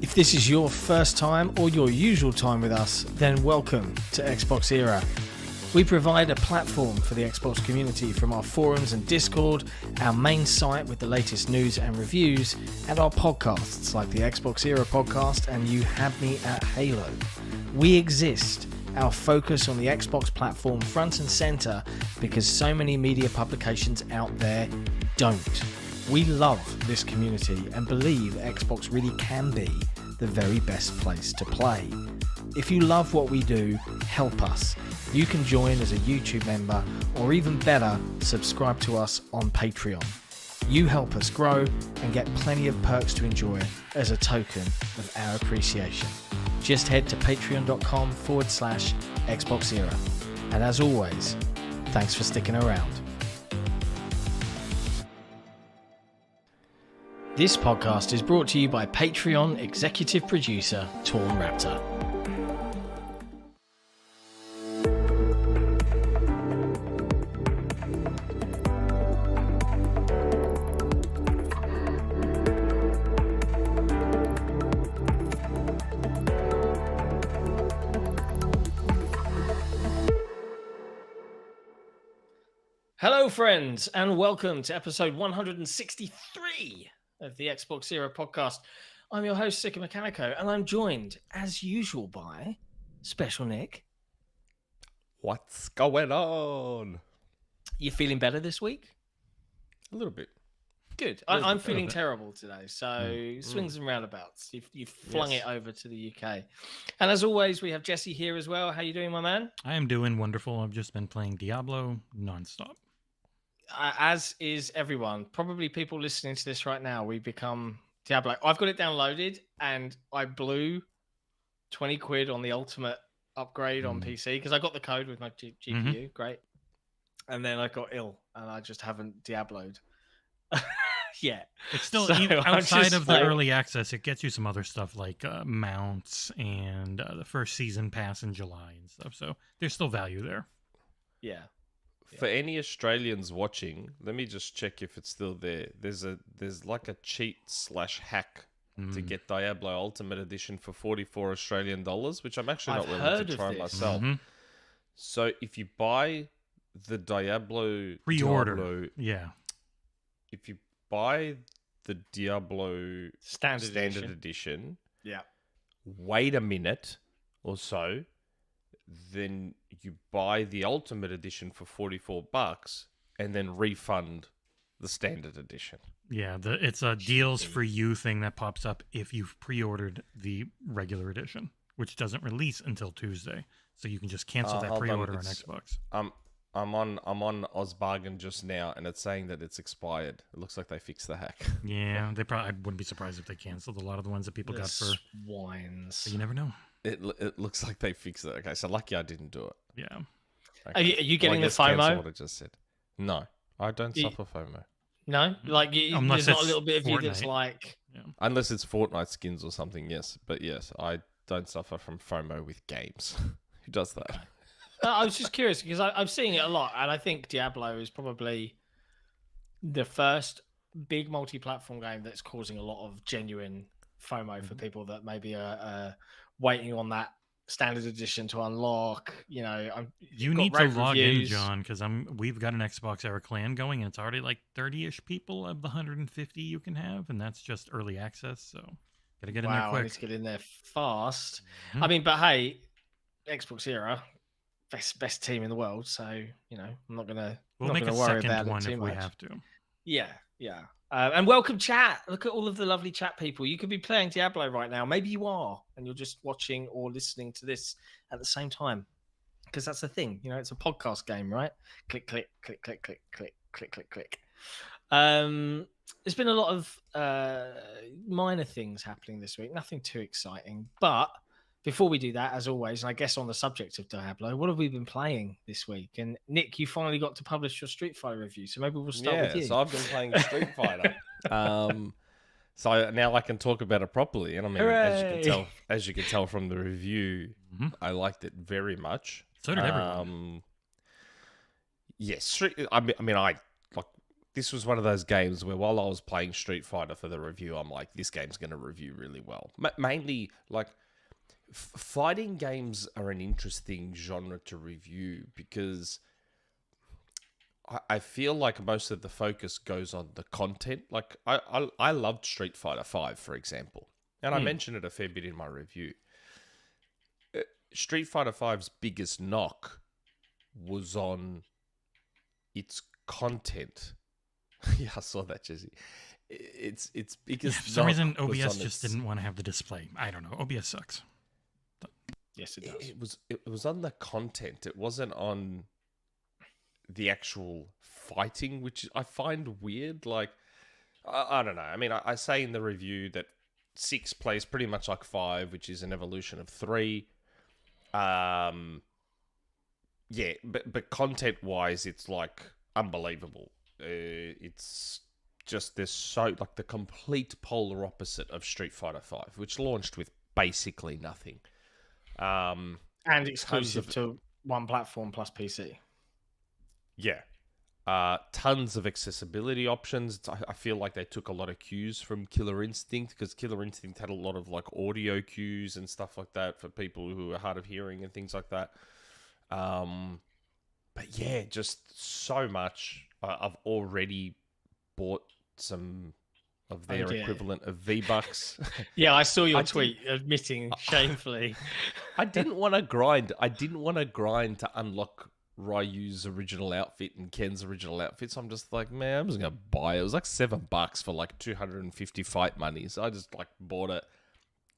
If this is your first time or your usual time with us, then welcome to XboxEra. We provide a platform for the Xbox community from our forums and Discord, our main site with the latest news and reviews, and our podcasts like the XboxEra podcast and You Had Me at Halo. We exist, our focus on the Xbox platform front and center, because so many media publications out there don't. We love this community and believe Xbox really can be the very best place to play. If you love what we do, help us. You can join as a YouTube member, or even better, subscribe to us on Patreon. You help us grow and get plenty of perks to enjoy as a token of our appreciation. Just head to patreon.com/XboxEra. And as always, thanks for sticking around. This podcast is brought to you by Patreon executive producer TornRaptor. Hello, friends, and welcome to episode 163 of the XboxEra podcast. I'm your host, Sika Mechanico, and I'm joined, as usual, by Special Nick. What's going on? You feeling better this week? A little bit. Good. I'm feeling terrible today, so swings and roundabouts. You've flung it over to the UK. And as always, we have Jesse here as well. How you doing, my man? I am doing wonderful. I've just been playing Diablo nonstop. As is everyone. Probably people listening to this right now, we become Diablo. I've got it downloaded, and I blew 20 quid on the ultimate upgrade on PC, because I got the code with my GPU. Great. And then I got ill, and I just haven't Diabloed. Yeah, it's still outside of the early access. It gets you some other stuff like mounts and the first season pass in July and stuff. So there's still value there. Yeah. For any Australians watching, let me just check if it's still there. There's like a cheat/hack to get Diablo Ultimate Edition for $44 Australian, which I'm actually not willing to try myself. So if you buy the Diablo pre-order, if you buy the Diablo Standard Edition, yeah, wait a minute or so, then you buy the Ultimate Edition for $44 and then refund the Standard Edition. Yeah, it's a deals for you thing that pops up if you've pre-ordered the regular edition, which doesn't release until Tuesday. So you can just cancel that pre-order on Xbox. I'm on Ozbargain just now, and it's saying that it's expired. It looks like they fixed the hack. Yeah, I wouldn't be surprised if they canceled a lot of the ones that people got for swines. But you never know. It looks like they fixed it. Okay, so lucky I didn't do it. Yeah. Okay. Are you getting the FOMO? What I just said. No, I don't suffer FOMO. No, like there's not a little bit of Fortnite. You that's like, unless it's Fortnite skins or something. Yes, but yes, I don't suffer from FOMO with games. Who does that? I was just curious because I'm seeing it a lot, and I think Diablo is probably the first big multi-platform game that's causing a lot of genuine FOMO for people that maybe are waiting on that Standard Edition to unlock. You need to log in, John, because we've got an XboxEra clan going, and it's already like 30-ish people of the 150 you can have, and that's just early access. So gotta get in there quick. I need to get in there fast. I mean, but hey, XboxEra. Best team in the world, so I'm not gonna. We'll make a second one if we have to. Yeah. And welcome, chat. Look at all of the lovely chat people. You could be playing Diablo right now. Maybe you are, and you're just watching or listening to this at the same time, because that's the thing. It's a podcast game, right? Click, click, click, click, click, click, click, click, click. There's been a lot of minor things happening this week. Nothing too exciting, but. Before we do that, as always, and I guess on the subject of Diablo, what have we been playing this week? And Nick, you finally got to publish your Street Fighter review, so maybe we'll start with you. So I've been playing Street Fighter. So now I can talk about it properly. And I mean, as you can tell from the review, I liked it very much. So did everyone. Yes, I mean, this was one of those games where while I was playing Street Fighter for the review, I'm like, this game's going to review really well. Mainly, like, fighting games are an interesting genre to review because I feel like most of the focus goes on the content. Like, I loved Street Fighter V, for example. And I mentioned it a fair bit in my review. Street Fighter V's biggest knock was on its content. Yeah, I saw that, Jesse. It's biggest. For some reason, OBS just didn't want to have the display. I don't know. OBS sucks. Yes, it does. It was on the content. It wasn't on the actual fighting, which I find weird. Like, I don't know. I mean, I say in the review that 6 plays pretty much like 5, which is an evolution of 3. Yeah, but content-wise, it's like unbelievable. It's just there's so like the complete polar opposite of Street Fighter V, which launched with basically nothing. And exclusive to one platform plus PC. Yeah. Tons of accessibility options. I feel like they took a lot of cues from Killer Instinct because Killer Instinct had a lot of like audio cues and stuff like that for people who are hard of hearing and things like that. But yeah, just so much. I've already bought some of their equivalent of V-Bucks. Yeah, I saw your tweet admitting shamefully. I didn't want to grind. I didn't want to grind to unlock Ryu's original outfit and Ken's original outfit. So I'm just like, man, I'm just going to buy it. It was like $7 for like 250 fight money. So I just like bought it,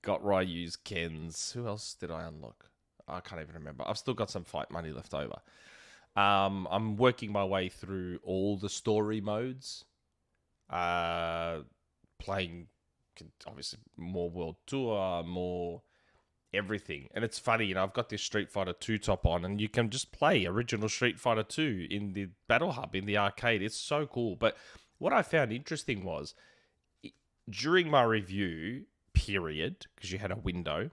got Ryu's, Ken's. Who else did I unlock? I can't even remember. I've still got some fight money left over. I'm working my way through all the story modes. Playing, obviously, more World Tour, more everything. And it's funny, you know, I've got this Street Fighter 2 top on, and you can just play original Street Fighter 2 in the Battle Hub, in the arcade. It's so cool. But what I found interesting was, during my review period, because you had a window,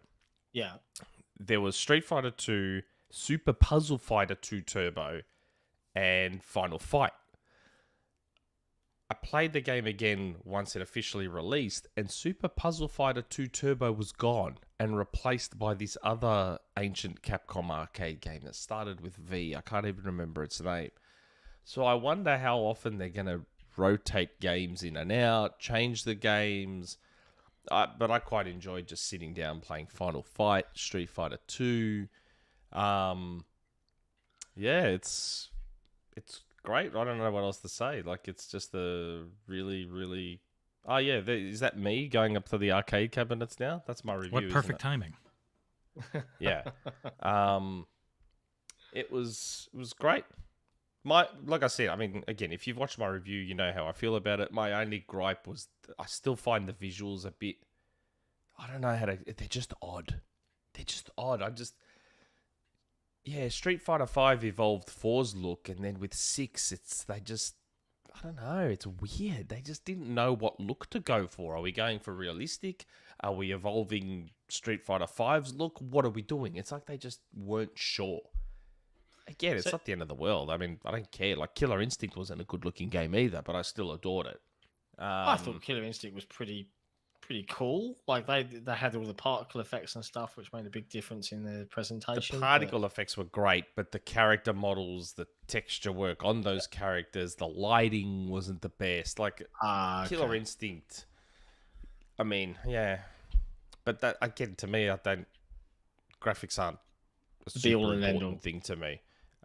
there was Street Fighter 2, Super Puzzle Fighter 2 Turbo, and Final Fight. I played the game again once it officially released, and Super Puzzle Fighter 2 Turbo was gone and replaced by this other ancient Capcom arcade game that started with V. I can't even remember its name. So I wonder how often they're going to rotate games in and out, change the games. But I quite enjoyed just sitting down playing Final Fight, Street Fighter 2. Yeah, it's great. I don't know what else to say. Like, it's just a really, really... Oh, yeah. Is that me going up to the arcade cabinets now? That's my review, What perfect timing. Yeah. It was great. Like I said, I mean, again, if you've watched my review, you know how I feel about it. My only gripe was I still find the visuals a bit... I don't know how to... They're just odd. Yeah, Street Fighter V evolved 4's look, and then with 6, I don't know, it's weird. They just didn't know what look to go for. Are we going for realistic? Are we evolving Street Fighter V's look? What are we doing? It's like they just weren't sure. Again, it's not the end of the world. I mean, I don't care. Like, Killer Instinct wasn't a good-looking game either, but I still adored it. I thought Killer Instinct was pretty cool. Like, they had all the particle effects and stuff, which made a big difference in the presentation. The particle effects were great, but the character models, the texture work on those characters, the lighting wasn't the best. Like, Killer Instinct, I mean, yeah. But that, again, to me, graphics aren't a super important thing to me.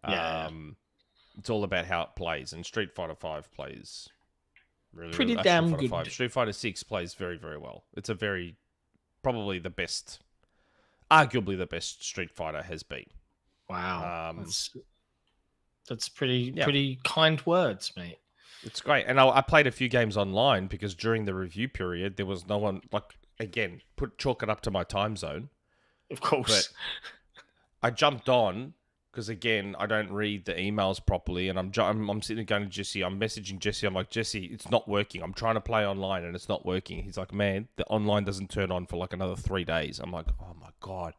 Yeah. It's all about how it plays, and Street Fighter V plays... Pretty damn good. Street Fighter 6 plays very, very well. It's probably the best, arguably the best Street Fighter has been. Wow. That's pretty kind words, mate. It's great. And I played a few games online because during the review period, there was no one, like, again, chalk it up to my time zone. Of course. But I jumped on because, again, I don't read the emails properly, and I'm sitting there going to Jesse. I'm messaging Jesse. I'm like, Jesse, it's not working. I'm trying to play online, and it's not working. He's like, man, the online doesn't turn on for like another 3 days. I'm like, oh my God.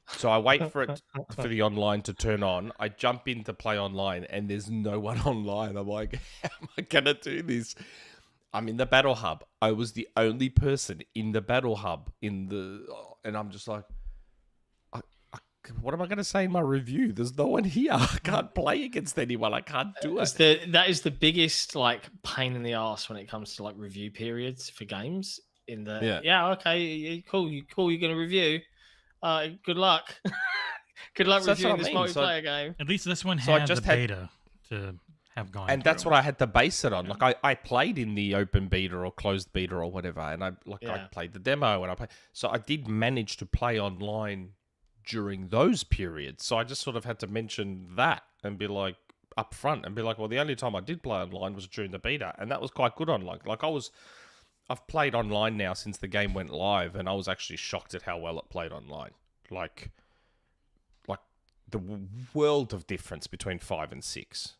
So I wait for it for the online to turn on. I jump in to play online, and there's no one online. I'm like, how am I gonna do this? I'm in the battle hub. I was the only person in the battle hub and I'm just like, what am I gonna say in my review? There's no one here. I can't play against anyone. I can't do it. That is the biggest like pain in the ass when it comes to like review periods for games. Okay, cool, you're gonna review. Good luck. Good luck reviewing this multiplayer game. At least this one had the beta to have gone and through. That's what I had to base it on. Yeah. Like I played in the open beta or closed beta or whatever, and I played the demo, and so I did manage to play online during those periods. So I just sort of had to mention that and be like up front and be like, well, the only time I did play online was during the beta, and that was quite good online. Like I've played online now since the game went live, and I was actually shocked at how well it played online. Like the world of difference between 5 and 6.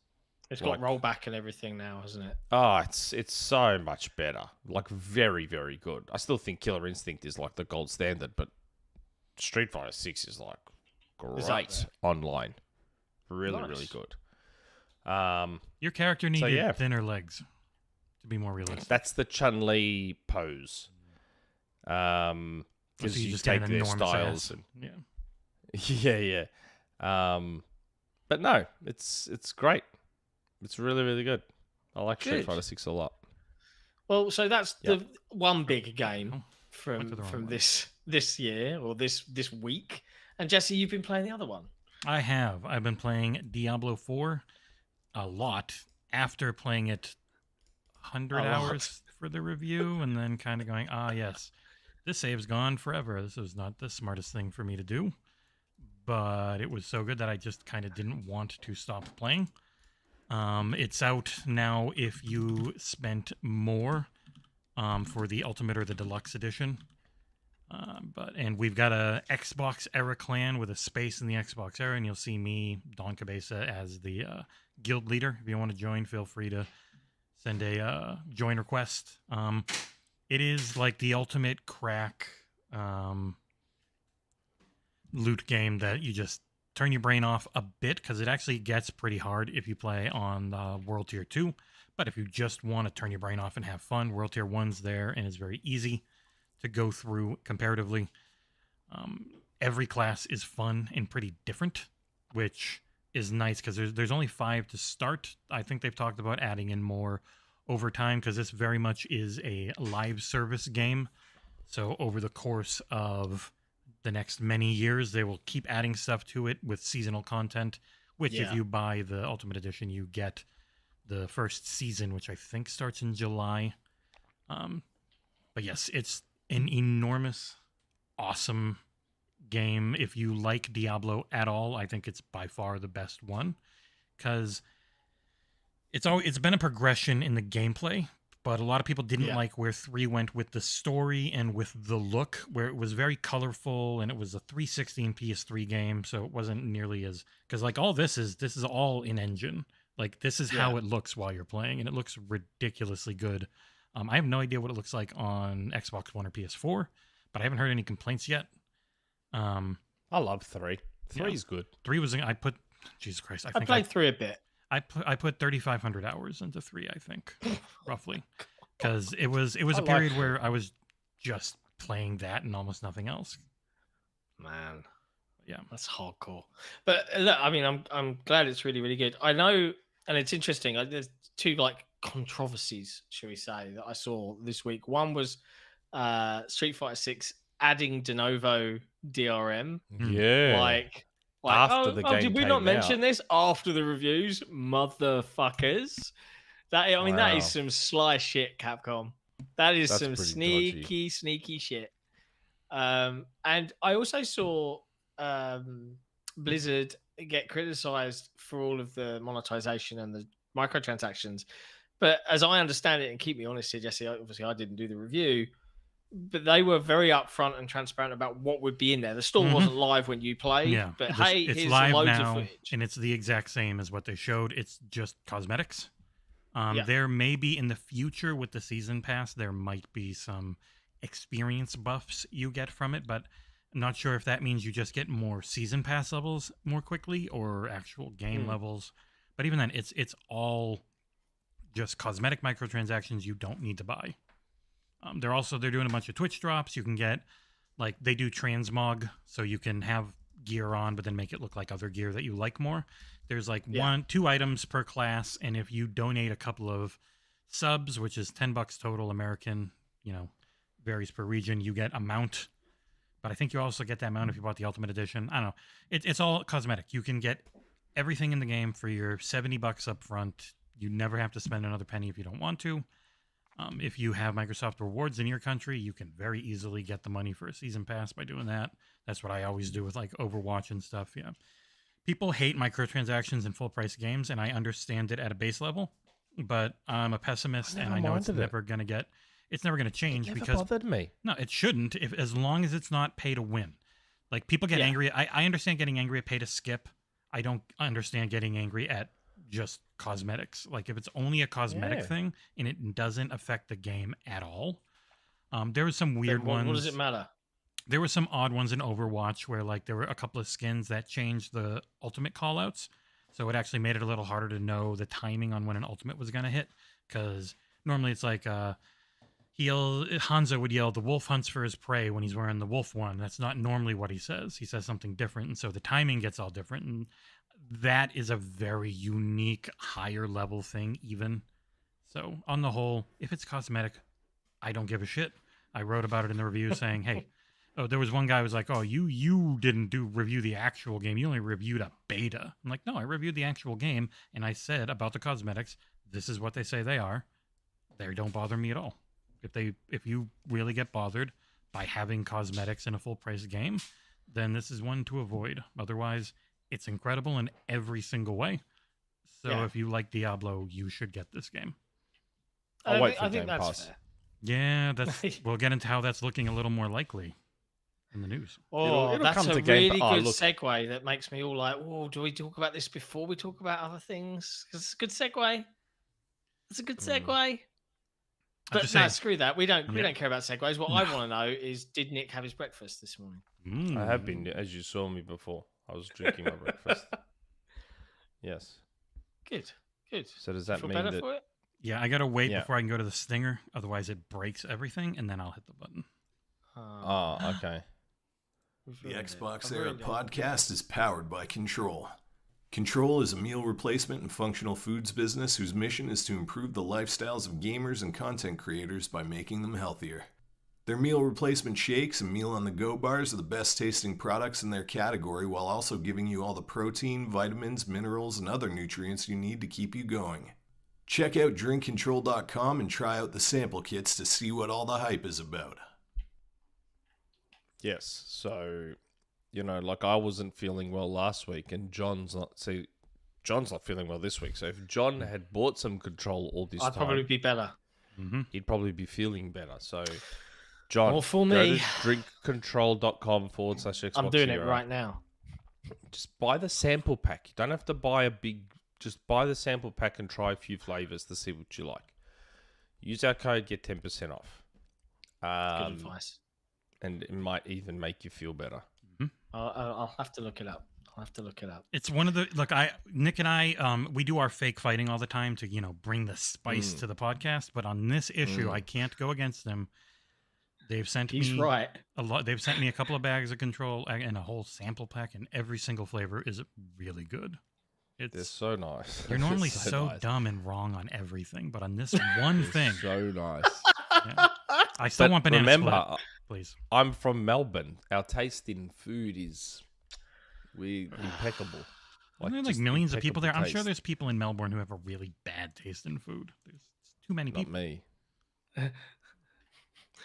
It's got rollback and everything now, hasn't it? Oh, it's so much better. Like very, very good. I still think Killer Instinct is like the gold standard, but Street Fighter 6 is like great online. Really, really good. Your character needed thinner legs to be more realistic. That's the Chun-Li pose. Because you just take their styles and yeah. But no, it's great. It's really, really good. I like Street Fighter 6 a lot. Well, so that's the one big game from this year or this week. And Jesse, you've been playing the other one. I have. I've been playing Diablo 4 a lot after playing it 100 hours for the review, and then kind of going, yes, this save's gone forever. This is not the smartest thing for me to do. But it was so good that I just kind of didn't want to stop playing. It's out now if you spent more for the Ultimate or the Deluxe Edition. And we've got a XboxEra clan with a space in the XboxEra, and you'll see me, Don Cabeza, as the guild leader. If you want to join, feel free to send a join request. It is like the ultimate crack loot game that you just turn your brain off a bit, because it actually gets pretty hard if you play on World Tier 2. But if you just want to turn your brain off and have fun, World Tier 1's there, and it's very easy to go through comparatively. Every class is fun and pretty different, which is nice because there's only 5 to start. I think they've talked about adding in more over time, because this very much is a live service game. So over the course of the next many years, they will keep adding stuff to it with seasonal content, which if you buy the Ultimate Edition, you get the first season, which I think starts in July. But yes, it's an enormous, awesome game. If you like Diablo at all, I think it's by far the best one, because it's been a progression in the gameplay, but a lot of people didn't like where 3 went with the story and with the look, where it was very colorful, and it was a 360 and PS3 game, so it wasn't nearly as, because like all this is all in engine. Like this is how it looks while you're playing, and it looks ridiculously good. I have no idea what it looks like on Xbox One or PS4, but I haven't heard any complaints yet. I love 3. 3 is good. 3 was, Jesus Christ. I played 3 a bit. I put 3,500 hours into 3, I think, roughly, because it was a period where I was just playing that and almost nothing else. Man, yeah, that's hardcore. But look, I mean, I'm glad it's really, really good. I know, and it's interesting. There's 2 like controversies, shall we say, that I saw this week. One was Street Fighter 6 adding de novo DRM. Yeah, like after the game did we not mention this after the reviews, motherfuckers? That is some sly shit, Capcom. That's some sneaky shit. And I also saw Blizzard get criticized for all of the monetization and the microtransactions. But as I understand it, and keep me honest here, Jesse, obviously I didn't do the review, but they were very upfront and transparent about what would be in there. The store wasn't live when you played, but it's here's live loads now, of footage. and it's the exact same as what they showed. It's just cosmetics. There may be in the future with the season pass, there might be some experience buffs you get from it, but I'm not sure if that means you just get more season pass levels more quickly or actual game levels. But even then, it's all just cosmetic microtransactions you don't need to buy. They're doing a bunch of Twitch drops. You can get, like, they do transmog, so you can have gear on, but then make it look like other gear that you like more. There's like 2 items per class, and if you donate a couple of subs, which is $10 total American, varies per region, you get a mount. But I think you also get that mount if you bought the Ultimate Edition. I don't know. It's all cosmetic. You can get everything in the game for your $70 up front. You never have to spend another penny if you don't want to. If you have Microsoft rewards in your country, you can very easily get the money for a season pass by doing that. That's what I always do with like Overwatch and stuff. Yeah, people hate microtransactions in full price games, and I understand it at a base level. But I'm a pessimist, and I know it's never going to change. It never because bothered me. No, it shouldn't. As long as it's not pay to win. Like, people get angry. I understand getting angry at pay to skip. I don't understand getting angry at just cosmetics. Like, if it's only a cosmetic thing and it doesn't affect the game at all. There was some weird ones. What does it matter? There were some odd ones in Overwatch where, like, there were a couple of skins that changed the ultimate callouts. So it actually made it a little harder to know the timing on when an ultimate was going to hit. Because normally it's like Hanzo would yell, "The wolf hunts for his prey," when he's wearing the wolf one. That's not normally what he says. He says something different. And so the timing gets all different. And that is a very unique, higher level thing even. So on the whole, if it's cosmetic, I don't give a shit. I wrote about it in the review saying, hey, there was one guy who was like, "Oh, you didn't review the actual game. You only reviewed a beta." I'm like, no, I reviewed the actual game, and I said about the cosmetics, this is what they say they are. They don't bother me at all. If you really get bothered by having cosmetics in a full price game, then this is one to avoid. Otherwise, it's incredible in every single way. So if you like Diablo, you should get this game. I'll wait for I think Game that's Pass. fair. Yeah, we'll get into how that's looking a little more likely in the news. Oh, It'll that's come a to Game really Pa- good look. segue that makes me all like, "Oh, do we talk about this before we talk about other things?" Because it's a good segue. It's a good segue. But just no, saying. screw that. We don't care about segues. What I want to know is, did Nick have his breakfast this morning? I have been, as you saw me before. I was drinking my breakfast. Yes. Good. So does that Feel mean better that? for it? Yeah, I gotta wait before I can go to the stinger. Otherwise, it breaks everything, and then I'll hit the button. Oh, okay. The XboxEra podcast is powered by Control. Control is a meal replacement and functional foods business whose mission is to improve the lifestyles of gamers and content creators by making them healthier. Their meal replacement shakes and meal on the go bars are the best tasting products in their category, while also giving you all the protein, vitamins, minerals, and other nutrients you need to keep you going. Check out drinkcontrol.com and try out the sample kits to see what all the hype is about. Yes. So, like, I wasn't feeling well last week, and John's not feeling well this week. So if John had bought some Control all this I'd time, probably be better. he'd probably be feeling better. So, John, Well, for go me, to drinkcontrol.com/Xbox. I'm doing it right now. Just buy the sample pack. You don't have to buy a big. Just buy the sample pack and try a few flavors to see what you like. Use our code, get 10% off. Good advice. And it might even make you feel better. I'll have to look it up. It's one of the Nick and I we do our fake fighting all the time to bring the spice to the podcast. But on this issue, I can't go against them. They've sent He's me right. a lot. They've sent me a couple of bags of Control and a whole sample pack, and every single flavor is really good. They're so nice. You're normally They're so nice. dumb and wrong on everything, but on this one thing, So nice. yeah. I still want banana remember, split, please. I'm from Melbourne. Our taste in food is impeccable. Aren't there just millions of people there? I'm sure taste. there's people in Melbourne who have a really bad taste in food. There's too many Not people. me.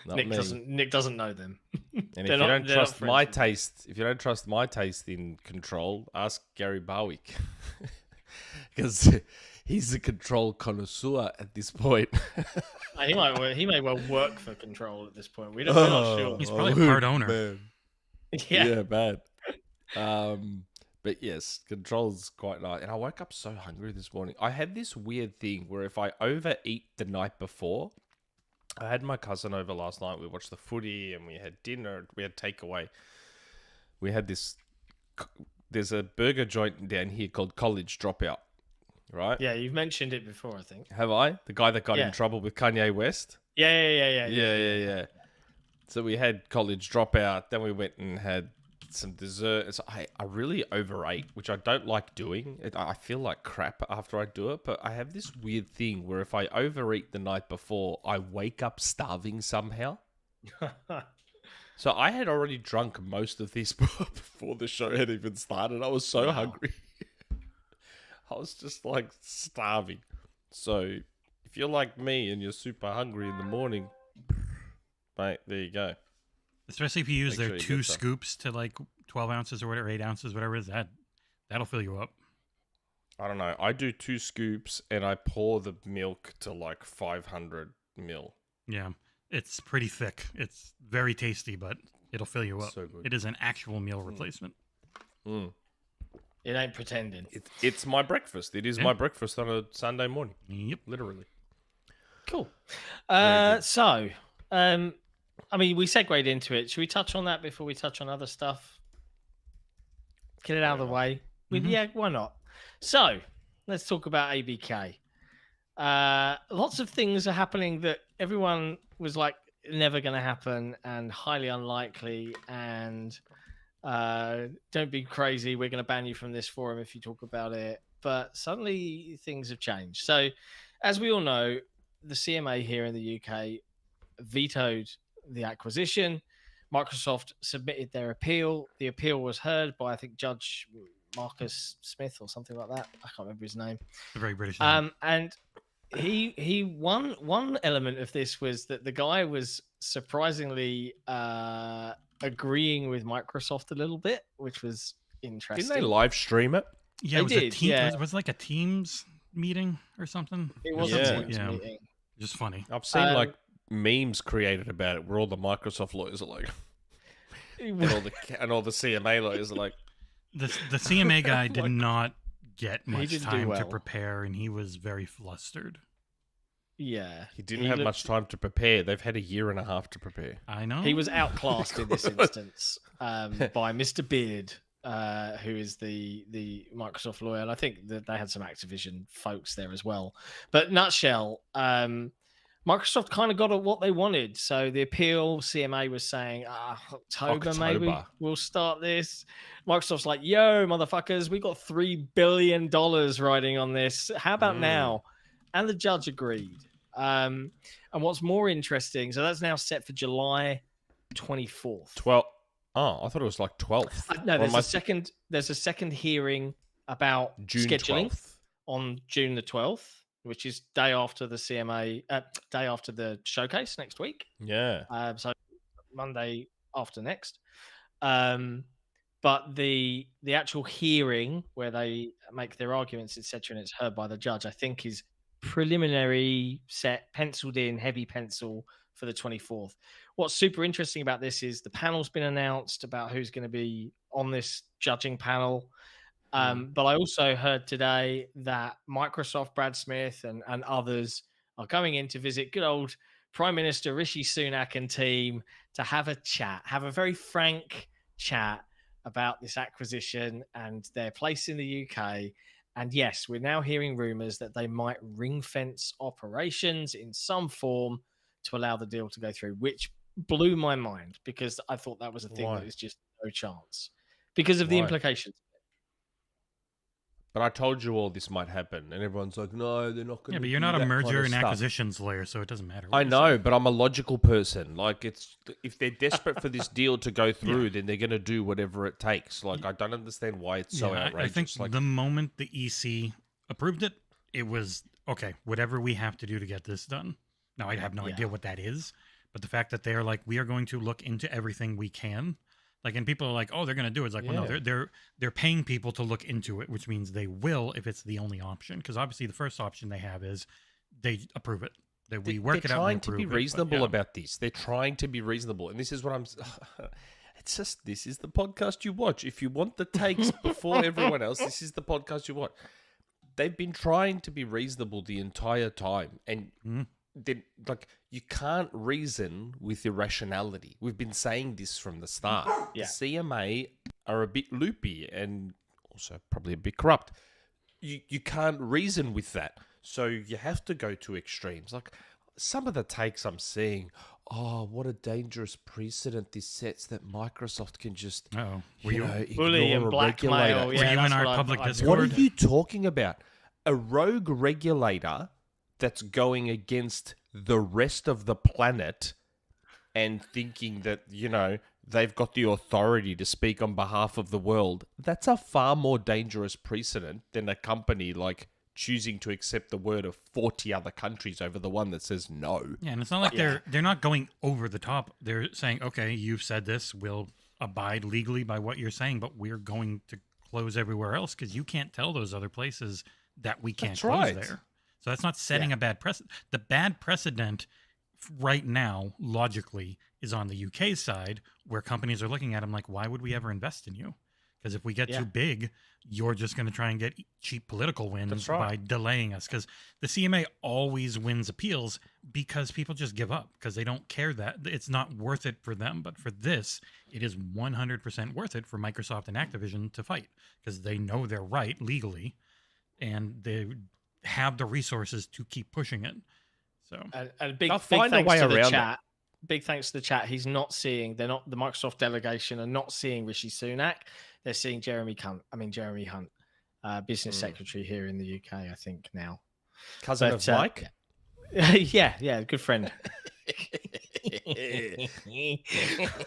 Not Nick me. doesn't know them. And if They're you not- don't they're trust not my friends taste, if you don't trust my taste in Control, ask Gary Barwick, because he's a Control connoisseur at this point. He may well work for Control at this point. We're not sure. He's probably a part owner. Man. Yeah, bad. But yes, Control's quite nice. And I woke up so hungry this morning. I had this weird thing where if I overeat the night before, I had my cousin over last night. We watched the footy and we had dinner. We had takeaway. we had this. There's a burger joint down here called College Dropout, right? Yeah, you've mentioned it before, I think. Have I? The guy that got Yeah. in trouble with Kanye West? Yeah. So we had College Dropout, then we went and had some dessert. So I really overate, which I don't like doing. I feel like crap after I do it, but I have this weird thing where if I overeat the night before, I wake up starving somehow. So I had already drunk most of this before the show had even started. I was so hungry. I was just like starving. So if you're like me and you're super hungry in the morning, mate, there you go. Especially if you use Make their sure you 2 get some. scoops to like 12 ounces or whatever, 8 ounces, whatever it is, that'll fill you up. I don't know. I do 2 scoops and I pour the milk to like 500 ml. Yeah, it's pretty thick. It's very tasty, but it'll fill you up. So good. It is an actual meal replacement. Mm. It ain't pretending. It's my breakfast. It is my breakfast on a Sunday morning. Yep. Literally. Cool. Very good. So, I mean, we segued into it. Should we touch on that before we touch on other stuff? Get it out of the way. Yeah, why not? So, let's talk about ABK. Lots of things are happening that everyone was like never going to happen and highly unlikely. And don't be crazy. We're going to ban you from this forum if you talk about it. But suddenly things have changed. So, as we all know, the CMA here in the UK vetoed the acquisition. Microsoft submitted their appeal. The appeal was heard by, I think, Judge Marcus Smith or something like that. I can't remember his name. A very British name. And he won. One element of this was that the guy was surprisingly agreeing with Microsoft a little bit, which was interesting. Didn't they live stream it? Yeah, it they was did, a team. yeah. Was it like a Teams meeting or something? It was Yeah. a Teams meeting. Just funny. I've seen like memes created about it where all the Microsoft lawyers are like, and all the CMA lawyers are like, The CMA guy did not get much didn't do time to well. prepare, and he was very flustered. Yeah. he didn't have much time to prepare. They've had a year and a half to prepare. I know. He was outclassed in this instance by Mr. Beard, who is the Microsoft lawyer. And I think that they had some Activision folks there as well. But nutshell, Microsoft kind of got what they wanted. So the appeal, CMA was saying, October maybe we'll start this. Microsoft's like, yo, motherfuckers, we got $3 billion riding on this. How about now? And the judge agreed. And what's more interesting, so that's now set for July 24th. 12. Oh, I thought it was like 12th. No, there's a second hearing about June scheduling 12th. on June the 12th, which is day after the CMA, day after the showcase next week. Yeah. So Monday after next. But the actual hearing where they make their arguments, etc., and it's heard by the judge, I think is preliminary set, penciled in, heavy pencil for the 24th. What's super interesting about this is the panel's been announced about who's going to be on this judging panel. But I also heard today that Microsoft, Brad Smith, and others are going in to visit good old Prime Minister Rishi Sunak and team to have a chat, have a very frank chat about this acquisition and their place in the UK. And yes, we're now hearing rumors that they might ring fence operations in some form to allow the deal to go through, which blew my mind because I thought that was a thing that was just no chance because of the implications. But I told you all this might happen, and everyone's like, "No, they're not going to." Yeah, but you're not a merger and acquisitions lawyer, so it doesn't matter. I know, but I'm a logical person. Like, it's if they're desperate for this deal to go through, then they're going to do whatever it takes. Like, I don't understand why it's so outrageous. I think like, the moment the EC approved it, it was okay. Whatever we have to do to get this done. Now, I have no idea what that is, but the fact that they are like, we are going to look into everything we can. Like, and people are like, oh, they're going to do it. It's like, well, no, they're paying people to look into it, which means they will if it's the only option. Because obviously, the first option they have is they approve it. That we work it out. They're trying to be reasonable about this. They're trying to be reasonable, and this is what I'm. It's just this is the podcast you watch. If you want the takes before everyone else, this is the podcast you watch. They've been trying to be reasonable the entire time, and. Like, you can't reason with irrationality. We've been saying this from the start. The CMA are a bit loopy and also probably a bit corrupt. You can't reason with that. So you have to go to extremes. Like some of the takes I'm seeing, oh, what a dangerous precedent this sets that Microsoft can just bully and ignore a blackmail? regulator. Were you in our public Discord? What are you talking about? A rogue regulator that's going against the rest of the planet and thinking that, they've got the authority to speak on behalf of the world. That's a far more dangerous precedent than a company like choosing to accept the word of 40 other countries over the one that says no. Yeah, and it's not like they're not going over the top. They're saying, okay, you've said this, we'll abide legally by what you're saying, but we're going to close everywhere else because you can't tell those other places that we can't close there. So that's not setting a bad precedent. The bad precedent right now, logically, is on the UK side, where companies are looking at them like, why would we ever invest in you? Because if we get too big, you're just going to try and get cheap political wins by delaying us. Because the CMA always wins appeals because people just give up because they don't care that it's not worth it for them. But for this, it is 100% worth it for Microsoft and Activision to fight because they know they're right legally and they have the resources to keep pushing it. So and big I'll thanks find a way to the around chat. Big thanks to the chat. They're not the Microsoft delegation are not seeing Rishi Sunak. They're seeing Jeremy Hunt, business secretary here in the UK, I think now. Cousin of Mike? Yeah, good friend.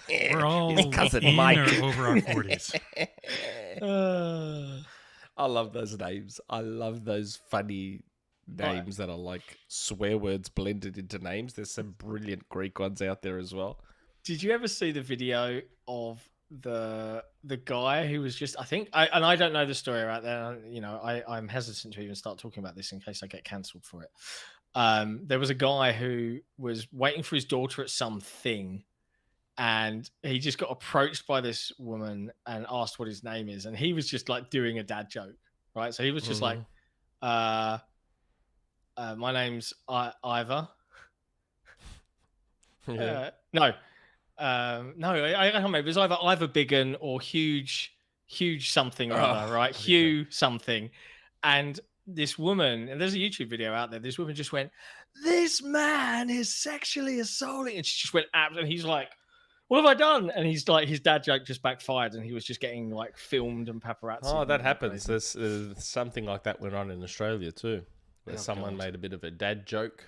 we're all His cousin in Mike. or over our 40s. I love those names. I love those funny names that are like swear words blended into names. There's some brilliant Greek ones out there as well. Did you ever see the video of the guy who was just, I don't know the story right there. I'm hesitant to even start talking about this in case I get cancelled for it. There was a guy who was waiting for his daughter at something, and he just got approached by this woman and asked what his name is, and he was just like doing a dad joke, right? So he was just like, my name's Ivor. Yeah. No, I can't remember. It was either Ivor Biggin or huge something or other, right? Okay. Hugh something. And this woman, and there's a YouTube video out there, this woman just went, "This man is sexually assaulting," and she just went and he's like, "What have I done?" And he's like, his dad joke just backfired, and he was just getting like filmed and paparazzi. Oh, that happens. There's something like that went on in Australia too, where someone made a bit of a dad joke.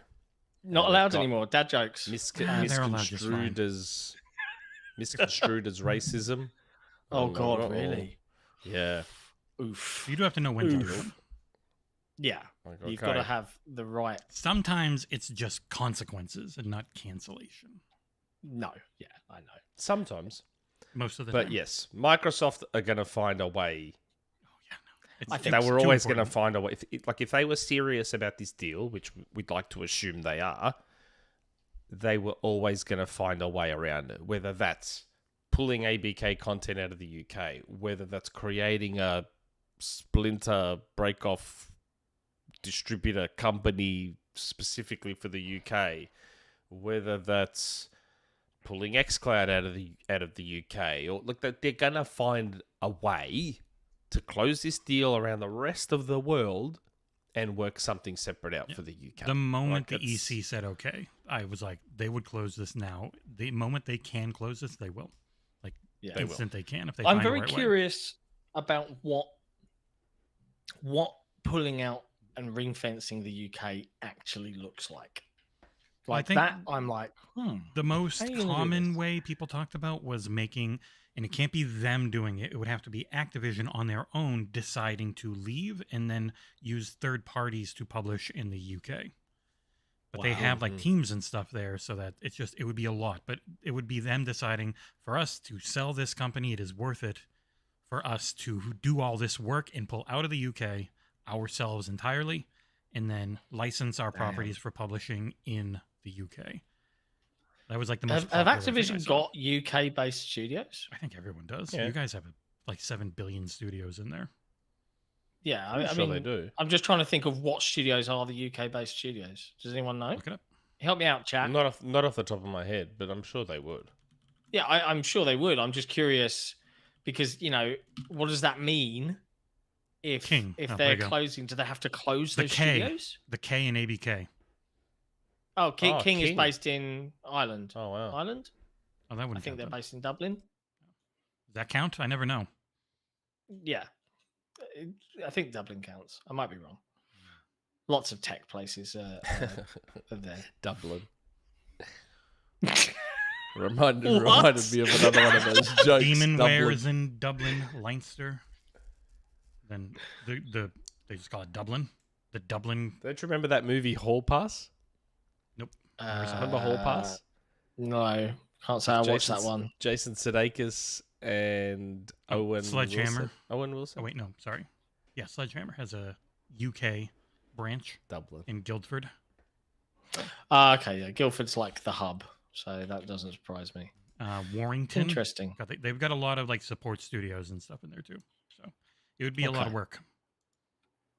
Not allowed anymore. Dad jokes. Misconstrued as racism. Oh God, really? Yeah. Oof. You do have to know when to do it. Yeah. Like, You've got to have the right. Sometimes it's just consequences and not cancellation. No. Yeah, I know. Sometimes. Most of the But time. yes, Microsoft are going to find a way. I They were always going to find a way. If they were serious about this deal, which we'd like to assume they are, they were always going to find a way around it. Whether that's pulling ABK content out of the UK, whether that's creating a splinter break-off distributor company specifically for the UK, whether that's pulling xCloud out of the UK, or look, they're going to find a way to close this deal around the rest of the world and work something separate out for the UK. The moment the EC said okay, I was like, they would close this now. The moment they can close this, they will. Like, instant they can if they. I'm find very the right curious about what pulling out and ring fencing the UK actually looks like. Like think that, I'm like, The most How are you gonna do common this? way people talked about was making, and it can't be them doing it. It would have to be Activision on their own deciding to leave and then use third parties to publish in the UK. But they have like teams and stuff there, so that it would be a lot. But it would be them deciding, for us to sell this company, it is worth it for us to do all this work and pull out of the UK ourselves entirely, and then license our properties for publishing in the UK. That was like the most. have popular thing I Activision saw. got UK-based studios? I think everyone does. Yeah. You guys have like 7 billion studios in there. Yeah, I'm I sure mean, they do. I'm just trying to think of what studios are the UK-based studios. Does anyone know? Look it up. Help me out, chat. Not off the top of my head, but I'm sure they would. Yeah, I'm sure they would. I'm just curious because what does that mean? If King. if Oh, they're there you go. closing, do they have to close The those K. studios? The K in ABK. Oh, King, Oh, King is King. based in Ireland. Oh wow. Ireland? Oh, that I wouldn't think they're count then. based in Dublin. Does that count? I never know. Yeah, I think Dublin counts. I might be wrong. Lots of tech places are there. Dublin. Reminded What? me of another one of those jokes. Demonware Dublin. is in Dublin, Leinster. Then they just call it Dublin. The Dublin. Don't you remember that movie Hall Pass? Nope. Remember Hall Pass? No, can't say I watched that Jason's- one. Jason Sudeikis and Owen Sledgehammer. Wilson. Owen Wilson. Oh wait, no, sorry. Yeah, Sledgehammer has a UK branch Dublin. in Guildford. Okay, yeah, Guildford's like the hub, so that doesn't surprise me. Warrington. Interesting. They've got a lot of like support studios and stuff in there too. So it would be a lot of Okay. work.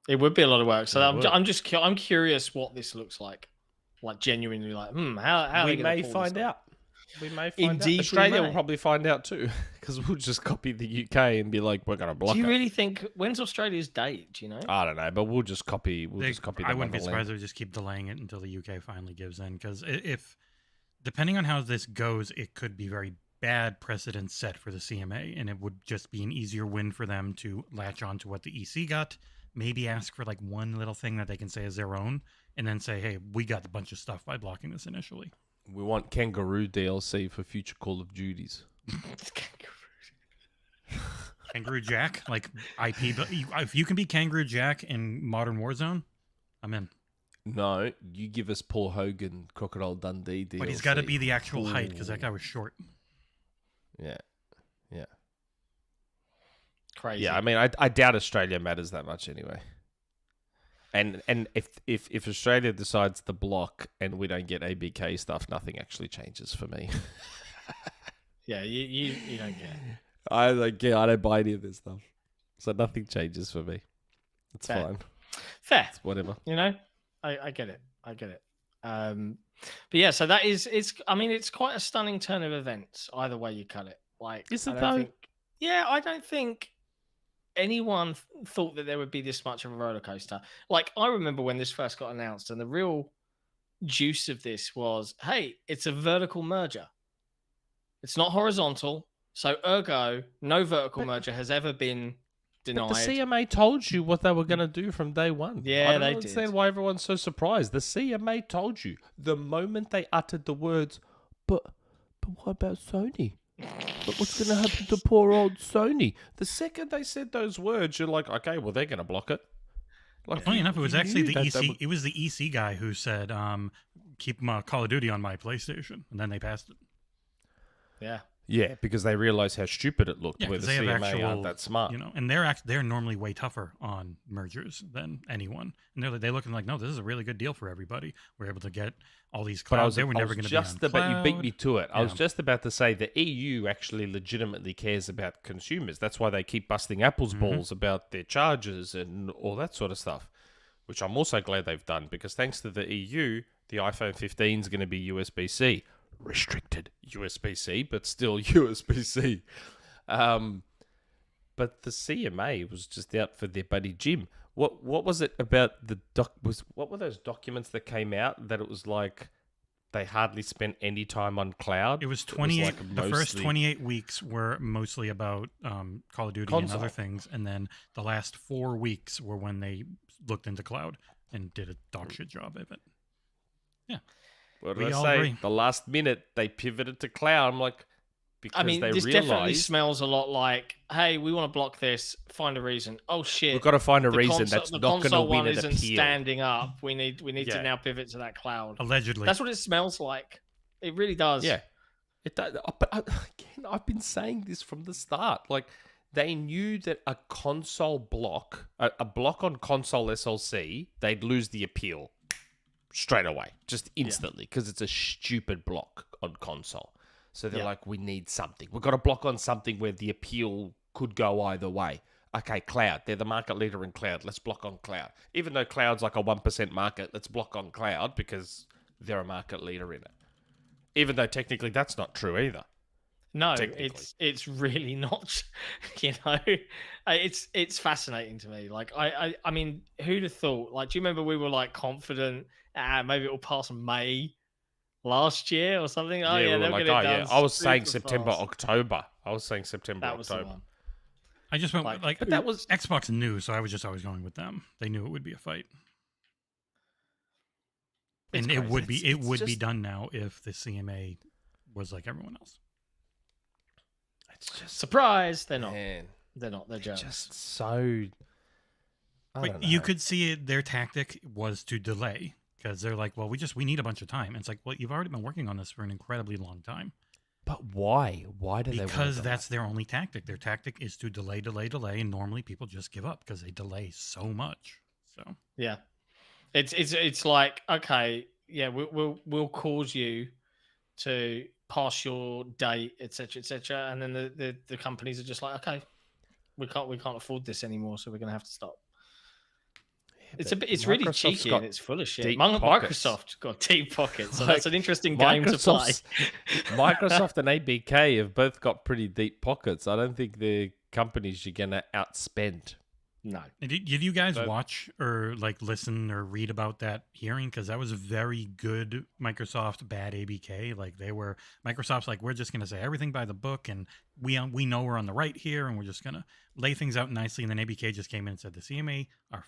It would be a lot of work. So It I'm would. I'm curious what this looks like. Like genuinely, like, how are We they gonna may pull this find off? out. We may find Indeed we out. Australia will may. probably find out too, because we'll just copy the UK and be like, we're gonna block Do you it. really think when's Australia's date? Do you know? I don't know, but we'll just copy. We'll just copy. I them wouldn't be on the surprised land. if they just keep delaying it until the UK finally gives in. Because if, depending on how this goes, it could be very bad precedent set for the CMA, and it would just be an easier win for them to latch on to what the EC got. Maybe ask for like one little thing that they can say is their own, and then say, "Hey, we got a bunch of stuff by blocking this initially." We want kangaroo DLC for future Call of Duties. Kangaroo Jack, like IP, but if you can be Kangaroo Jack in Modern Warzone, I'm in. No, you give us Paul Hogan Crocodile Dundee DLC. But he's got to be the actual height because that guy was short. Yeah, yeah, Crazy. yeah. I mean, I doubt Australia matters that much anyway. And if Australia decides to block and we don't get ABK stuff, nothing actually changes for me. Yeah, you don't get it. I don't buy any of this stuff, so nothing changes for me. It's Fair. fine. Fair. It's whatever. I get it. But yeah, so that is it's quite a stunning turn of events either way you cut it. Like, Is I it don't though? think- yeah, I don't think anyone thought that there would be this much of a roller coaster. Like, I remember when this first got announced, and the real juice of this was, hey, it's a vertical merger. It's not horizontal, so ergo, no vertical merger has ever been denied. But the CMA told you what they were going to do from day one. Yeah, I don't they understand did. why everyone's so surprised. The CMA told you the moment they uttered the words, but what about Sony? But what's going to happen to poor old Sony? The second they said those words, you're like, okay, well, they're going to block it. Like, Funny enough, it was you actually knew the that they EC. would- It was the EC guy who said, "Keep Call of Duty on my PlayStation," and then they passed it. Yeah. Yeah, because they realized how stupid it looked. Yeah, where the 'cause they have CMA actual, aren't that smart. And they're normally way tougher on mergers than anyone. And they look like, no, this is a really good deal for everybody. We're able to get all these But clouds. They were never going to be on just about you beat me cloud. to it. I was Yeah. just about to say the EU actually legitimately cares about consumers. That's why they keep busting Apple's balls about their charges and all that sort of stuff, which I'm also glad they've done because thanks to the EU, the iPhone 15 is going to be USB-C. Restricted USB-C, but still USB-C. But the CMA was just out for their buddy Jim. What was it about the what were those documents that came out that it was like they hardly spent any time on cloud? It was 28. like The first mostly 28 weeks were mostly about Call of Duty Console. and other things, and then the last 4 weeks were when they looked into cloud and did a dog shit job of it. Yeah. What We did I all say? agree. The last minute they pivoted to cloud. I'm like, because I mean, they this definitely realized smells a lot like, hey, we want to block this. Find a reason. Oh shit! we've got to find a the reason console- that's the not going to console win one an isn't appeal. standing up. We need Yeah. to now pivot to that cloud. Allegedly. That's what it smells like. It really does. Yeah, it does. But again, I've been saying this from the start. Like they knew that a console block, a block on console SLC, they'd lose the appeal straight away, just instantly, because it's a stupid block on console. So they're Yeah. like, we need something. We've got to block on something where the appeal could go either way. Okay, cloud. They're the market leader in cloud. Let's block on cloud. Even though cloud's like a 1% market, let's block on cloud because they're a market leader in it. Even though technically that's not true either. No, Technically. it's really not. You know, it's fascinating to me. Like I mean, who'd have thought? Like, do you remember we were like confident? Maybe it'll pass May last year or something. Oh we yeah, were they'll like, get it oh done. yeah. I was saying super September, fast. October. I was saying September, That was the October. one. I just went Like, like, but that was Xbox knew, so I was just always going with them. They knew it would be a fight, It's and it would crazy. be it would be just- done now if the CMA was like everyone else. It's just Surprise! They're not. man. They're not. They're They're Germans. just so. I But don't know. you could see it. Their tactic was to delay because they're like, well, we need a bunch of time. And it's like, well, you've already been working on this for an incredibly long time. But why? Why do they? Because that's their only tactic. Their tactic is to delay, and normally people just give up because they delay so much. So Yeah, it's like, okay, yeah, we'll cause you to pass your date, etc., and then the companies are just like, okay, we can't afford this anymore, so we're gonna have to stop. It's really cheeky and it's full of shit. deep pockets. Microsoft got deep pockets, so Like, that's an interesting game to play. Microsoft and ABK have both got pretty deep pockets. I don't think they're companies you're gonna outspend. No, did you guys But- watch or like listen or read about that hearing? Because that was a very good Microsoft bad ABK. Like Microsoft's like, we're just gonna say everything by the book, and we know we're on the right here, and we're just gonna lay things out nicely. And then ABK just came in and said the CMA are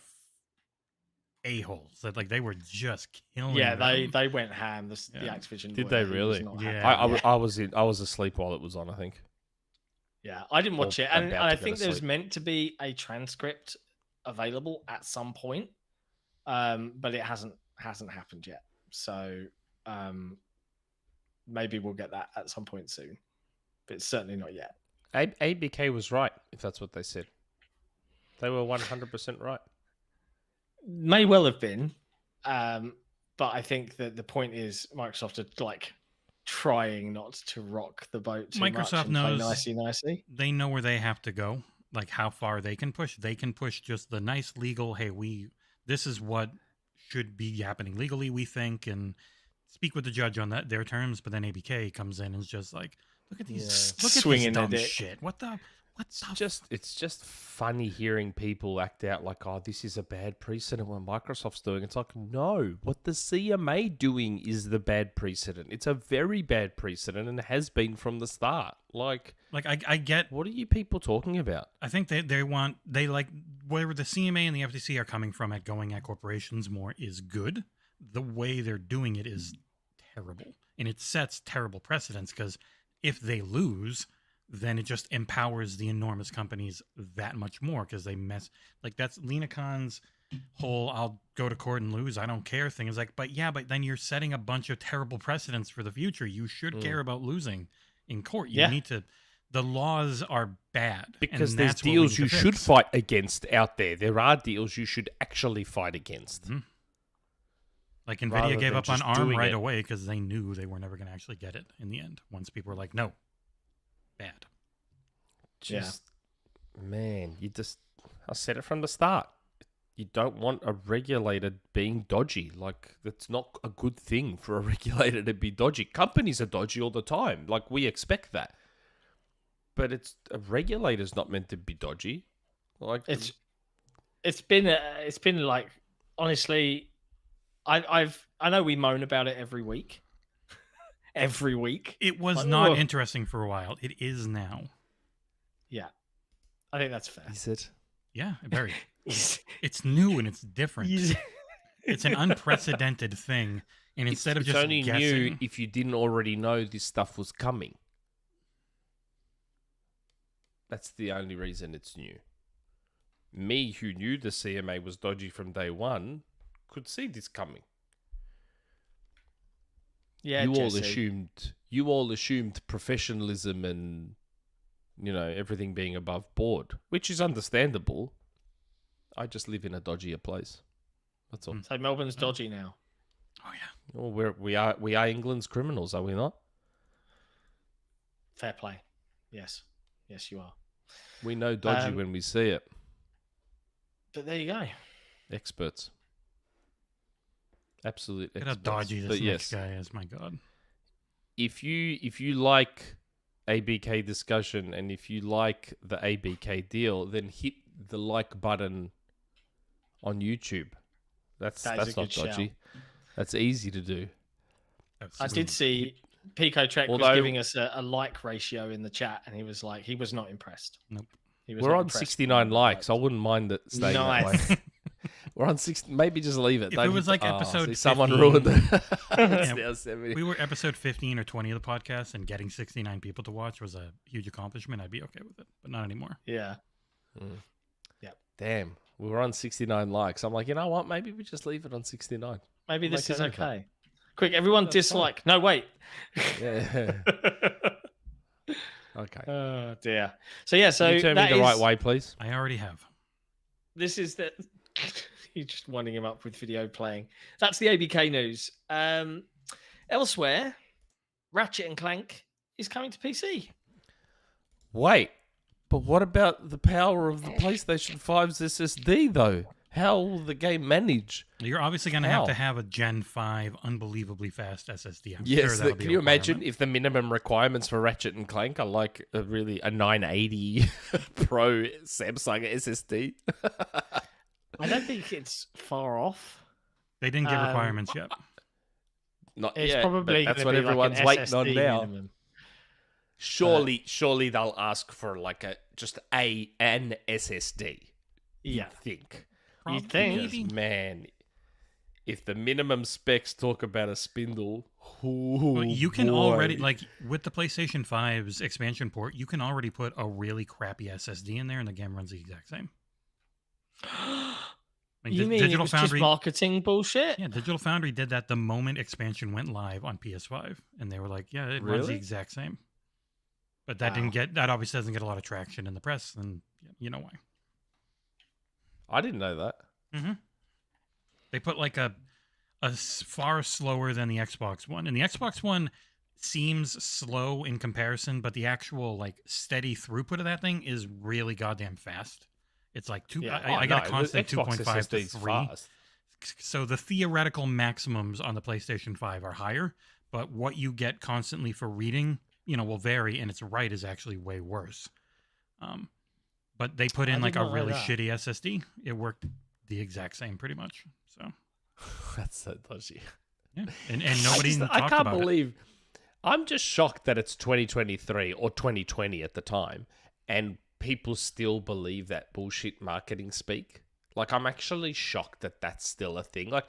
a-holes. That like they were just killing. yeah, them. they went ham. The Yeah. Activision. Did boy, they he was really? not Yeah. happy. I was asleep while it was on. I think. Yeah, I didn't watch Or it, and about I to go think to there's sleep. meant to be a transcript available at some point, but it hasn't happened yet. So maybe we'll get that at some point soon, but it's certainly not yet. ABK was right, if that's what they said. They were 100% right. May well have been, but I think that the point is Microsoft are like trying not to rock the boat too much Microsoft and play knows- nicely. They know where they have to go, like how far they can push. They can push just the nice legal, hey, this is what should be happening legally, we think, and speak with the judge on their terms. But then ABK comes in and is just like, look at these, look at Swinging this their dumb dick. shit. What the It's just funny hearing people act out like, oh, this is a bad precedent what Microsoft's doing. It's like, no, what the CMA doing is the bad precedent. It's a very bad precedent and has been from the start. Like I get. what are you people talking about? I think they like where the CMA and the FTC are coming from at going at corporations more is good. The way they're doing it is terrible, and it sets terrible precedents because if they lose, then it just empowers the enormous companies that much more because they mess. Like that's Lena Khan's whole "I'll go to court and lose, I don't care" thing. Is like, but then you're setting a bunch of terrible precedents for the future. You should care about losing in court. You need to. The laws are bad Because and there's that's what we need deals to you should fix. fight against out there. There are deals you should actually fight against. Mhm. Like Rather Nvidia gave than up on just ARM doing right it. away because they knew they were never going to actually get it in the end. Once people were like, no, bad. Just, man, I said it from the start. You don't want a regulator being dodgy. Like, that's not a good thing for a regulator to be dodgy. Companies are dodgy all the time. Like, we expect that. But a regulator's not meant to be dodgy. Like, It's been like, honestly, I know we moan about it every week. Every week. It was Like, not ugh. interesting for a while. It is now. Yeah. I think that's fair. is it? Yeah, very. It's new and it's different. It's an unprecedented thing. And instead of It's just only guessing, new if you didn't already know this stuff was coming. That's the only reason it's new. Me, who knew the CMA was dodgy from day one, could see this coming. Yeah, You all assumed professionalism and everything being above board, which is understandable. I just live in a dodgier place. That's all. So Melbourne's dodgy now. oh yeah, Well, we are England's criminals, are we not? Fair play. Yes, you are. We know dodgy when we see it. But there you go. Experts. Absolute look at experts. how dodgy this But next yes, guy is. My God. if you like ABK discussion, and if you like the ABK deal, then hit the like button on YouTube. That's not dodgy. Shout. That's easy to do. I did see Pico Trek was giving us a like ratio in the chat, and he was like, he was not impressed. Nope. We're on 69 likes. I wouldn't mind it staying that way. We're on 60. Maybe just leave it. If it was like episode 15, someone ruined it. It's now 70. We were episode 15 or 20 of the podcast, and getting 69 people to watch was a huge accomplishment. I'd be okay with it, but not anymore. Yeah. Yeah. Damn. We were on 69 likes. I'm like, you know what? Maybe we just leave it on 69. Maybe this is okay. Quick, everyone dislike. Fine. No, wait. Yeah. Okay. Oh, dear. So, yeah, so can you turn me the right way, please? I already have. This is the... You're just winding him up with video playing. That's the ABK news. Elsewhere, Ratchet and Clank is coming to PC. Wait, but what about the power of the PlayStation 5's SSD, though? How will the game manage? You're obviously going to have a Gen 5 unbelievably fast SSD. Yes, can you imagine if the minimum requirements for Ratchet and Clank are like a 980 Pro Samsung SSD? I don't think it's far off. They didn't give requirements yet. Not it's yet, probably that's what everyone's like waiting on now. Minimum. Surely they'll ask for like an SSD. Yeah, You think? Man, if the minimum specs talk about a spindle, you can already, like, with the PlayStation 5's expansion port, you can already put a really crappy SSD in there, and the game runs the exact same. Like, you mean Digital Foundry, just marketing bullshit? Yeah, Digital Foundry did that the moment expansion went live on PS5, and they were like, "Yeah, it runs the exact same." But that that obviously doesn't get a lot of traction in the press, and you know why. I didn't know that. Mm-hmm. They put like a far slower than the Xbox One, and the Xbox One seems slow in comparison, but the actual like steady throughput of that thing is really goddamn fast. It's like I got a constant 2.5 to 3. Fast. So the theoretical maximums on the PlayStation 5 are higher, but what you get constantly for reading, will vary, and its write is actually way worse. But they put in like a really shitty SSD. It worked the exact same pretty much. So that's so dodgy. Yeah. And nobody talked about it. I can't believe. I'm just shocked that it's 2023 or 2020 at the time, and people still believe that bullshit marketing speak. Like, I'm actually shocked that that's still a thing. Like,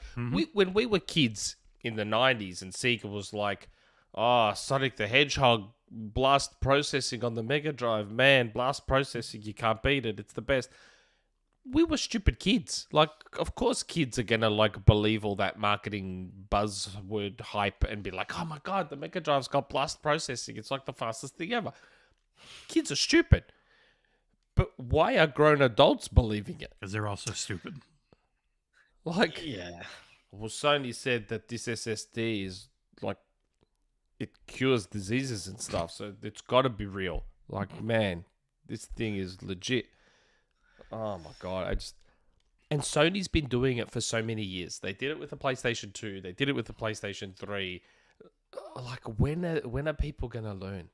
when we were kids in the 90s and Sega was like, oh, Sonic the Hedgehog, blast processing on the Mega Drive. Man, blast processing, you can't beat it. It's the best. We were stupid kids. Like, of course kids are going to, like, believe all that marketing buzzword hype and be like, oh, my God, the Mega Drive's got blast processing. It's, like, the fastest thing ever. Kids are stupid. But why are grown adults believing it? Because they're also stupid. Like, yeah. Well, Sony said that this SSD is, like, it cures diseases and stuff, so it's got to be real. Like, man, this thing is legit. Oh, my God. And Sony's been doing it for so many years. They did it with the PlayStation 2. They did it with the PlayStation 3. Like, when are people going to learn?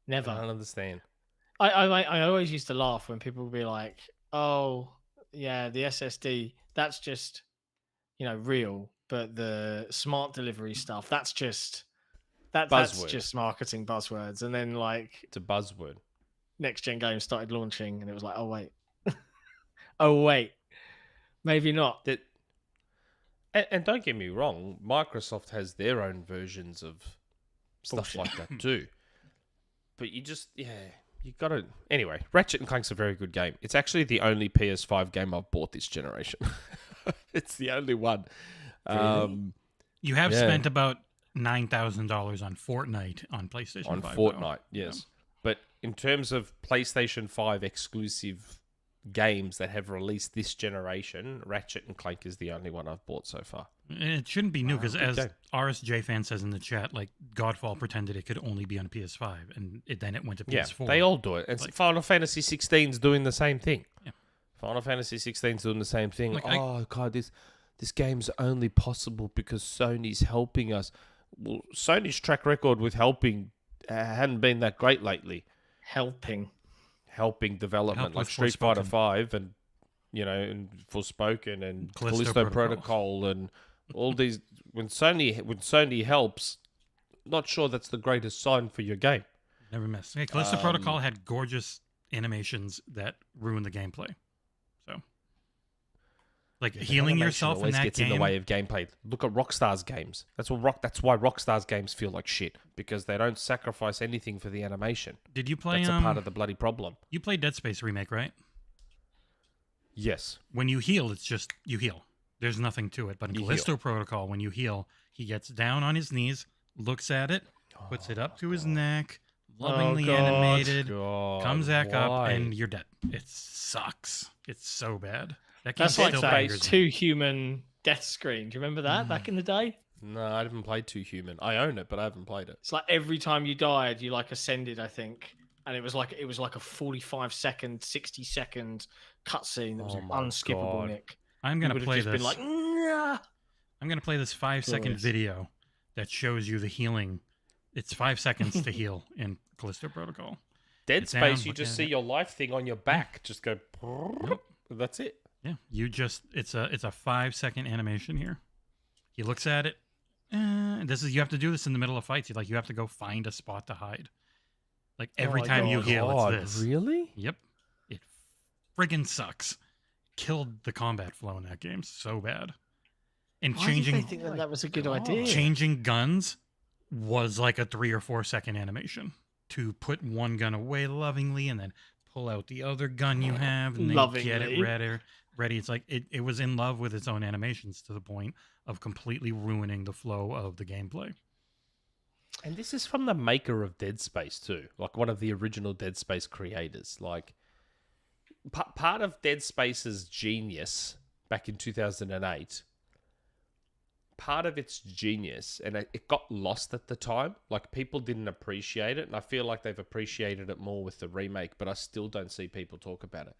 Never. I don't understand. I always used to laugh when people would be like, oh, yeah, the SSD, that's just, real. But the smart delivery stuff, that's just marketing buzzwords. And then, like, it's a buzzword. Next gen games started launching, and it was like, oh, wait. Oh, wait. Maybe not. And don't get me wrong, Microsoft has their own versions of stuff like that too. But you just, you got to... Anyway, Ratchet and Clank's a very good game. It's actually the only PS5 game I've bought this generation. It's the only one. You have spent about $9,000 on Fortnite on PlayStation 5. On Fortnite, yes. But in terms of PlayStation 5 exclusive games that have released this generation, Ratchet and Clank is the only one I've bought so far. It shouldn't be new, because as RSJ fan says in the chat, like, Godfall pretended it could only be on PS5, and then it went to PS4. Yeah, they all do it. And like, Final Fantasy 16 is doing the same thing. Yeah. Final Fantasy 16 is doing the same thing. Like, God, this game's only possible because Sony's helping us. Well, Sony's track record with helping hadn't been that great lately. Helping Development Help like with Street Fighter Forspoken. 5 and and Forspoken and Callisto Callisto Protocol. Protocol and all these. When Sony helps, not sure that's the greatest sign for your game. Never miss. Hey, Callisto Protocol had gorgeous animations that ruined the gameplay. So, like healing Animation yourself in always that gets game. in the way of gameplay. Look at Rockstar's games. That's why Rockstar's games feel like shit, because they don't sacrifice anything for the animation. Did you play? That's a part of the bloody problem. You played Dead Space remake, right? Yes. When you heal, it's just you heal. There's nothing to it. But in You Callisto Protocol, when you heal, he gets down on his knees, looks at it, puts it up to his neck, lovingly animated, comes back up, and you're dead. It sucks. It's so bad. That game That's like still that angers me. 2 human death screen. Do you remember that back in the day? No, I haven't played 2 Human. I own it, but I haven't played it. It's like every time you died, you like ascended, I think, and it was like a 45-second, 60-second cutscene that was unskippable. God. Nick, I'm gonna play just this. been like, nah. I'm gonna play this 5-second Glorious. video that shows you the healing. It's 5 seconds to heal in Callisto Protocol. Dead Sit Space, down, you look just at see it. your life thing on your back just go. That's it. Yeah, it's a 5-second animation here. He looks at it. You have to do this in the middle of fights. You have to go find a spot to hide. Like every my time you God. heal, it's this. Really? Yep, it friggin' sucks. Killed the combat flow in that game so bad. And Why did they think that was a good idea? changing guns was like a 3 or 4 second animation to put one gun away lovingly and then pull out the other gun you have and then get it Lovingly. ready. It's like it was in love with its own animations to the point of completely ruining the flow of the gameplay. And this is from the maker of Dead Space too, like one of the original Dead Space creators. Like part of Dead Space's genius back in 2008, part of its genius, and it got lost at the time. Like people didn't appreciate it, and I feel like they've appreciated it more with the remake, but I still don't see people talk about it.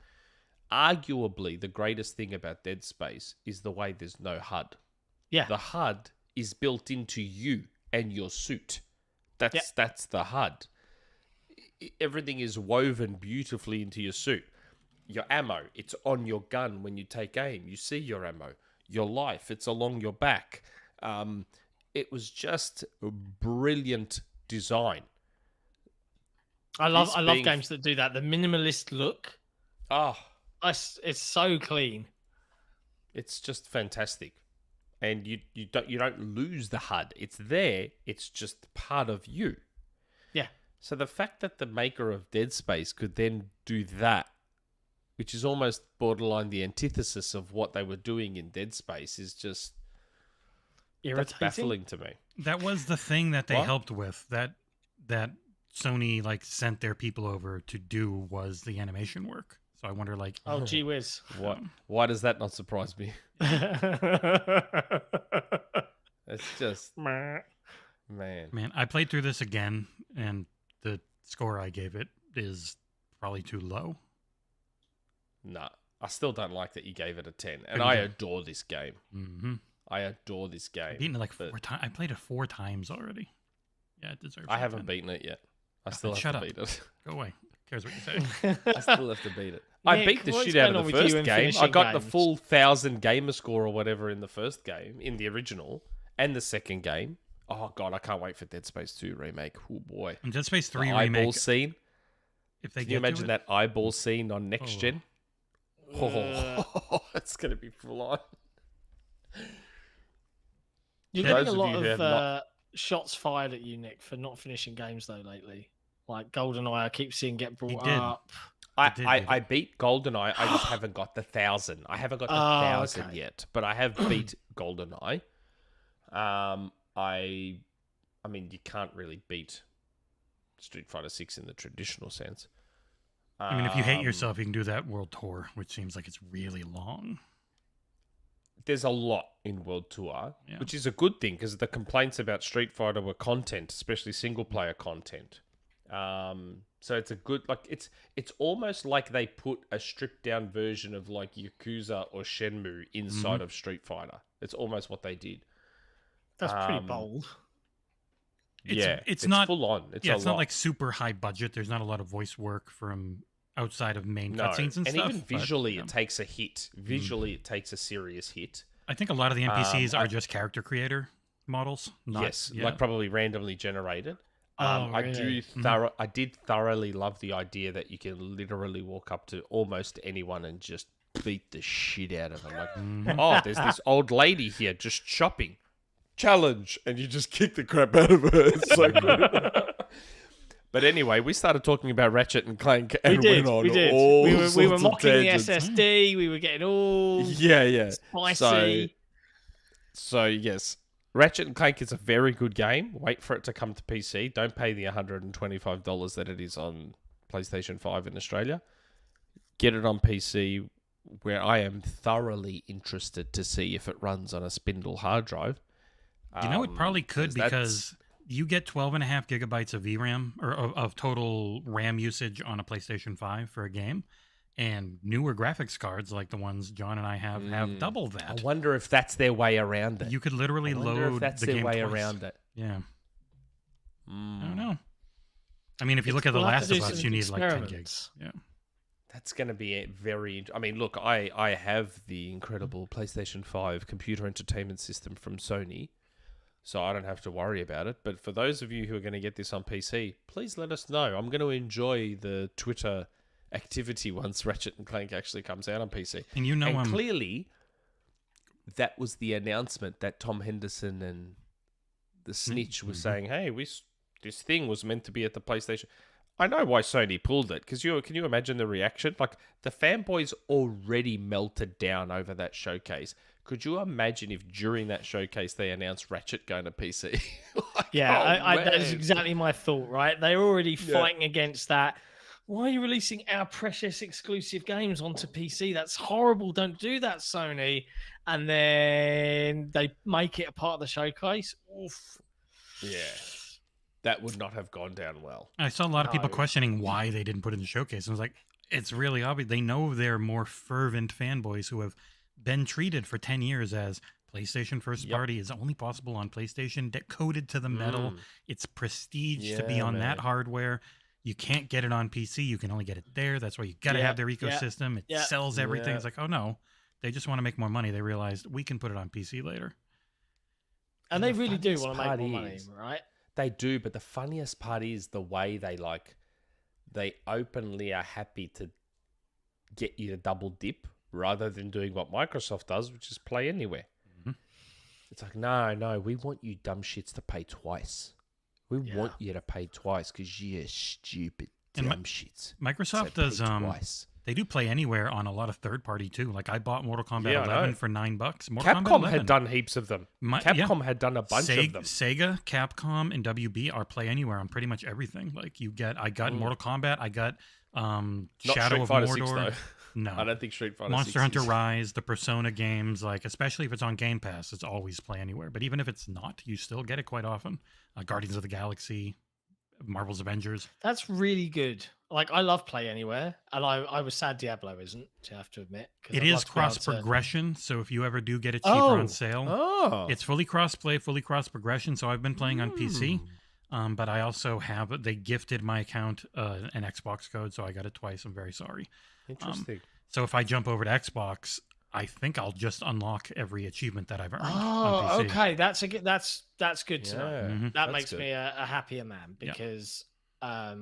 Arguably, the greatest thing about Dead Space is the way there's no HUD. Yeah. The HUD is built into you and your suit. That's the HUD. Everything is woven beautifully into your suit. Your ammo, it's on your gun when you take aim. You see your ammo. Your life, it's along your back. It was just a brilliant design. I love games that do that. The minimalist look. Oh, It's so clean. it's just fantastic. And you don't lose the HUD. It's there. It's just part of you. Yeah. So the fact that the maker of Dead Space could then do that, which is almost borderline the antithesis of what they were doing in Dead Space, is just Irritating. that's baffling to me. That was the thing that they What? helped with. That Sony like sent their people over to do was the animation work. So I wonder like Oh, gee whiz. Why does that not surprise me? It's just man. Man, I played through this again, and the score I gave it is probably too low. Nah, I still don't like that you gave it a 10. And Couldn't I do it. adore this game. Mm-hmm. I adore this game. I've beaten it like but 4 times. I played it 4 times already. Yeah, it deserves. I a haven't 10. beaten it yet. I still Shut have to up. beat it. Go away. Who cares what you say? I still have to beat it. I Nick, beat the what's shit out going on of the with you first and game. I finishing got the games? full 1,000 gamer score or whatever in the first game, in the original, and the second game. Oh god, I can't wait for Dead Space 2 remake. Oh boy. And Dead Space 3 The eyeball remake. scene. If they Can get you to imagine it, that eyeball scene on next Oh. gen? Oh, it's going to be full on. You're Those getting a of lot you who have of not- shots fired at you, Nick, for not finishing games though lately. Like GoldenEye, I keep seeing get brought did. up. I beat GoldenEye. I just haven't got the 1,000. I haven't got the 1,000 okay. yet, but I have beat GoldenEye. I mean, you can't really beat Street Fighter 6 in the traditional sense. I mean, if you hate yourself, you can do that world tour, which seems like it's really long. There's a lot in World Tour, Yeah. which is a good thing because the complaints about Street Fighter were content, especially single player content. So it's a good, like, it's almost like they put a stripped down version of like Yakuza or Shenmue inside of Street Fighter. It's almost what they did. That's pretty bold. It's not full on. It's a it's lot. not like super high budget. There's not a lot of voice work from outside of main cutscenes and stuff. Even visually, but, it takes a hit. Visually, it takes a serious hit. I think a lot of the NPCs are just character creator models. Like probably randomly generated. Really? I did thoroughly love the idea that you can literally walk up to almost anyone and just beat the shit out of them. Like, oh, there's this old lady here just shopping. Challenge, and you just kick the crap out of her. It's so good. But anyway, we started talking about Ratchet and Clank, and we did. We were mocking the SSD. We were getting all spicy. So yes, Ratchet and Clank is a very good game. Wait for it to come to PC. Don't pay the $125 that it is on PlayStation 5 in Australia. Get it on PC, where I am thoroughly interested to see if it runs on a spindle hard drive. You know, it probably could, because you get 12.5 gigabytes of VRAM, or of total RAM usage on a PlayStation 5 for a game. And newer graphics cards, like the ones John and I have double that. I wonder if that's their way around it. You could literally load that's the their game way twice. around it. Yeah. I don't know. I mean, if you look at The Last of Us, you need like 10 gigs. Yeah. That's going to be very... I mean, look, I have the incredible PlayStation 5 computer entertainment system from Sony, so I don't have to worry about it. But for those of you who are going to get this on PC, please let us know. I'm going to enjoy the Twitter activity once Ratchet and Clank actually comes out on PC. And you know, and clearly, that was the announcement that Tom Henderson and the Snitch was saying, hey, this thing was meant to be at the PlayStation. I know why Sony pulled it, because can you imagine the reaction? Like, the fanboys already melted down over that showcase. Could you imagine if during that showcase they announced Ratchet going to PC? Like, that is exactly my thought, right? They're already fighting against that. Why are you releasing our precious exclusive games onto PC? That's horrible. Don't do that, Sony. And then they make it a part of the showcase. Oof. Yeah. That would not have gone down well. I saw a lot of people questioning why they didn't put it in the showcase. And I was like, it's really obvious. They know they're more fervent fanboys who have been treated for 10 years as PlayStation first party is only possible on PlayStation, decoded to the metal. It's prestige to be on that hardware. You can't get it on PC. You can only get it there. That's why you got to have their ecosystem. It sells everything. It's like, oh no, they just want to make more money. They realized we can put it on PC later. And they really do want to make more money, right? They do, but the funniest part is the way they openly are happy to get you to double dip rather than doing what Microsoft does, which is play anywhere. It's like, no, we want you dumb shits to pay twice. We want you to pay twice because you're stupid dumb shits. Microsoft does twice. They do play anywhere on a lot of third party too. Like I bought Mortal Kombat 11 for $9. Capcom had done heaps of them. Capcom had done a bunch of them. Sega, Capcom, and WB are play anywhere on pretty much everything. Like I got Mortal Kombat. I got Shadow of Mordor. 6, no, I don't think Street Fighter. Monster Hunter Rise, the Persona games, like especially if it's on Game Pass, it's always play anywhere. But even if it's not, you still get it quite often. Guardians of the Galaxy, Marvel's Avengers. That's really good. Like I love Play Anywhere, and I was sad Diablo isn't. I have to admit, it is cross progression. So if you ever do get it cheaper on sale, it's fully cross play, fully cross progression. So I've been playing on PC, but I also have. They gifted my account an Xbox code, so I got it twice. I'm very sorry. Interesting. So if I jump over to Xbox, I think I'll just unlock every achievement that I've earned. Oh, okay, that's good to know. That makes me a happier man because I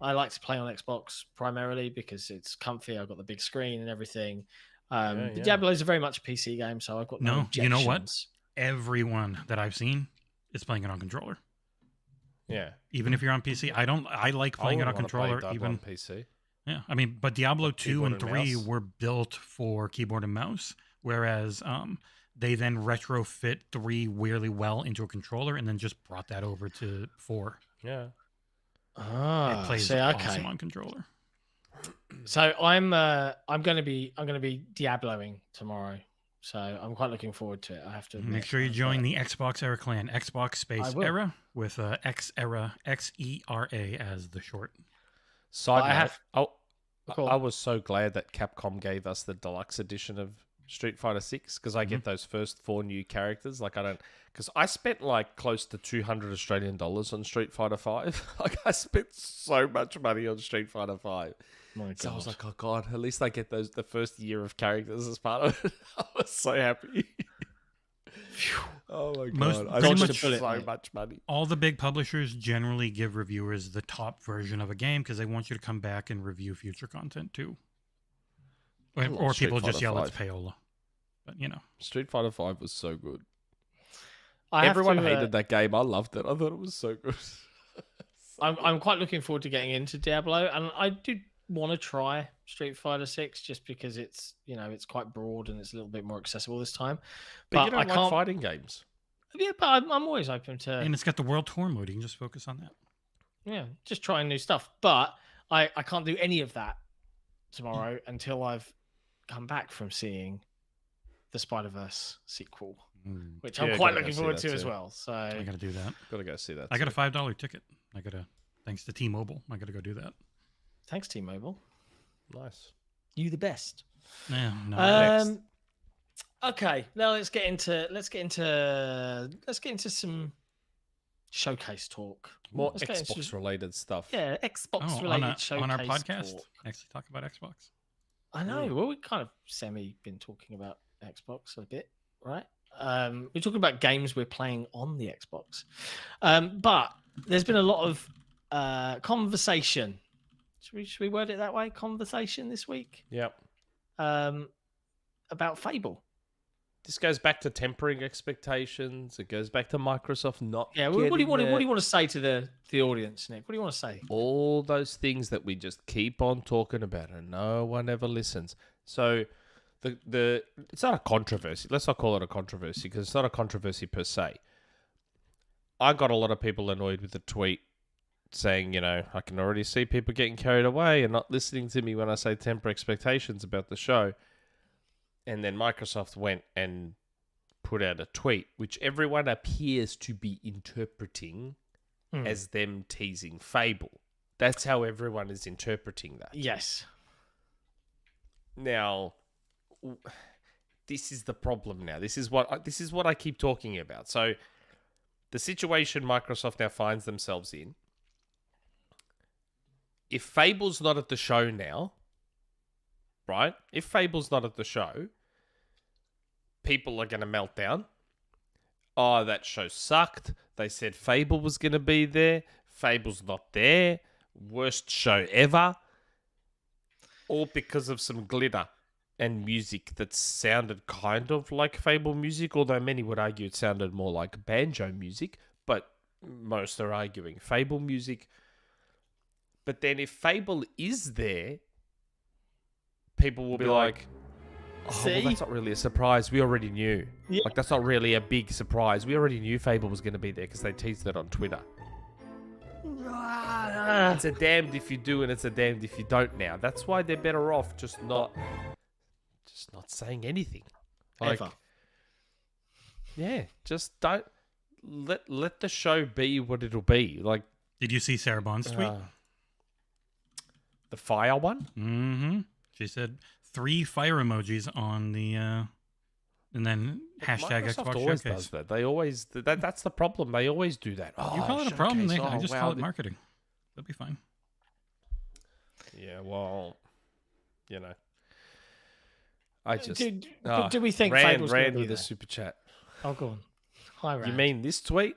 like to play on Xbox primarily because it's comfy. I've got the big screen and everything. Diablo is very much a PC game, so I've got no objections. You know what? Everyone that I've seen is playing it on controller. Yeah, even if you're on PC, I like playing it on controller. Even on PC. Yeah, I mean, but Diablo 2 and 3 were built for keyboard and mouse, whereas they then retrofit 3 really well into a controller and then just brought that over to 4. Yeah. It plays awesome on controller. So I'm going to be Diabloing tomorrow. So I'm quite looking forward to it. I have to admit. Make sure you join the XboxEra clan, Xbox space era with XEra, XERA as the short. Side note, I was so glad that Capcom gave us the deluxe edition of Street Fighter 6 because I get those first 4 new characters. Like because I spent like close to 200 Australian dollars on Street Fighter 5. Like I spent so much money on Street Fighter 5. So I was like, oh god, at least I get the first year of characters as part of it. I was so happy. Oh my god, I spent so much money. All the big publishers generally give reviewers the top version of a game because they want you to come back and review future content too. Or people just yell it's payola. But, Street Fighter 5 was so good. Everyone hated that game. I loved it. I thought it was so good. I'm quite looking forward to getting into Diablo, and I do want to try Street Fighter 6 just because it's quite broad and it's a little bit more accessible this time. But you don't like fighting games. Yeah, but I'm always open to. And it's got the World Tour mode. You can just focus on that. Yeah, just trying new stuff. But I can't do any of that tomorrow until I've come back from seeing the Spider-Verse sequel, which I'm quite looking forward to as well. So I got to do that. Got to go see that. I got a $5 ticket. Thanks to T-Mobile. I got to go do that. Thanks, T-Mobile. Nice. You the best. Yeah. No. Okay. Now let's get into some showcase talk. More Xbox related stuff. Yeah, Xbox related showcase on our podcast. Talk. Actually, talk about Xbox. I know. Well, we kind of been talking about Xbox a bit, right? We're talking about games we're playing on the Xbox, but there's been a lot of conversation. Should we word it that way? Conversation this week. Yep. About Fable. This goes back to tempering expectations. It goes back to Microsoft not. Yeah. What do you want to say to the audience, Nick? What do you want to say? All those things that we just keep on talking about, and no one ever listens. So, it's not a controversy. Let's not call it a controversy because it's not a controversy per se. I got a lot of people annoyed with the tweet saying, I can already see people getting carried away and not listening to me when I say temper expectations about the show. And then Microsoft went and put out a tweet, which everyone appears to be interpreting as them teasing Fable. That's how everyone is interpreting that. Yes. Now, this is the problem now. This is what I keep talking about. So, the situation Microsoft now finds themselves in, if Fable's not at the show now, right? If Fable's not at the show, people are going to melt down. Oh, that show sucked. They said Fable was going to be there. Fable's not there. Worst show ever. All because of some glitter and music that sounded kind of like Fable music, although many would argue it sounded more like banjo music, but most are arguing Fable music. But then if Fable is there, people will be like, well, that's not really a surprise. We already knew. Yeah. Like, that's not really a big surprise. We already knew Fable was going to be there because they teased it on Twitter. It's a damned if you do and it's a damned if you don't now. That's why they're better off just not saying anything. Like, ever. Yeah, just don't let the show be what it'll be. Like, did you see Sarah Bond's tweet? The fire one? Mm-hmm. She said 3 fire emojis on the and then hashtag Microsoft Xbox always Showcase. does that. They always that's the problem. They always do that. You call it a problem? I just call it marketing. That'll be fine. Yeah, well, I just do we think Rand Fable's going to be with there? a super chat? Oh, go on. Hi, Rand. You mean this tweet?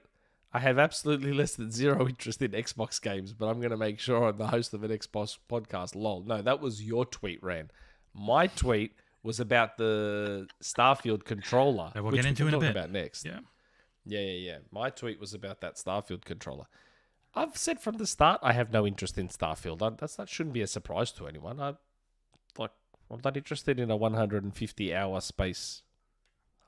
I have absolutely less than zero interest in Xbox games, but I'm going to make sure I'm the host of an Xbox podcast. Lol. No, that was your tweet, Rand. My tweet was about the Starfield controller, that we'll which get into we'll in a talk bit. about next. Yeah. My tweet was about that Starfield controller. I've said from the start I have no interest in Starfield. That shouldn't be a surprise to anyone. I'm not interested in a 150-hour space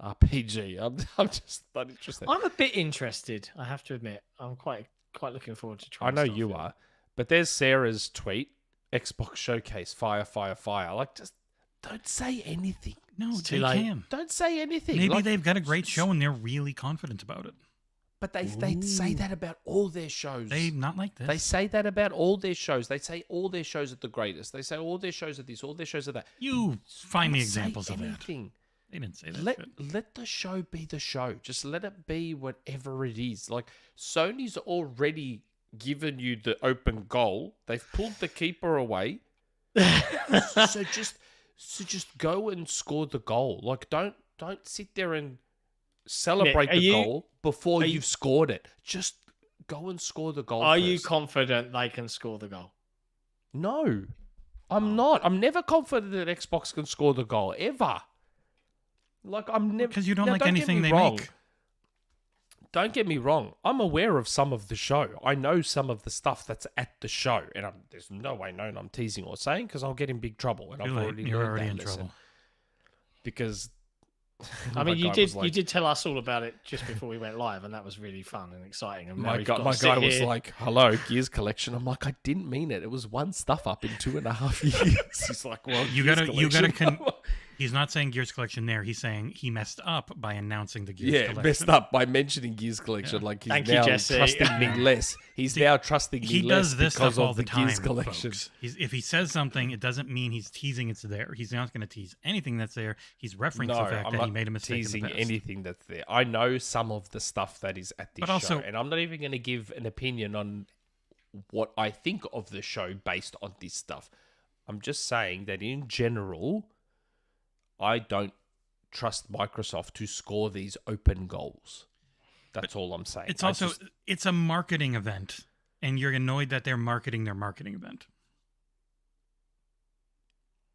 RPG. I'm just not interested. I'm a bit interested, I have to admit. I'm quite looking forward to trying. I know you are, but there's Sarah's tweet: Xbox Showcase, fire. Like, just don't say anything. No, it's they too late. can. Don't say anything. Maybe they've got a great show and they're really confident about it. But they say that about all their shows. They not like this. They say that about all their shows. They say all their shows are the greatest. They say all their shows are this, all their shows are that. You find me Don't say examples of that. anything. They didn't say that shit. Let the show be the show. Just let it be whatever it is. Like, Sony's already given you the open goal. They've pulled the keeper away. so just go and score the goal. Like, don't sit there and celebrate Nick, the goal before you've scored it. Just go and score the goal. Are first. you confident they can score the goal? No, I'm not. I'm never confident that Xbox can score the goal ever. Like, I'm never, because you don't like anything they make. Don't get me wrong. I'm aware of some of the show. I know some of the stuff that's at the show, and there's no way known I'm teasing or saying because I'll get in big trouble. And You're already in trouble. Because I mean, you did tell us all about it just before we went live, and that was really fun and exciting. And my guy was like, "Hello, Gears Collection." I'm like, "I didn't mean it. It was one stuff up in 2.5 years." He's like, "Well, you gotta." He's not saying Gears Collection there. He's saying he messed up by announcing the Gears Collection. Yeah, messed up by mentioning Gears Collection. Yeah. Like, he's now trusting me less. He's now trusting me less. He does this stuff all the time, Gears Collection. If he says something, it doesn't mean he's teasing it's there. He's not going to tease anything that's there. He's referencing the fact that he made a mistake teasing in the past. Anything that's there. I know some of the stuff that is at this show, and I'm not even going to give an opinion on what I think of the show based on this stuff. I'm just saying that in general, I don't trust Microsoft to score these open goals. That's all I'm saying. It's a marketing event, and you're annoyed that they're marketing their marketing event.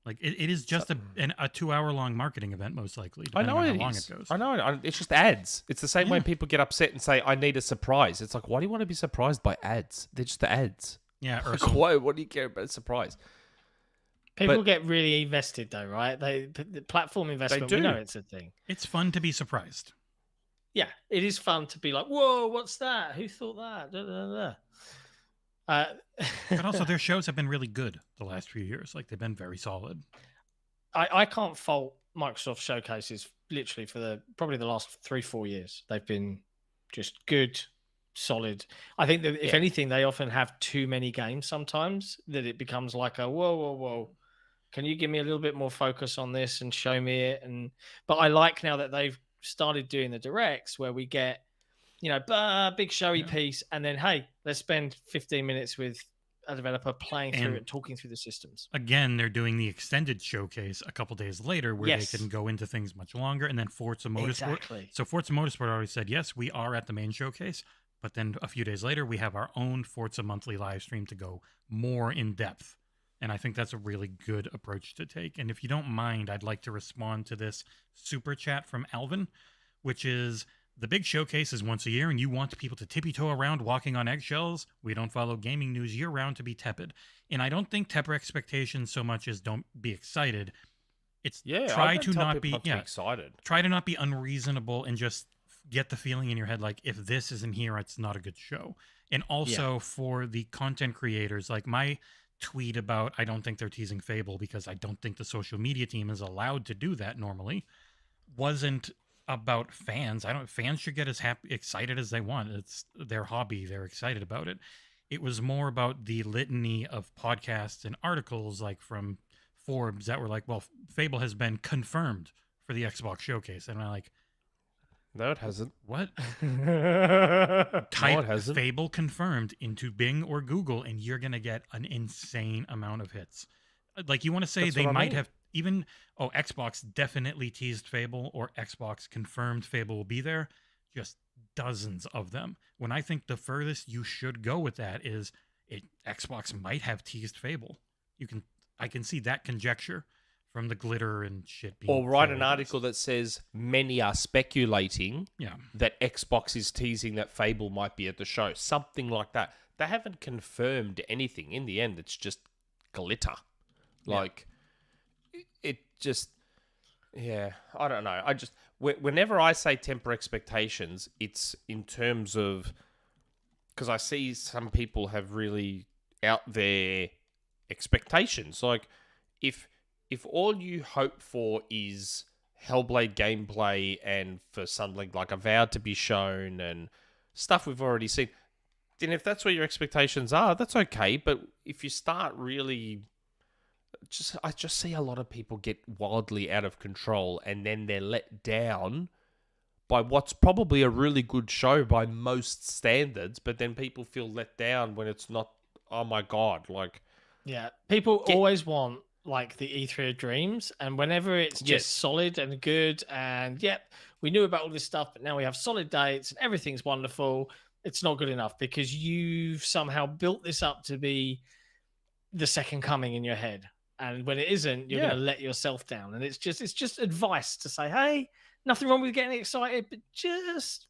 Like, it is just a 2-hour-long marketing event, most likely. I know on it how is. long it goes. I know. It's just ads. It's the same way people get upset and say, "I need a surprise." It's like, why do you want to be surprised by ads? They're just the ads. Yeah. Why? What do you care about a surprise? People get really invested, though, right? The platform investment, we know it's a thing. It's fun to be surprised. Yeah, it is fun to be like, whoa, what's that? Who thought that? Da, da, da. But also, their shows have been really good the last few years. Like, they've been very solid. I can't fault Microsoft showcases literally for probably the last 3-4 years. They've been just good, solid. I think that if anything, they often have too many games sometimes that it becomes like a whoa. Can you give me a little bit more focus on this and show me it? But I like now that they've started doing the directs where we get, big showy piece, and then, hey, let's spend 15 minutes with a developer playing through it, talking through the systems. Again, they're doing the extended showcase a couple days later where they can go into things much longer, and then Forza Motorsport. Exactly. So Forza Motorsport already said, yes, we are at the main showcase, but then a few days later, we have our own Forza monthly live stream to go more in depth. And I think that's a really good approach to take. And if you don't mind, I'd like to respond to this super chat from Alvin, which is, the big showcase is once a year and you want people to tippy-toe around walking on eggshells. We don't follow gaming news year-round to be tepid. And I don't think temper expectations so much as don't be excited. It's try to not be excited. Try to not be unreasonable and just get the feeling in your head like, if this isn't here, it's not a good show. And also for the content creators, like my tweet about I don't think they're teasing Fable because I don't think the social media team is allowed to do that normally wasn't about fans. Fans should get as excited as they want. It's their hobby. They're excited about it. It was more about the litany of podcasts and articles like from Forbes that were like, well, Fable has been confirmed for the Xbox showcase. And I'm like, no, it hasn't. What? Type it hasn't. Fable confirmed into Bing or Google, and you're going to get an insane amount of hits. Like, you want to say they might have even, Xbox definitely teased Fable, or Xbox confirmed Fable will be there. Just dozens of them. When I think the furthest you should go with that is Xbox might have teased Fable. I can see that conjecture from the glitter and shit. Or write an article that says many are speculating that Xbox is teasing that Fable might be at the show. Something like that. They haven't confirmed anything. In the end, it's just glitter. Like, it just... Yeah, I don't know. Whenever I say temper expectations, it's in terms of... Because I see some people have really out there expectations. Like, if all you hope for is Hellblade gameplay and for something like Avowed to be shown and stuff we've already seen, then if that's what your expectations are, that's okay. But if you start really I just see a lot of people get wildly out of control, and then they're let down by what's probably a really good show by most standards, but then people feel let down when it's not. Oh my god! Like, yeah, people always want like the E3 of dreams, and whenever it's just solid and good, and we knew about all this stuff, but now we have solid dates and everything's wonderful. It's not good enough because you've somehow built this up to be the second coming in your head, and when it isn't, you're going to let yourself down. And it's just advice to say, hey, nothing wrong with getting excited, but just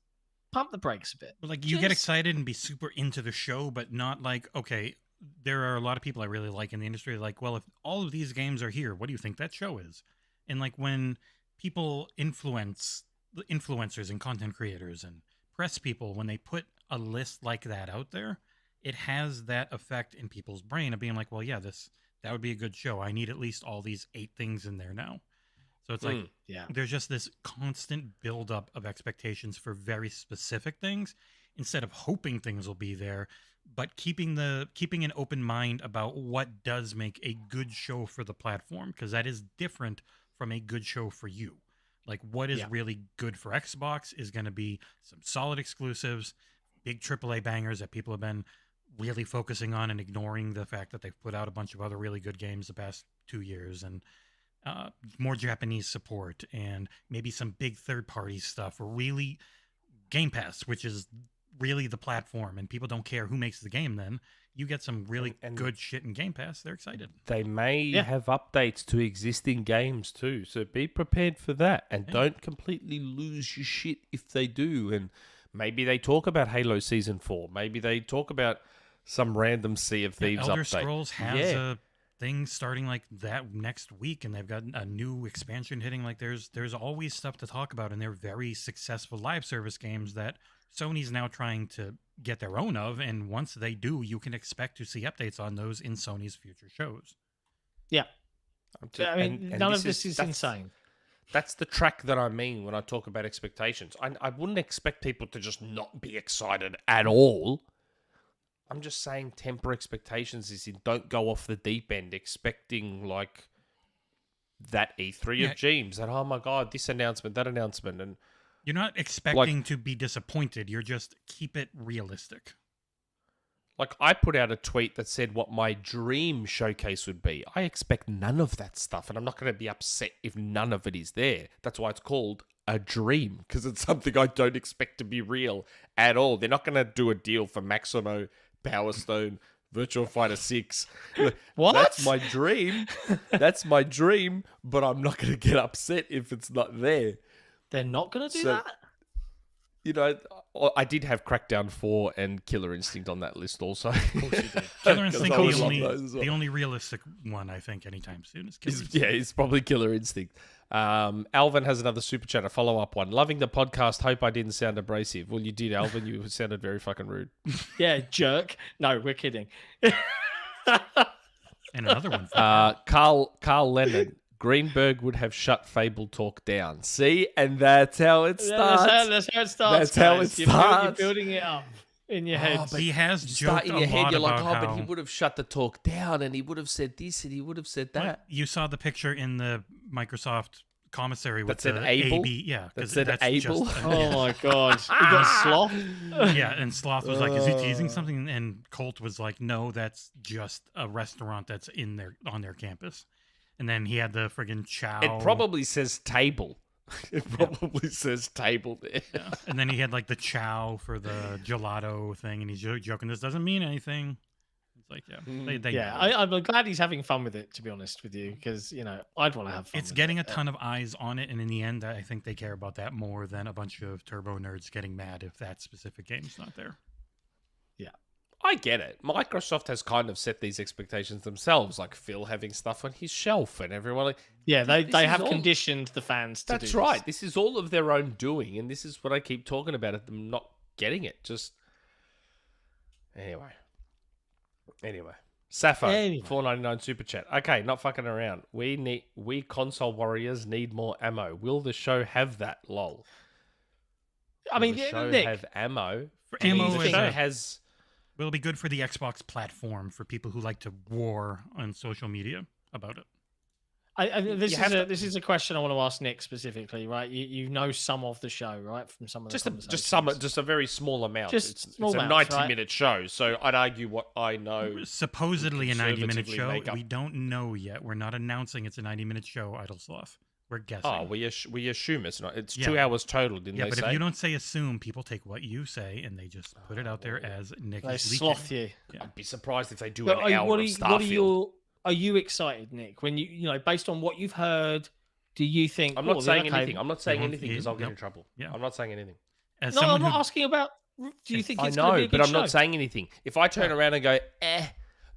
pump the brakes a bit. Like, you get excited and be super into the show, but not like, okay, there are a lot of people I really like in the industry, like, well, if all of these games are here, what do you think that show is? And like, when people influence the influencers and content creators and press people, when they put a list like that out there, it has that effect in people's brain of being like, well, yeah, that would be a good show. I need at least all these 8 things in there now. So it's like, there's just this constant buildup of expectations for very specific things instead of hoping things will be there, but keeping an open mind about what does make a good show for the platform, because that is different from a good show for you. Like, what is really good for Xbox is going to be some solid exclusives, big AAA bangers that people have been really focusing on and ignoring the fact that they've put out a bunch of other really good games the past 2 years, and more Japanese support, and maybe some big third-party stuff, or really Game Pass, which is really the platform, and people don't care who makes the game then. You get some really good shit in Game Pass, they're excited. They may have updates to existing games too, so be prepared for that, and don't completely lose your shit if they do. And maybe they talk about Halo Season 4. Maybe they talk about some random Sea of Thieves Elder update. Scrolls has a thing starting like that next week, and they've got a new expansion hitting. Like, there's always stuff to talk about, and they're very successful live service games that Sony's now trying to get their own of, and once they do, you can expect to see updates on those in Sony's future shows. Yeah. I mean, none of this is insane. That's the track that I mean when I talk about expectations. I wouldn't expect people to just not be excited at all. I'm just saying temper expectations is in don't go off the deep end expecting like that E3 of dreams, that, oh my God, this announcement, that announcement. And you're not expecting to be disappointed. You're just keep it realistic. Like, I put out a tweet that said what my dream showcase would be. I expect none of that stuff, and I'm not going to be upset if none of it is there. That's why it's called a dream, because it's something I don't expect to be real at all. They're not going to do a deal for Maximo, Power Stone, Virtua Fighter 6. What? That's my dream. That's my dream, but I'm not going to get upset if it's not there. They're not going to do that? You know, I did have Crackdown 4 and Killer Instinct on that list also. Of course you did. Killer Instinct the only realistic one, I think, anytime soon is Killer Instinct. Yeah, it's probably Killer Instinct. Alvin has another super chat, a follow-up one. Loving the podcast. Hope I didn't sound abrasive. Well, you did, Alvin. You sounded very fucking rude. Yeah, jerk. No, we're kidding. And another one. Carl Lennon. Greenberg would have shut Fable talk down. See? And that's how it starts. That's how it starts. That's how it starts. You're building it up in your head. But he has joked in your head, you're like, how... but he would have shut the talk down, and he would have said this, and he would have said that. You saw the picture in the Microsoft commissary with that said the Able? AB. Yeah, that said Able. Oh my God. You got Sloth? Yeah, and Sloth was like, is he teasing something? And Colt was like, no, that's just a restaurant that's on their campus. And then he had the friggin' Ciao. It probably says table. It probably says table there. Yeah. And then he had like the Ciao for the gelato thing, and he's joking, this doesn't mean anything. It's like, I'm glad he's having fun with it, to be honest with you, because, you know, I'd want to have fun It's getting a ton of eyes on it, and in the end, I think they care about that more than a bunch of turbo nerds getting mad if that specific game's not there. Yeah. I get it. Microsoft has kind of set these expectations themselves, like Phil having stuff on his shelf and everyone. Like, yeah, they have conditioned the fans to do this. That's right. This is all of their own doing, and this is what I keep talking about, at them not getting it. Just anyway. Sappho, $4.99 super chat. Okay, not fucking around. We console warriors need more ammo. Will the show have that? Lol. I mean, the show Nick, have ammo. Ammo the show has. Will it be good for the Xbox platform for people who like to war on social media about it? This is a question I want to ask Nick specifically, right? You know some of the show, right? From some of the conversations. just a very small amount. It's It's a amounts, 90-minute show, so I'd argue what I know. Supposedly a 90-minute show. make up- We don't know yet. We're not announcing it's a 90-minute show, Idle Sloth. We're guessing. Oh, we assume it's not. It's 2 hours total, didn't they but say? if you don't say assume, people take what you say and they just put it out there as Nick They is leaking. sloth you. I'd be surprised if they do But an hour of Starfield. Are you excited, Nick? When you know, based on what you've heard, do you think? I'm not saying okay, anything. I'm not saying won't- anything because I'll get in nope. trouble. Yeah. I'm not saying anything. As No, someone I'm not who- asking about. Do you think I it's going to be know, a but good I'm show? not saying anything. If I turn around and go,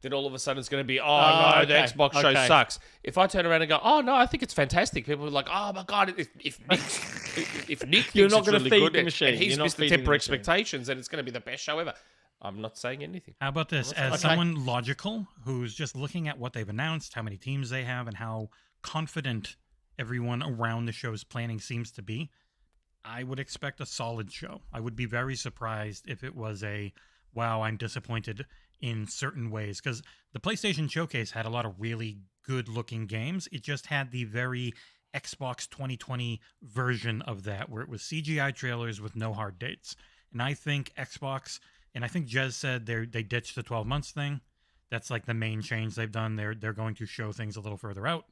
then all of a sudden it's going to be, Oh, no, okay, the Xbox show okay. sucks. If I turn around and go, oh no, I think it's fantastic, people are like, oh my god, if Nick thinks You're not it's gonna really feed good the and machine. he's You're not missed the feeding the temper machine. expectations, and it's going to be the best show ever. I'm not saying anything. How about this? As Okay. someone logical who's just looking at what they've announced, how many teams they have, and how confident everyone around the show's planning seems to be, I would expect a solid show. I would be very surprised if it was a, wow, I'm disappointed in certain ways. Because the PlayStation Showcase had a lot of really good-looking games. It just had the very Xbox 2020 version of that, where it was CGI trailers with no hard dates. And I think Xbox, and I think Jez said they ditched the 12 months thing. That's like the main change they've done. They're going to show things a little further out.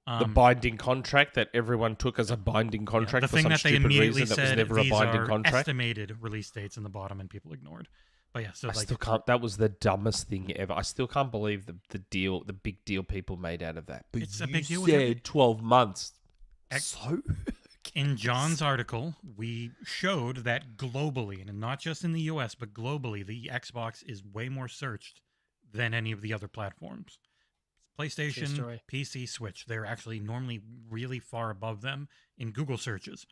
The binding contract that everyone took as a binding contract the for thing some that they stupid immediately reason that was said never a these binding are contract. estimated release dates in the bottom, and people ignored. But yeah, so I like still can't. That was the dumbest thing ever. I still can't believe the big deal people made out of that. But It's a you big deal. said 12 months. Ex- So in John's article, we showed that globally, and not just in the US, but globally, the Xbox is way more searched than any of the other platforms. PlayStation, story. PC, Switch, they're actually normally really far above them in Google searches.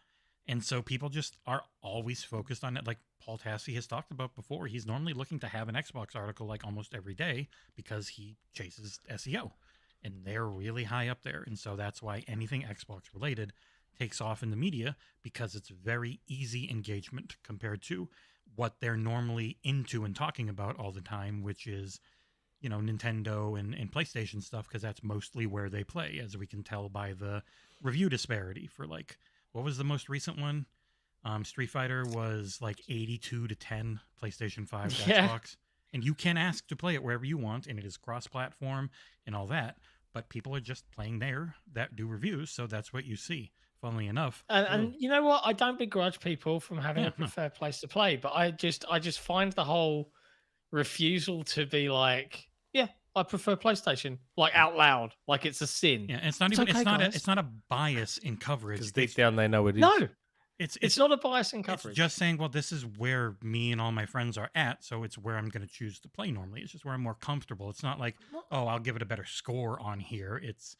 And so people just are always focused on it. Like Paul Tassi has talked about before, he's normally looking to have an Xbox article like almost every day because he chases SEO. And they're really high up there. And so that's why anything Xbox related takes off in the media, because it's very easy engagement compared to what they're normally into and talking about all the time, which is, you know, Nintendo and PlayStation stuff, because that's mostly where they play, as we can tell by the review disparity for, like, what was the most recent one? Street Fighter was like 82-10 PlayStation 5 to Yeah. Xbox. And you can ask to play it wherever you want, and it is cross-platform and all that. But people are just playing there that do reviews, so that's what you see. Funnily enough, And you know what? I don't begrudge people from having a preferred place to play, but I just find the whole refusal to be like, yeah, I prefer PlayStation, like out loud, like it's a sin. yeah, it's not It's even okay, guys. it's not a bias in coverage. because deep It's, down they know it is. No, it's it's not a bias in It's coverage. just saying, well, this is where me and all my friends are at, so it's where I'm going to choose to play normally. It's just where I'm more comfortable. It's not like, oh, I'll give it a better score on here. It's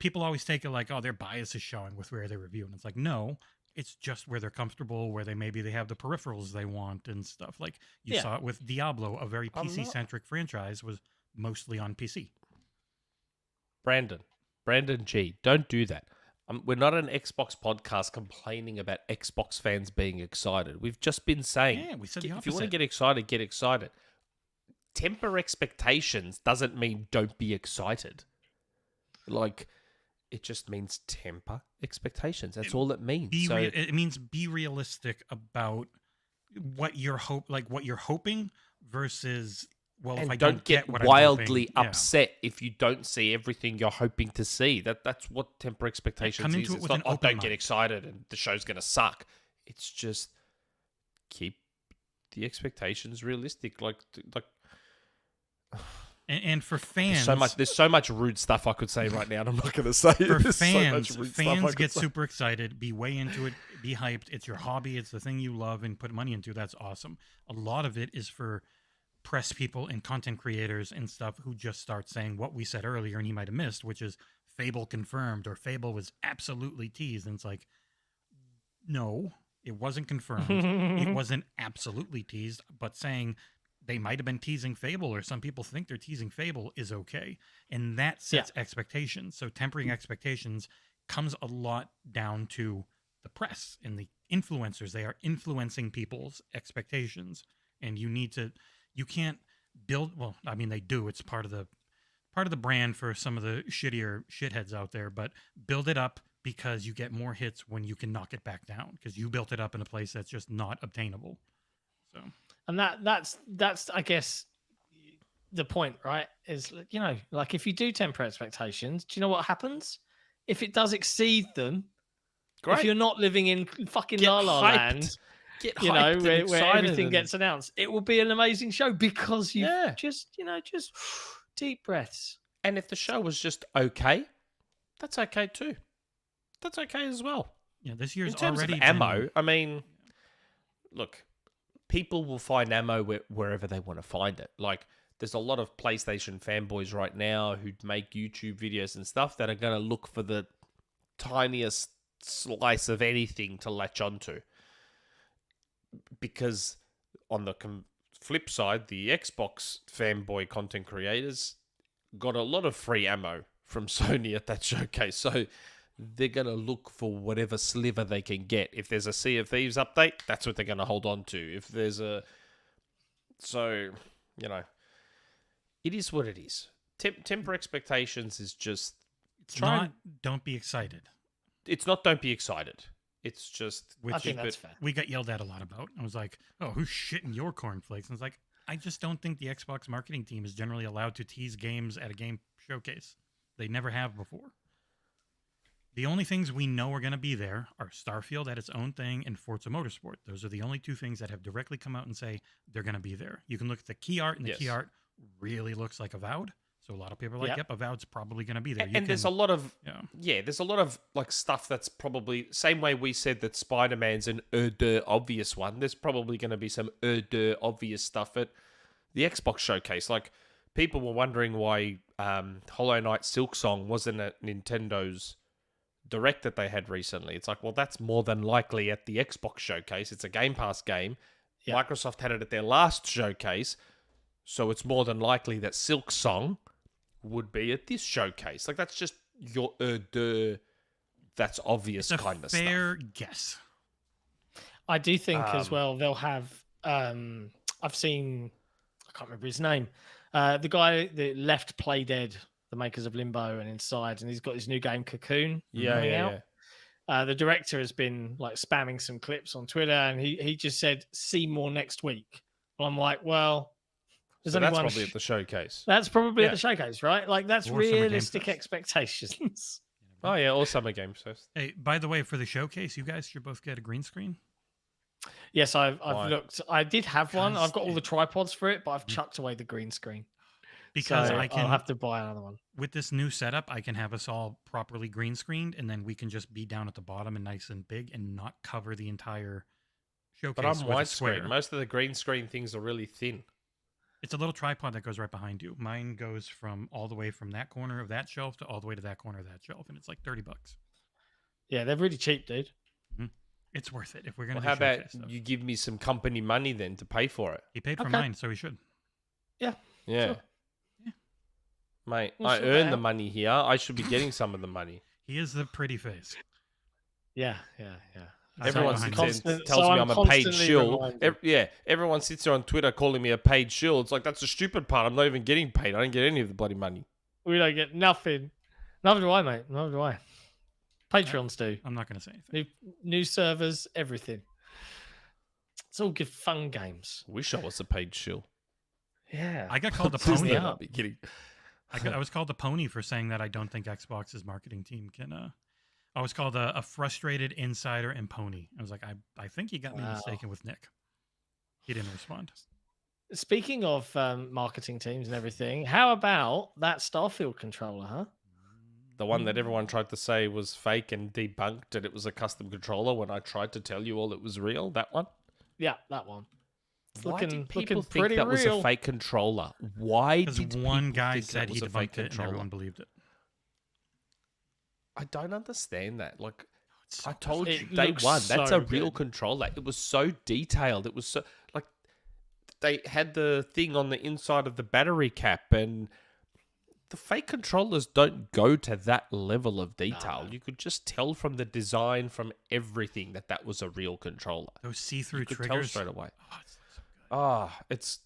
people always take it like, oh, their bias is showing with where they review, and it's like, no, it's just where they're comfortable, where maybe they have the peripherals they want and stuff. Like you Yeah. saw it with Diablo, a very I'm PC centric franchise, was mostly on PC. Brandon G, don't do that. We're not an Xbox podcast complaining about Xbox fans being excited. We've just been saying, Yeah, we said the if you want to opposite. get excited, get excited. Temper expectations doesn't mean don't be excited. Like, it just means temper expectations. That's all it means. It means be realistic about what you're hoping versus, well, if and I don't get what I'm wildly hoping, yeah. upset if you don't see everything you're hoping to see. That's what temper expectations come is. into it It's with not, an oh, open don't get mind. excited and the show's going to suck. It's just keep the expectations realistic. Like And for fans, there's so much rude stuff I could say right now, and I'm not going to say it. for There's so much fans, rude stuff I fans could get say. super excited, be way into it, be hyped. It's your hobby, it's the thing you love and put money into. That's awesome. A lot of it is for press people and content creators and stuff who just start saying what we said earlier and you might have missed, which is Fable confirmed or Fable was absolutely teased. And it's like, no, it wasn't confirmed. It wasn't absolutely teased, but saying they might have been teasing Fable, or some people think they're teasing Fable, is okay. And that sets expectations. So tempering expectations comes a lot down to the press and the influencers. They are influencing people's expectations. And you can't build, well, I mean, they do. It's part of the part of the brand for some of the shittier shitheads out there, but build it up because you get more hits when you can knock it back down because you built it up in a place that's just not obtainable. So, and that's I guess the point, right? Is, you know, like if you do temper expectations, do you know what happens? If it does exceed them, Great. if you're not living in fucking Get La La hyped. Land, Get you know, hyped and where excited everything and- gets announced, it will be an amazing show because you Yeah. just deep breaths. And if the show was just okay, that's okay too. That's okay as well. yeah, this year's In terms already of ammo, been- I mean, look, people will find ammo wherever they want to find it. Like, there's a lot of PlayStation fanboys right now who make YouTube videos and stuff that are going to look for the tiniest slice of anything to latch onto. Because on the flip side, the Xbox fanboy content creators got a lot of free ammo from Sony at that showcase. So they're going to look for whatever sliver they can get. If there's a Sea of Thieves update, that's what they're going to hold on to. If there's a... So, you know, it is what it is. Temper expectations is just... It's not, don't be excited. It's not don't be excited. It's just... Which I think keep that's it- fair. we got yelled at a lot about. I was like, oh, who's shitting your cornflakes? And I was like, I just don't think the Xbox marketing team is generally allowed to tease games at a game showcase. They never have before. The only things we know are going to be there are Starfield at its own thing and Forza Motorsport. Those are the only two things that have directly come out and say they're going to be there. You can look at the key art, and the Yes. key art really looks like Avowed. So a lot of people are like, Yep. yep, Avowed's probably going to be there. And there's a lot of... yeah. Yeah, there's a lot of like stuff that's probably... Same way we said that Spider-Man's an obvious one. There's probably going to be some obvious stuff at the Xbox showcase. Like, people were wondering why Hollow Knight Silksong wasn't at Nintendo's Direct that they had recently. It's like, well, that's more than likely at the Xbox showcase. It's a Game Pass game. Yeah. Microsoft had it at their last showcase, so it's more than likely that Silksong would be at this showcase. Like, that's just your that's obvious It's a kind of fair stuff. guess. I do think as Um, well they'll have. I've seen. I can't remember his name. The guy that left Playdead, the makers of Limbo and Inside, and he's got his new game Cocoon coming out. The director has been like spamming some clips on Twitter, and he just said, "See more next week." Well, I'm like, well, there's So only that's one. probably at the showcase. That's probably Yeah. at the showcase, right? Like that's Or Summer Game realistic Fest. expectations. Oh yeah, or Summer Game Fest. Hey, by the way, for the showcase, you guys should both get a green screen. Yes, I've Why? looked. I did have one. Because I've got all the it- tripods for it, but I've chucked away the green screen. Because So I can I'll have to buy another one. with this new setup, I can have us all properly green screened, and then we can just be down at the bottom and nice and big, and not cover the entire showcase. But I'm with a square. widescreen. Most of the green screen things are really thin. It's a little tripod that goes right behind you. Mine goes from all the way from that corner of that shelf to all the way to that corner of that shelf, and it's like $30. Yeah, they're really cheap, dude. It's worth it if we're gonna. Well, do how about showcase stuff. you give me some company money then to pay for it? He paid for Okay. mine, so he should. Yeah. Sure. Yeah. Mate, We'll I sort that earn the out. money here. I should be getting some of the money. He is the pretty face. Yeah. I Everyone saw sits behind there you. and tells me I'm a paid constantly shill. reminded. Everyone sits there on Twitter calling me a paid shill. It's like, that's the stupid part. I'm not even getting paid. I don't get any of the bloody money. We don't get nothing. Neither do I, mate. Neither do I. Patrons do. I'm not gonna say anything. New servers, everything. It's all good fun games. Wish I was a paid shill. Yeah. I got called a Disney pony. up. I'll be kidding. I was called a pony for saying that I don't think Xbox's marketing team can. I was called a frustrated insider and pony. I was like, I think you got me Wow. mistaken with Nick. He didn't respond. Speaking of marketing teams and everything, how about that Starfield controller, huh? The one that everyone tried to say was fake and debunked, and it was a custom controller when I tried to tell you all it was real. That one. Yeah, that one. It's Why looking did people think pretty that was real. a fake controller? Why Because did one people guy think that said he was a fake debunked it and controller? everyone believed it. I don't understand that. Like, It's so I told It you day looks one, that's so a real good. controller. It was so detailed. It was so like they had the thing on the inside of the battery cap, and the fake controllers don't go to that level of detail. No. You could just tell from the design, from everything, that was a real controller. Those see-through You could tell triggers. straight away. Oh, it's so good. Ah, it's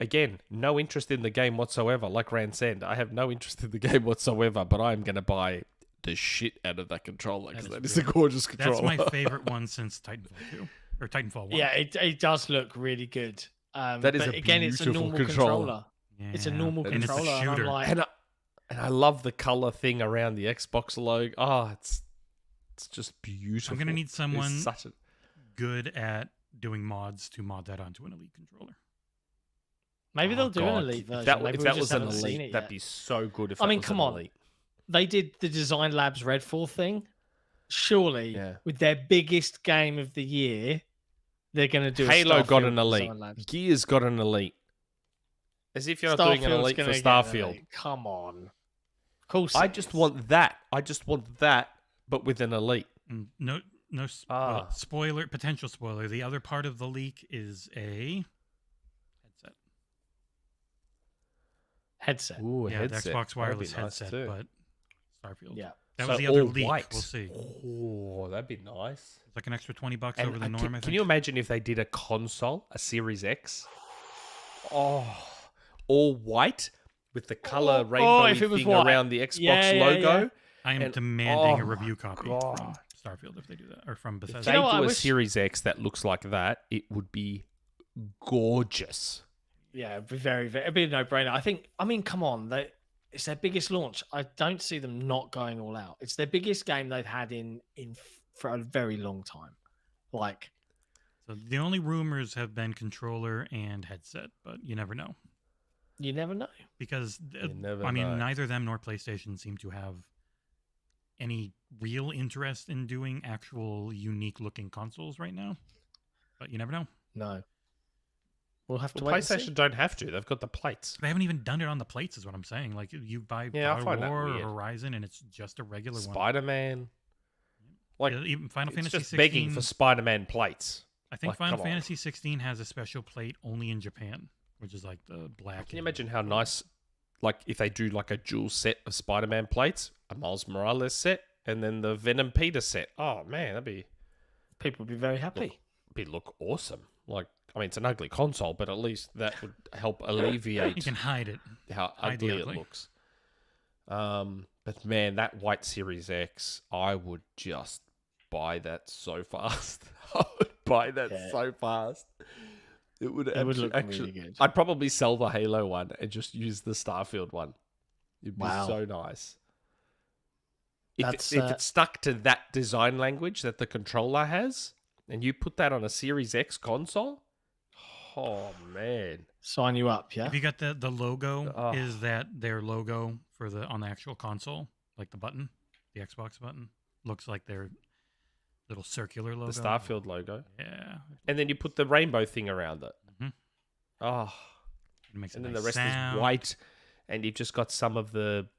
Again, no interest in the game whatsoever. Like Rand said, I have no interest in the game whatsoever, but I'm going to buy the shit out of that controller because that is a gorgeous controller. That's my favorite one since Titanfall 2 or Titanfall 1. Yeah, it does look really good. That is but a again, it's a beautiful normal controller. Yeah. It's a normal And it's a controller. shooter. I'm like, And I love the color thing around the Xbox logo. Oh, it's just beautiful. I'm gonna need someone It's such a... good at doing mods to mod that onto an Elite controller. maybe they'll do God. an Elite version. If Maybe that we was just an haven't seen Elite, it that'd yet. be so good. If I that mean, was come an on. Elite. They did the Design Labs Redfall thing. Surely, Yeah. with their biggest game of the year, they're going to do Halo a got Starfield an Elite. Design Labs. Gears got an Elite. As if you're not doing an Starfield's Elite for gonna get an Starfield. Elite. Come on. Of course. I it just is. want that. I just want that, but with an Elite. No spoiler, potential spoiler. The other part of the leak is a headset. Ooh, a yeah, headset. the Xbox That'd be wireless nice headset, too. but Starfield. Yeah. That So was the other all leak. white. We'll see. Oh, that'd be nice. It's like an extra $20 And over the norm. I think. can you imagine if they did a console, a Series X? Oh, all white with the color rainbow if it was thing white. around the Xbox Yeah, yeah, logo. yeah. I am and- demanding oh a my review copy God. from Starfield if they do that, or from If Bethesda. they know what, do I a wish- Series X that looks like that, it would be gorgeous. Yeah, it'd be it'd be a no-brainer. I mean, come on. It's their biggest launch. I don't see them not going all out. It's their biggest game they've had for a very long time. Like, So the only rumors have been controller and headset, but you never know you never know. because You never I mean know. neither them nor PlayStation seem to have any real interest in doing actual unique looking consoles right now. But you never know. No. We'll have to Well, wait and see. PlayStation don't have to. They've got the plates. They haven't even done it on the plates, is what I'm saying. Like you buy Yeah, I God find of that War or weird. Horizon, and it's just a regular one. Spider-Man. Like, Yeah, even Final it's Fantasy just 16. begging for Spider-Man plates. I think like, Final come on. Fantasy 16 has a special plate only in Japan, which is like the black. Can you and- imagine how nice, like, if they do like a dual set of Spider-Man plates, a Miles Morales set, and then the Venom Peter set? Oh man, People would be very happy. look awesome. Like, I mean, it's an ugly console, but at least that would help You alleviate can hide it. how hide the ugly it ugly. looks. But man, that white Series X, I would just buy that so fast. I would buy that Yeah. so fast. It would look actually really good. I'd probably sell the Halo one and just use the Starfield one. It'd be Wow. so nice. If That's, if it's stuck to that design language that the controller has, and you put that on a Series X console, oh man. Sign you up, yeah? If you got the logo, Oh. is that their logo for on the actual console? Like the button, the Xbox button, looks like their little circular logo. The Starfield logo. Yeah, And then you put the rainbow thing around it. Mhm. Oh. it makes And a then nice the rest sound. is white, and you've just got some of that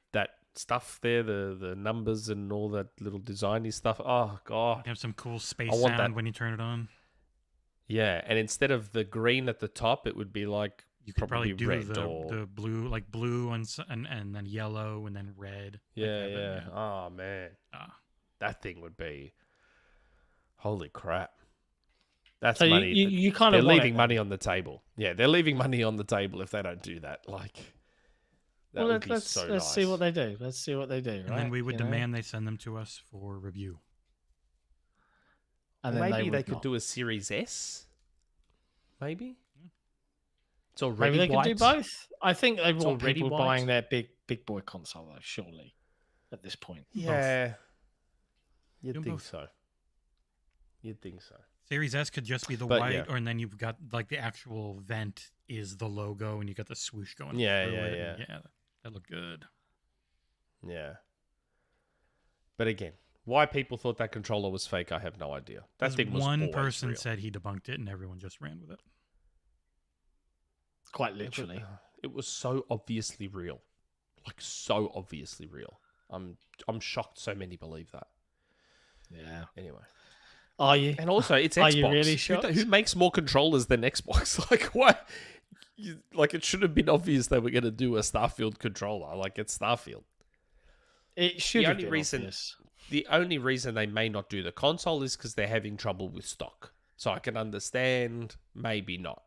stuff there, the numbers and all that little designy stuff. Oh god, You have some cool space I want sound that. when you turn it on. yeah. And instead of the green at the top, it would be like You could probably do red the or blue, like blue and then yellow and then red. like yeah, that, yeah. but Oh man, Ah. that thing would be holy crap. That's So money. you kind They're of want leaving it, money on the table. Yeah, they're leaving money on the table if they don't do that. Like that Well, would be let's so let's nice. see what they do. Let's see what they do, right? And then we would You know? demand they send them to us for review. And then Maybe they would could not. do a Series S. Maybe Yeah. it's already Maybe they white. could do both. I think they want already people white. buying their big boy console though. Surely, at this point. Yeah, you'd Do think both. so. You'd think so. Series S could just be the But, white, yeah. or and then you've got like the actual vent is the logo, and you got the swoosh going. Yeah, through yeah, it, yeah. and yeah. That looked good. Yeah. But again, why people thought that controller was fake, I have no idea. That 'Cause thing was one always person real. said he debunked it, and everyone just ran with it. Quite It was- literally. It was so obviously real, like so obviously real. I'm shocked so many believe that. Yeah. Anyway. Are you? And also, it's Are Xbox. you really Who shocked? who makes more controllers than Xbox? Like, why? Like, it should have been obvious they were going to do a Starfield controller. Like, it's Starfield. It should The have only been reason- obvious. The only reason they may not do the console is because they're having trouble with stock. So I can understand, maybe not.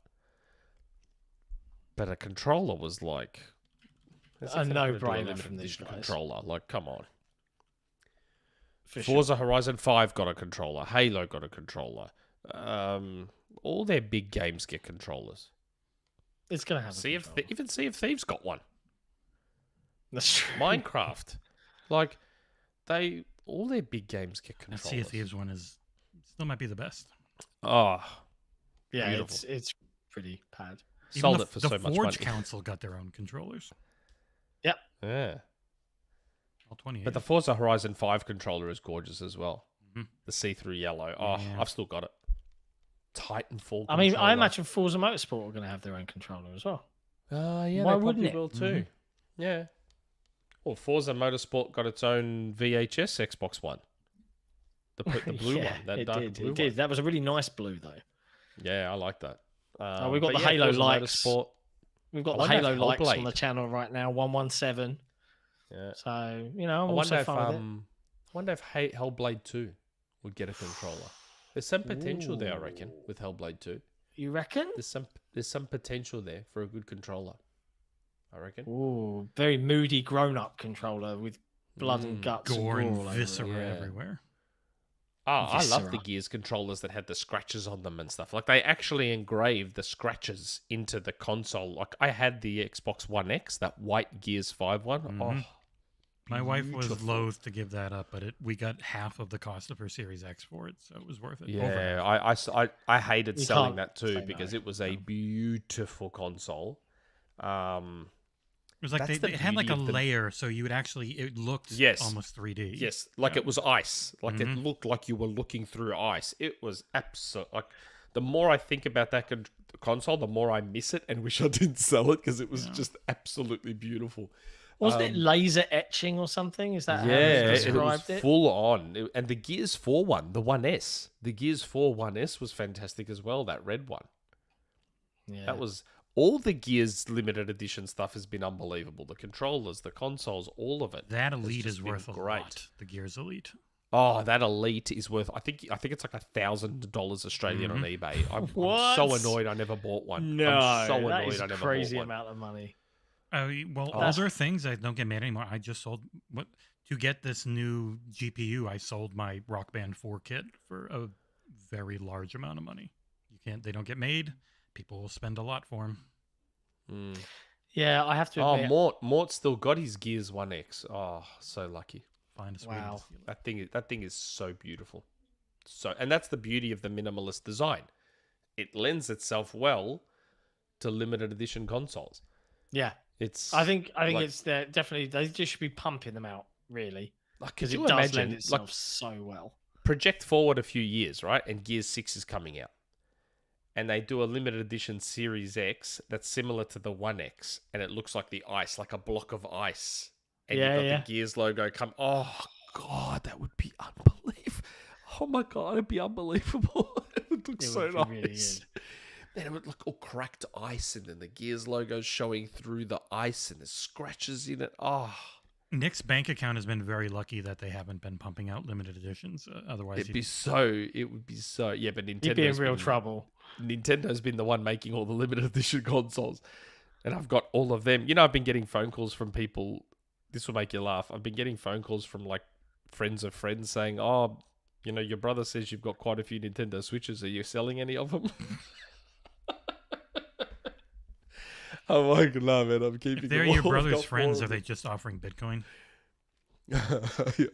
But a controller was like a no-brainer from these guys. controller. Like, come on. For Forza Horizon 5 got a controller. Halo got a controller. All their big games get controllers. It's gonna have. Even Sea of Thieves got one. That's true. Minecraft, like all their big games get That controllers. Sea of Thieves one is still might be the best. Oh, Yeah, beautiful. it's pretty bad. Sold it for the so much Forge money. Council got their own controllers. Yeah, All 28. but the Forza Horizon 5 controller is gorgeous as well. Mhm. The see-through yellow. Oh, Yeah. I've still got it. Titanfall. I mean, I controller. imagine Forza Motorsport are going to have their own controller as well. Yeah, Why they wouldn't probably it? will too. Yeah. Well, Forza Motorsport got its own VHS Xbox One. The blue Yeah, one. That it dark did. blue It did. one. That was a really nice blue, though. Yeah, I like that. We've got but the yeah, Halo Forza lights. Motorsport. We've got I the wonder if Halo likes on Hellblade- the channel right now, 117. Yeah. So, I'm I also wonder if fine with it. I wonder if Hellblade 2 would get a controller. There's some potential there, I reckon, with Hellblade 2. You reckon? There's some potential there for a good controller. I reckon. Ooh, very moody grown-up controller with blood and guts gore and and gore all over it. viscera Yeah. everywhere. Oh, I love the Viscera. Gears controllers that had the scratches on them and stuff. Like, they actually engraved the scratches into the console. Like, I had the Xbox One X, that white Gears 5 one. Mhm. Oh, My wife was beautiful. loath to give that up, but we got half of the cost of her Series X for it, so it was worth it. Yeah, I hated You selling can't that too say because no. it was a beautiful console. It was like That's the it had like a beauty of the- layer, so you would actually it looked Yes. almost 3D. Yes, like Yeah. it was ice. Like it Mhm. looked like you were looking through ice. It was absolute. Like the more I think about that console, the more I miss it and wish I didn't sell it because it was Yeah. just absolutely beautiful. Wasn't it laser etching or something? Is that how Yeah, you and it was described it? full on. And the Gears 4 one, the 1S, the Gears 4 1S was fantastic as well. That red one. Yeah. That was all the Gears limited edition stuff has been unbelievable. The controllers, the consoles, all of it. That has Elite just is been worth a lot. The Gears Elite. Oh, that Elite is worth. I think it's like $1,000 Australian on eBay. I'm so What? annoyed I never bought one. No, I'm so that annoyed is I a never crazy bought one. amount of money. Well, Oh. other things I don't get mad anymore. I just sold to get this new GPU. I sold my Rock Band 4 kit for a very large amount of money. They don't get made. People will spend a lot for them. Mm. Yeah, I have to Oh, admit. Mort still got his Gears 1X. Oh, so lucky. Find a Wow. That thing is so beautiful. And that's the beauty of the minimalist design. It lends itself well to limited edition consoles. Yeah, It's I think like- it's there. Definitely, they just should be pumping them out, really, like, because could it you does imagine lend itself like so well. project forward a few years, right? And Gears 6 is coming out. And they do a limited edition Series X that's similar to the 1X. And it looks like the ice, like a block of ice. And Yeah, you've got yeah. the Gears logo come. Oh, God, that would be unbelievable. Oh, my God, it'd be unbelievable. It would look It so would be really nice. good. Then it would look all cracked ice. And then the Gears logo showing through the ice. And there's scratches in it. Oh, Nick's bank account has been very lucky that they haven't been pumping out limited editions. Otherwise, it would be so. Yeah, but Nintendo's You'd be in real been- trouble. Nintendo's been the one making all the limited edition consoles. And I've got all of them. You know, I've been getting phone calls from people. This will make you laugh. I've been getting phone calls from like friends of friends saying, oh, you know, your brother says you've got quite a few Nintendo Switches. Are you selling any of them? I'm like, no, man, I'm keeping if they're them your all. I've brother's got friends, four are of they just offering Bitcoin? them.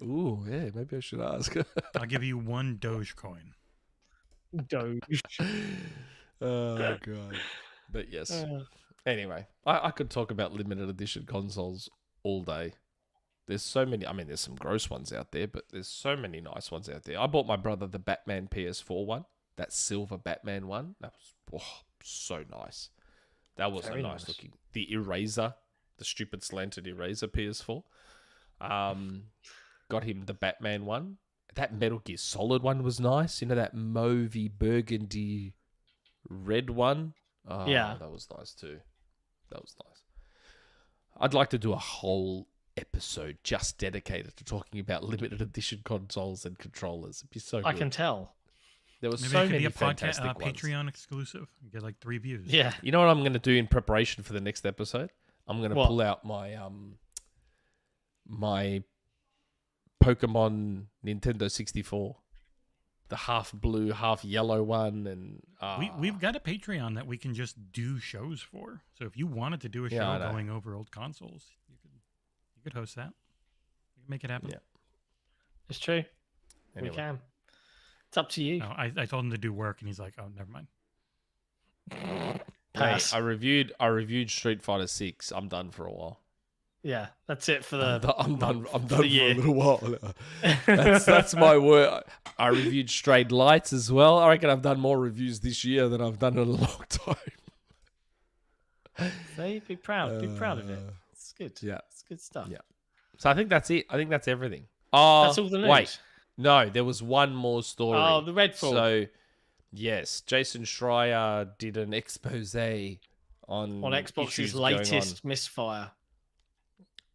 Ooh, yeah, maybe I should ask. I'll give you 1 Dogecoin. Doge. Oh, God. But yes. Anyway, I could talk about limited edition consoles all day. There's so many. I mean, there's some gross ones out there, but there's so many nice ones out there. I bought my brother the Batman PS4 one, that silver Batman one. That was so nice. That was Very so nice nice. looking. The eraser, the stupid slanted eraser PS4. Got him the Batman one. That Metal Gear Solid one was nice. You know, that mauvey burgundy red one. Oh, Yeah. that was nice too. That was nice. I'd like to do a whole episode just dedicated to talking about limited edition consoles and controllers. It'd be so good. I can tell. There was Maybe so it could many be a fantastic podcast, ones. Patreon exclusive. You get like 3 views. Yeah. You know what I'm going to do in preparation for the next episode? I'm going to What? pull out my my Pokemon Nintendo 64, the half blue, half yellow one, and We've got a Patreon that we can just do shows for. So if you wanted to do a Yeah, I show know. going over old consoles, you could host that. You can make it happen. Yeah. It's true. Anyway. We can. It's up to you. No, I told him to do work, and he's like, "Oh, never mind." Pass. Hey, I reviewed Street Fighter 6. I'm done for a while. Yeah, that's it for the. I'm done for for a year. little while. That's my word. I reviewed Strayed Lights as well. I reckon I've done more reviews this year than I've done in a long time. See, be proud. Be proud of it. It's good. Yeah. It's good stuff. Yeah. So I think that's it. I think that's everything. Oh, That's all the news. Wait, no, there was one more story. Oh, the Redfall. So, yes, Jason Schreier did an expose on Xbox's issues going latest misfire.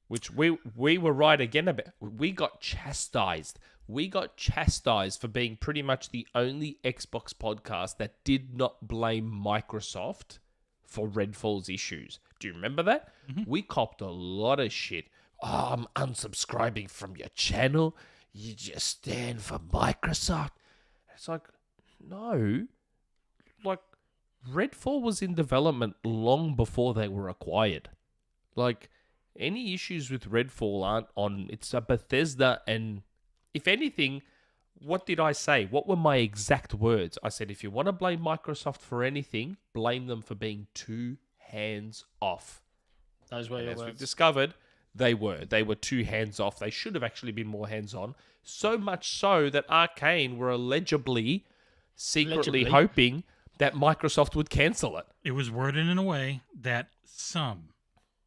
which we were right again about. We got chastised. We got chastised for being pretty much the only Xbox podcast that did not blame Microsoft for Redfall's issues. Do you remember that? Mm-hmm. We copped a lot of shit. Oh, I'm unsubscribing from your channel. You just stand for Microsoft. It's like, no. Like, Redfall was in development long before they were acquired. Like, any issues with Redfall aren't on. It's a Bethesda, and if anything, what did I say? What were my exact words? I said, if you want to blame Microsoft for anything, blame them for being too hands off. Those were And your as we've words. discovered, they were too hands off. They should have actually been more hands on. So much so that Arcane were allegedly, secretly Allegedly. hoping that Microsoft would cancel it. It was worded in a way that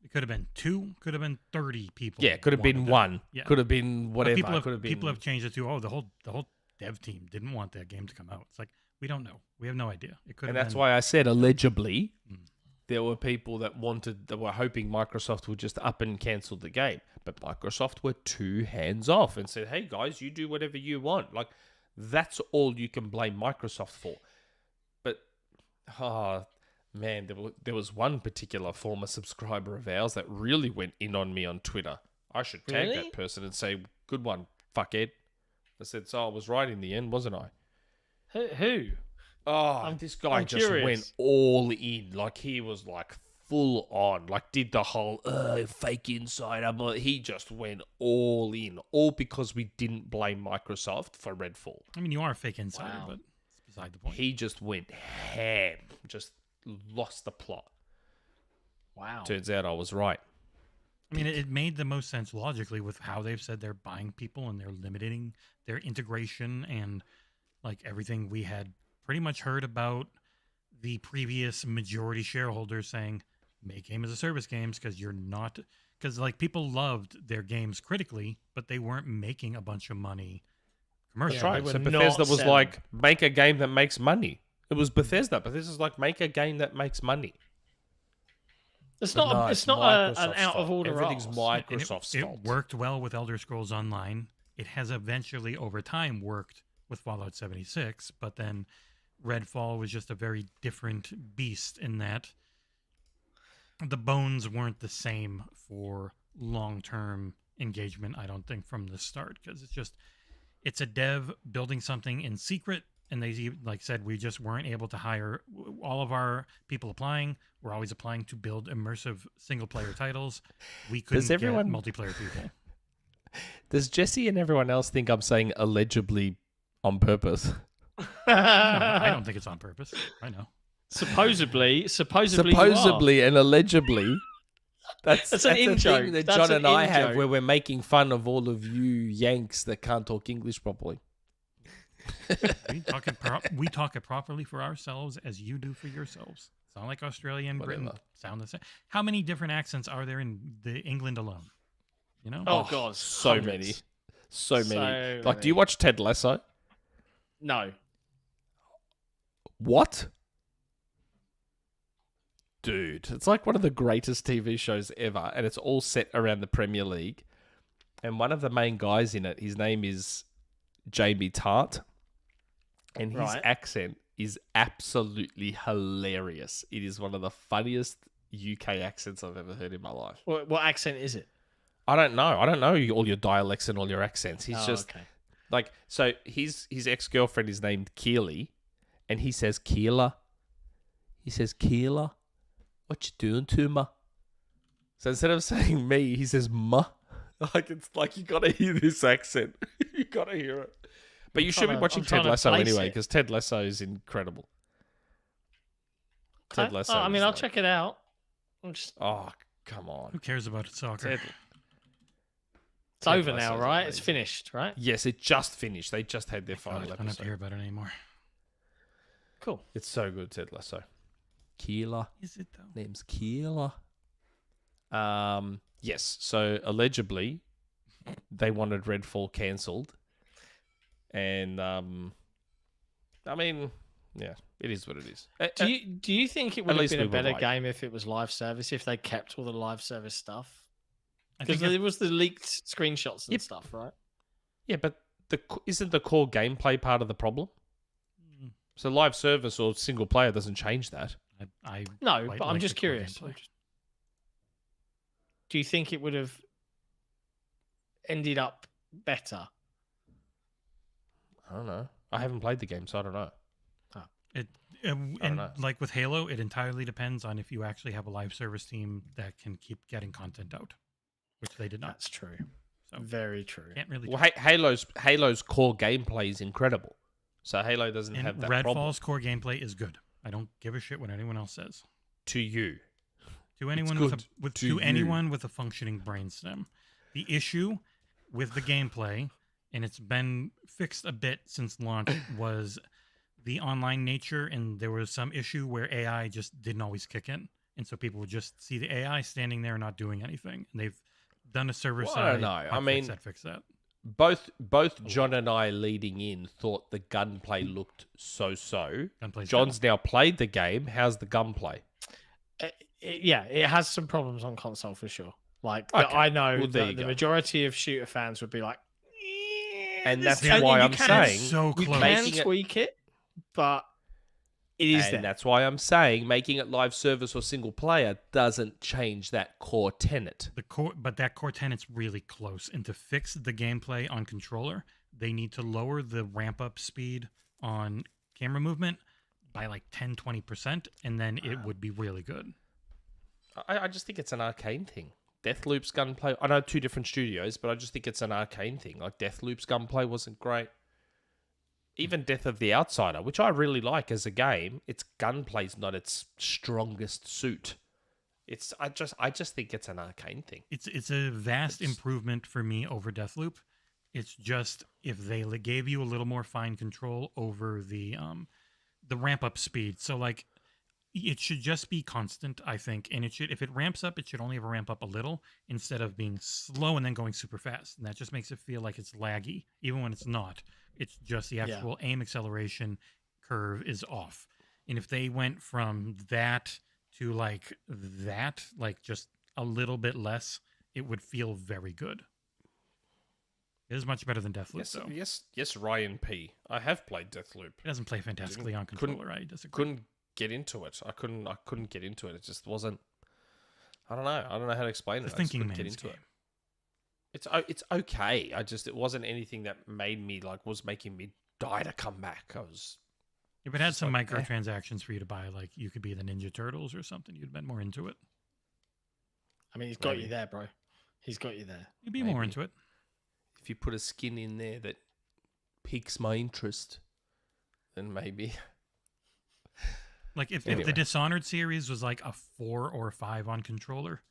it could have been 2, could have been 30 people. Yeah, could have been wanted it. one. Yeah. Could have been whatever. But Could have been. people have changed it to, the whole dev team didn't want that game to come out. It's like, we don't know. We have no idea. It could And have that's been, why I said allegedly. Mm. There were people that were hoping Microsoft would just up and cancel the game. But Microsoft were too hands off and said, hey guys, you do whatever you want. Like, that's all you can blame Microsoft for. But, man, there was one particular former subscriber of ours that really went in on me on Twitter. I should tag Really? that person and say, good one, fuckhead. I said, so I was right in the end, wasn't I? Who? Oh, this guy I'm just curious. went all in. Like, he was like full on. Like, did the whole fake insider. But he just went all in. All because we didn't blame Microsoft for Redfall. I mean, you are a fake insider, Wow. but it's beside the point. He just went ham. Just lost the plot. Wow. Turns out I was right. I mean, it made the most sense logically with how they've said they're buying people and they're limiting their integration and like everything we had pretty much heard about the previous majority shareholders saying make game as a service games because like people loved their games critically, but they weren't making a bunch of money commercially. Yeah, Right. they So were Bethesda not was selling. like, make a game that makes money. It was Bethesda. Bethesda's like, make a game that makes money. It's But not. no, It's not an Microsoft's out of fault. order. Everything's ask. Microsoft's And fault. it worked well with Elder Scrolls Online. It has eventually, over time, worked with Fallout 76, but then Redfall was just a very different beast in that the bones weren't the same for long-term engagement, I don't think, from the start, because it's a dev building something in secret, and they said we just weren't able to hire all of our people applying. We're always applying to build immersive single-player titles. We couldn't get multiplayer people. Does Jesse and everyone else think I'm saying allegedly on purpose? No, I don't think it's on purpose. I know. Supposedly, And allegedly. That's an a in-joke. thing that That's John an and I have in-joke. where we're making fun of all of you Yanks that can't talk English properly. We talk it properly for ourselves as you do for yourselves. Sound like Australia and Britain Whatever. sound the same. How many different accents are there in England alone? You know? Oh, God, so hundreds. many. So many. So Like, do you many. watch Ted Lasso? No. What? Dude, it's like one of the greatest TV shows ever, and it's all set around the Premier League. And one of the main guys in it, his name is Jamie Tart. and his Right. accent is absolutely hilarious. It is one of the funniest UK accents I've ever heard in my life. What accent is it? I don't know. I don't know all your dialects and all your accents. He's just okay. like, so his ex-girlfriend is named Keely, and he says, Keela. He says, Keela, what you doing to ma? So instead of saying me, he says ma. Like, it's like, you gotta hear this accent. You gotta hear it. But you should be watching Ted Lasso anyway, because Ted Lasso is incredible. Okay. Ted Lasso. I mean, is I'll like- check it out. I'm just... Oh, come on. Who cares about soccer? Ted... It's over now, right? It's finished, right? Yes, it just finished. They just had their God, final I don't have to episode. hear about it anymore. Cool. It's so good, Ted Lasso. Keela. Is it though? Name's Keela. Yes. So allegedly, they wanted Redfall cancelled, and I mean, yeah, it is what it is. Do you think it would at have least been a we were better right. game if it was live service, if they kept all the live service stuff? I Because think there was the leaked screenshots and Yep. stuff, right? Yeah, but isn't the core gameplay part of the problem? So live service or single player doesn't change that. I No, quite but I'm like just the core curious. gameplay. Do you think it would have ended up better? I don't know. I haven't played the game, so I don't know. It I don't and know. like with Halo, it entirely depends on if you actually have a live service team that can keep getting content out, which they did not. That's true. So Very true. can't really. Well, tell. Halo's core gameplay is incredible. So Halo doesn't And have that Redfall's problem. core gameplay is good. I don't give a shit what anyone else says. To you. To anyone with, good to to you. anyone with a functioning brainstem, the issue with the gameplay, and it's been fixed a bit since launch, was the online nature, and there was some issue where AI just didn't always kick in, and so people would just see the AI standing there not doing anything, and they've done a server Well, side. I don't know. I mean, fix that. Both John and I leading in thought the gunplay looked so. Gunplay's John's now played the game. How's the gunplay? Yeah, it has some problems on console for sure. Like, Okay. I know Well, there that you the go. majority of shooter fans would be like, And that's and why you I'm can- saying, so you close. can Making it- tweak it, but it is and there. that's why I'm saying making it live service or single player doesn't change that core tenet. The core, but that core tenet's really close. And to fix the gameplay on controller, they need to lower the ramp up speed on camera movement by like 10-20%, and then it would be really good. I just think it's an arcane thing. Deathloop's gunplay, I know 2 different studios, but I just think it's an arcane thing. Like Deathloop's gunplay wasn't great. Even Death of the Outsider, which I really like as a game, its gunplay's not its strongest suit. I just think it's an arcane thing. It's a vast improvement for me over Deathloop. It's just if they gave you a little more fine control over the ramp up speed. So like it should just be constant, I think. And it should, if it ramps up, it should only ever ramp up a little instead of being slow and then going super fast. And that just makes it feel like it's laggy, even when it's not. It's just the actual aim acceleration curve is off. And if they went from that to like that, like just a little bit less, it would feel very good. It is much better than Deathloop, though. Yes, Ryan P. I have played Deathloop. It doesn't play fantastically on controller. I disagree. Couldn't get into it. I couldn't get into it. It just wasn't. I don't know. I don't know how to explain It's it. a thinking I just couldn't man's get into game. it. It's okay. It wasn't anything that made me was making me die to come back. I was. If it had Just some like, microtransactions for you to buy, like you could be the Ninja Turtles or something, you'd have been more into it. I mean, he's got Maybe. you there, bro. He's got you there. You'd be more Maybe. into it. If you put a skin in there that piques my interest, then maybe. Like if Anyway. the Dishonored series was like a 4 or a 5 on controller,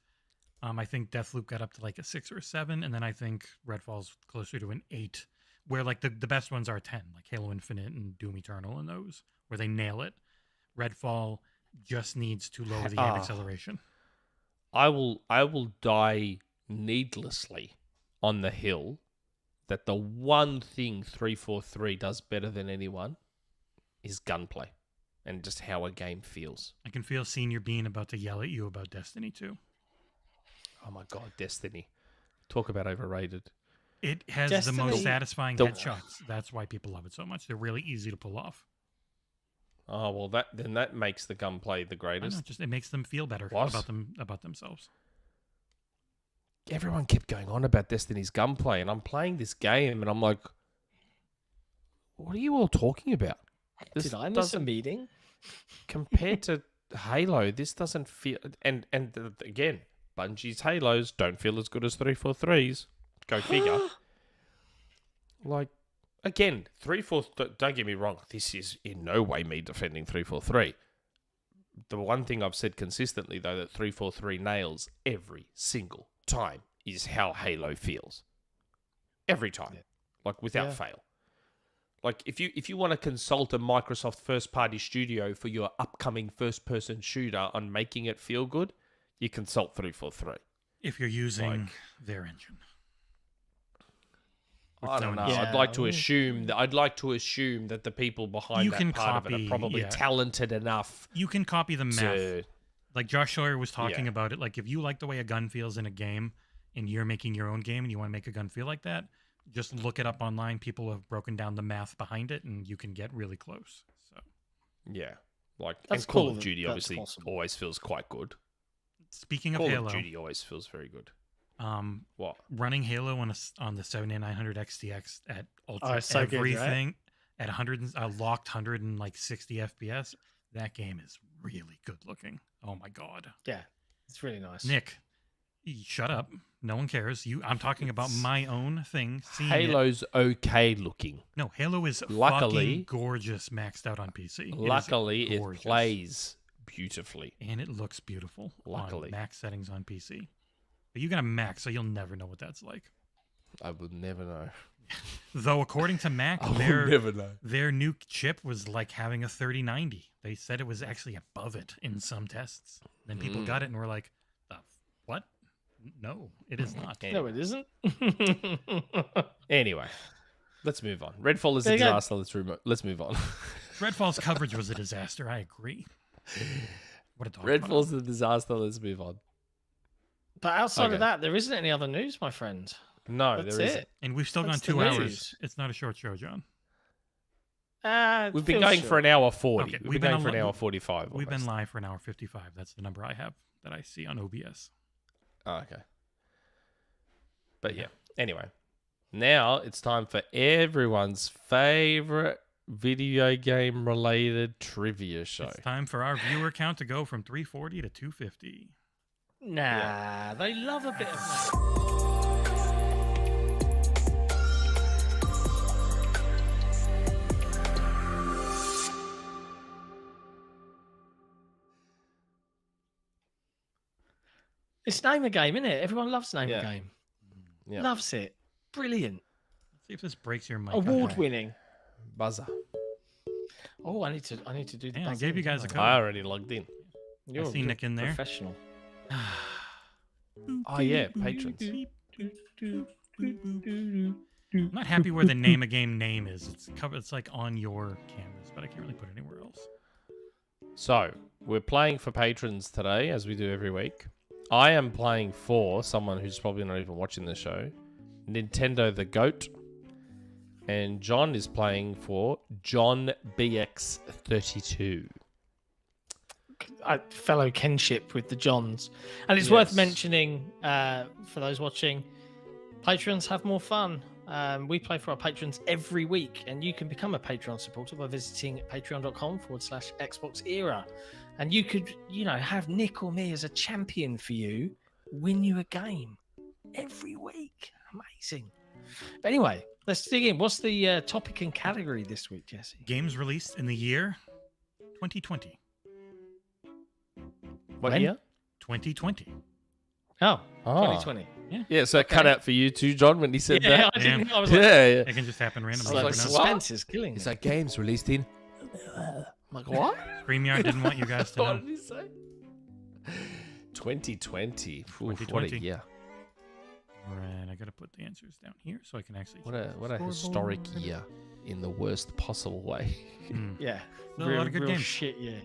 I think Deathloop got up to like a 6 or a 7, and then I think Redfall's closer to an 8, where like the best ones are 10, like Halo Infinite and Doom Eternal and those, where they nail it. Redfall just needs to lower the aim acceleration. I will die needlessly on the hill that the one thing 343 does better than anyone is gunplay and just how a game feels. I can feel Senior Bean about to yell at you about Destiny 2. Oh my god, Destiny. Talk about overrated. It has the Destiny- most satisfying the- headshots. That's why people love it so much. They're really easy to pull off. Oh well, that makes the gunplay the I greatest. know, just it makes them feel better What? about themselves. Everyone kept going on about Destiny's gunplay, and I'm playing this game, and I'm like, "What are you all talking about?" This Did I miss a doesn't meeting? compared to Halo. This doesn't feel, and again, Bungie's Halos don't feel as good as 343's. Go figure. Like, again, 343. Don't get me wrong. This is in no way me defending 343. The one thing I've said consistently, though, that 343 nails every single time is how Halo feels. Every time. Like, without fail. Like, if you want to consult a Microsoft first-party studio for your upcoming first-person shooter on making it feel good, you consult 343. If you're using their engine. I don't know. Yeah. I'd like to assume that the people behind You that can part of it copy, are probably yeah. talented enough You can copy the math. to. Like Josh Sawyer was talking Yeah. about it. Like if you like the way a gun feels in a game and you're making your own game and you want to make a gun feel like that, just look it up online. People have broken down the math behind it and you can get really close. So Yeah, like That's and Call cool of that Duty that's obviously possible. always feels quite good. speaking of Call Halo, of Duty always feels very good. What? running Halo on the 7900 XTX at ultra it's so good, right? everything at 100 locked 160 FPS, that game is really good looking. Oh my god. Yeah, it's really nice. Nick, shut up. No one cares. I'm talking about my own thing. Seeing it. Halo's okay looking. No, Halo is Luckily- fucking gorgeous maxed out on PC. It is Luckily, it gorgeous. plays beautifully. And it looks beautiful Luckily. on max settings on PC. But you got a max, so you'll never know what that's like. I will never know. Though according to Mac, I will never know. their new chip was like having a 3090. They said it was actually above it in some tests. Then people got it and were like, what? No, it is not. No, it isn't. Anyway, let's move on. Redfall is a There you go. disaster. Let's move on. Redfall's coverage was a disaster. I agree. What a dog. Redfall's a disaster. Let's move on. But outside Okay. of that, there isn't any other news, my friend. No, That's there isn't. it. And we've still gone That's the 2 hours. news. It's not a short show, John. We've been feels going short. for an hour 40. Okay, We've been going for an hour 45. We've been almost. live for an hour 55. That's the number I have that I see on OBS. Oh, okay. But yeah. Anyway, now it's time for everyone's favorite video game related trivia show. It's time for our viewer count to go from 340 to 250. Nah, they love a bit of that. It's name a game, isn't it? Everyone loves name a Yeah. game. Yeah. Loves it. Brilliant. Let's see if this breaks your mic. Award winning. Buzzer. Oh, I need to do the Yeah, I buzzer. gave you guys a Oh, code. I already logged in. You're I see a Nick in there. Professional. Oh, yeah, patrons. I'm not happy where the name a game name is. It's covered. It's like on your canvas, but I can't really put it anywhere else. So, we're playing for patrons today, as we do every week. I am playing for someone who's probably not even watching the show, Nintendo the Goat. And John is playing for John BX32. Fellow kinship with the Johns. And it's Yes. worth mentioning, for those watching, patrons have more fun. We play for our patrons every week, and you can become a Patreon supporter by visiting patreon.com/XboxEra. And you could, have Nick or me as a champion for you, win you a game every week. Amazing. But anyway, let's dig in. What's the topic and category this week, Jesse? Games released in the year 2020. What When? year? 2020. Oh, Ah. 2020. Yeah, so it cut out for you too, John, when he said Yeah, that. I didn't. Yeah. I was like, Yeah, It yeah. can just happen randomly. I you was never like, know. suspense is killing It's me. like games released in. I'm like, what? StreamYard didn't want you guys to What know. did he say? 2020. Oof, what a 2020. year. All right, I got to put the answers down here so I can actually. What a Scoreboard. historic year in the worst possible way. Hmm. Yeah. Still a lot of good games. Shit, yeah.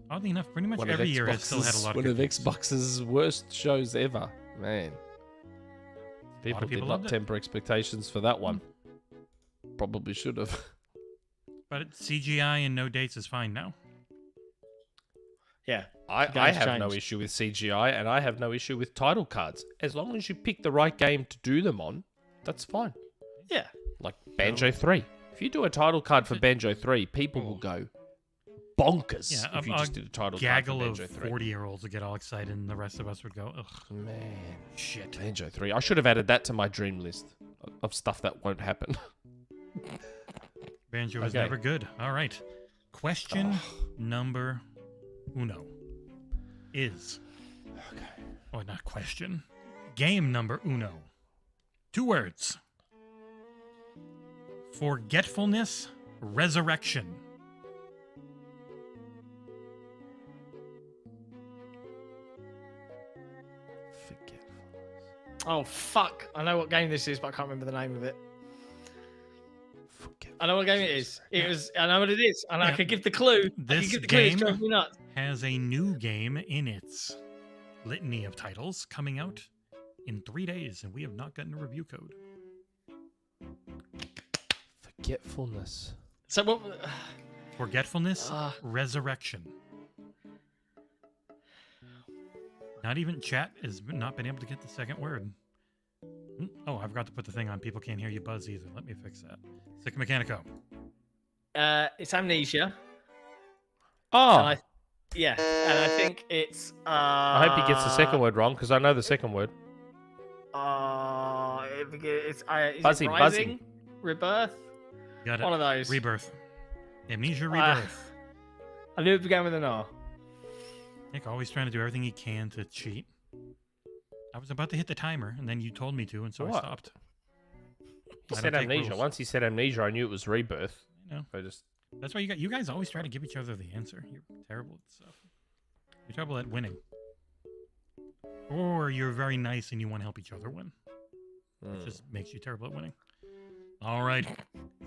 Oddly enough, pretty much One of every year has still had a Xbox's- lot of one good of games. Xbox's worst shows ever, man. People did people not loved it. temper expectations for that one. Probably should have. But CGI and no dates is fine now. Yeah. I have no changed. issue with CGI, and I have no issue with title cards. As long as you pick the right game to do them on, that's fine. Yeah. Like Banjo 3. If you do a title card for Banjo 3, people will go bonkers Yeah, if you just did a title card for Gaggle of Banjo 3. 40-year-olds would get all excited, and the rest of us would go, ugh, Man, shit. Banjo 3. I should have added that to my dream list of stuff that won't happen. Banjo was Okay. never good. All right. Question number uno is... Okay. Oh, not question. Game number uno. 2 words. Forgetfulness, resurrection. Oh, fuck. I know what game this is, but I can't remember the name of it. I know what game it is. I know what it is. And I Yeah. can give the clue. I This can give the clue. It's game- driving me nuts. Has a new game in its litany of titles coming out in 3 days, and we have not gotten a review code. Forgetfulness. So what? Forgetfulness, resurrection. Not even chat has not been able to get the second word. Oh, I forgot to put the thing on. People can't hear you buzz either. Let me fix that. Sick Mechanico. It's Amnesia. Oh, And I think it's. I hope he gets the second word wrong, because I know the second word. Is Buzzing, it Rising? buzzing. Rebirth? Got it. One of those. Rebirth. Amnesia Rebirth. I knew it began with an R. Nick always trying to do everything he can to cheat. I was about to hit the timer, and then you told me to, and so I What? stopped. He I said don't take Amnesia. rules. Once he said Amnesia, I knew it was Rebirth. I know. I just... That's why you guys always try to give each other the answer. You're terrible at stuff. You're terrible at winning. Or you're very nice and you want to help each other win. It just makes you terrible at winning. All right.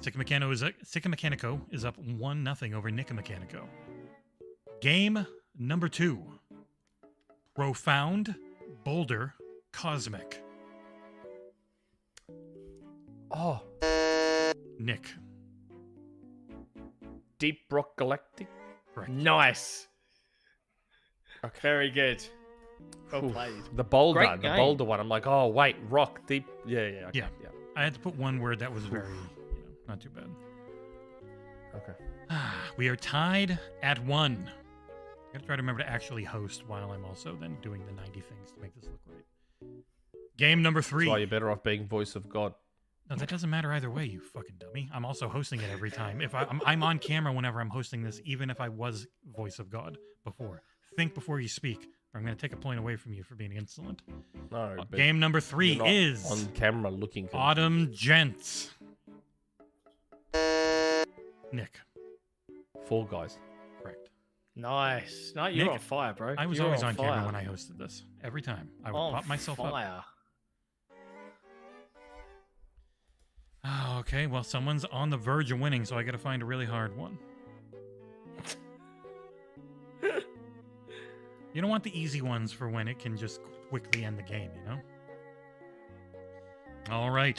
Sicka Mechanico is up 1-0 over Nicka Mechanico. Game number 2. Profound, Boulder, Cosmic. Oh, Nick. Deep Rock Galactic. Correct. Nice. Okay. Very good. Well Oof. played. The boulder, Great the game. boulder one. I'm like, oh wait, rock, deep. Yeah, okay, Yeah. I had to put one word that was very, not too bad. Okay. We are tied at 1. I gotta try to remember to actually host while I'm also then doing the 90 things to make this look right. Game number 3. That's why you're better off being voice of God. No, that doesn't matter either way, you fucking dummy. I'm also hosting it every time. If I'm on camera whenever I'm hosting this, even if I was voice of God before. Think before you speak, or I'm gonna take a point away from you for being insolent. No. But Game number 3 you're not is on camera looking. confused. Autumn Gents. Nick. Fall Guys. Correct. Nice. No, you're Nick, on fire, bro. I was You're always on fire. camera when I hosted this. Every time. I would On pop myself up. fire. Oh, okay, well, someone's on the verge of winning, so I gotta find a really hard one. You don't want the easy ones for when it can just quickly end the game, you know? All right.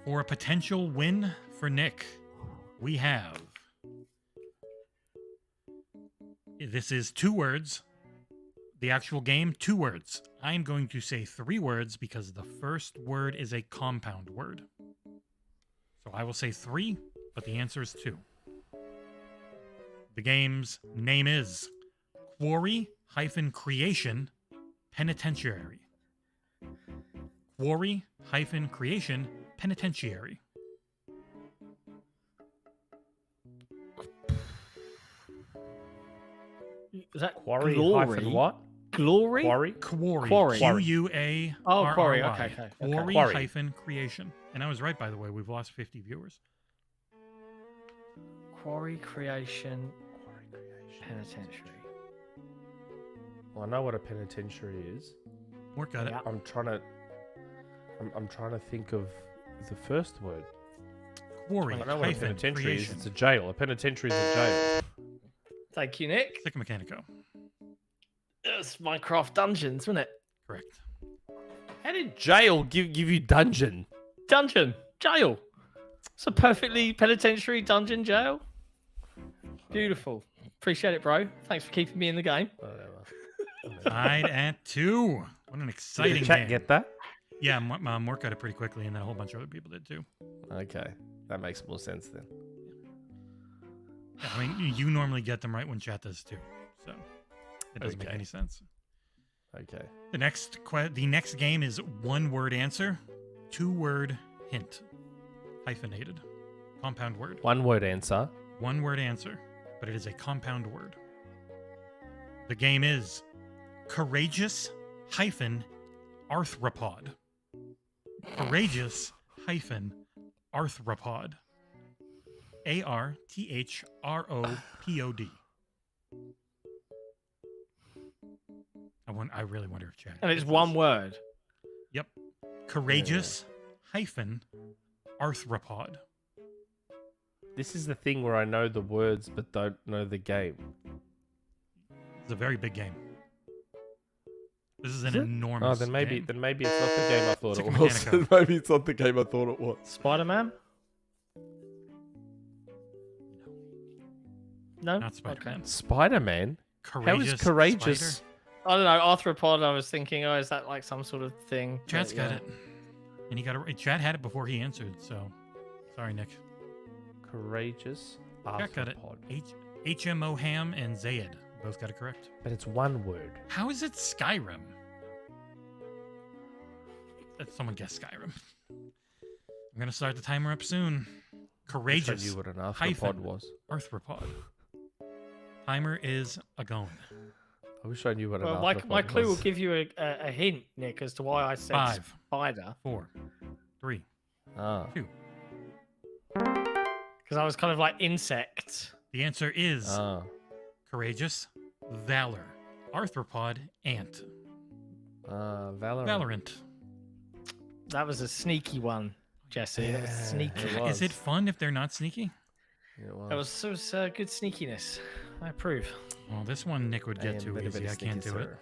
For a potential win for Nick, we have... This is 2 words. The actual game, 2 words. I'm going to say 3 words because the first word is a compound word. So I will say 3, but the answer is 2. The game's name is Quarry-Creation Penitentiary. Quarry-Creation Penitentiary. Is that Quarry Glory? hyphen what? Glory? Quarry. Quarry. Quarry. Q-U-A-R-R-Y. Oh, Quarry. Okay. Quarry Quarry. hyphen creation. And I was right, by the way. We've lost 50 viewers. Quarry Creation Penitentiary. Well, I know what a penitentiary is. Work at it. Yeah. I'm trying to think of the first word. Quarry I know what a hyphen penitentiary creation. is. It's a jail. A penitentiary is a jail. Thank you, Nick. Sick Mechanico. It's Minecraft Dungeons, wasn't it? Correct. How did jail give you dungeon? Dungeon, jail. It's a perfectly penitentiary dungeon jail. Beautiful. Appreciate it, bro. Thanks for keeping me in the game. Tied at 2. What an exciting Did the chat game. get that? Yeah, Mork got it pretty quickly, and then a whole bunch of other people did too. Okay, that makes more sense then. Yeah, I mean, you normally get them right when chat does too, so it doesn't make any sense. Okay. The next game is 1-word answer, 2-word hint, hyphenated, compound word. 1-word answer. 1-word answer, but it is a compound word. The game is courageous arthropod. Courageous arthropod. ARTHROPOD. I really wonder if chat. And it's 1 word. Yep. Courageous arthropod. This is the thing where I know the words but don't know the game. It's a very big game. This is an enormous then maybe game. it's not the game I thought It's it a was. Mechanico. Maybe it's not the game I thought it was. Spider-Man? No? Not Spider-Man. Okay. Spider-Man? How is Courageous courageous? spider? I don't know. Arthropod, I was thinking, is that like some sort of thing? Chat's But, got it. And he got it. Chat had it before he answered, so sorry, Nick. Courageous Chat got it. arthropod. HMO Ham and Zayed both got it correct. But it's 1 word. How is it Skyrim? Someone guessed Skyrim. I'm gonna start the timer up soon. Courageous I knew what an arthropod hyphen was. arthropod. Timer is a going. I wish I knew what an Well, arthropod my clue will was. give you a hint, Nick, as to why I said 5, spider. 4, 3, Ah. 2. Because I was kind of like insect. The answer is Ah. courageous, valor, arthropod, ant, Valorant. Valorant. That was a sneaky one, Jesse. That was sneaky. It was. Is it fun if they're not sneaky? It That was good sneakiness. I approve. Well, this one Nick would I get am too a bit of easy. a I can't sneaky do it. sir.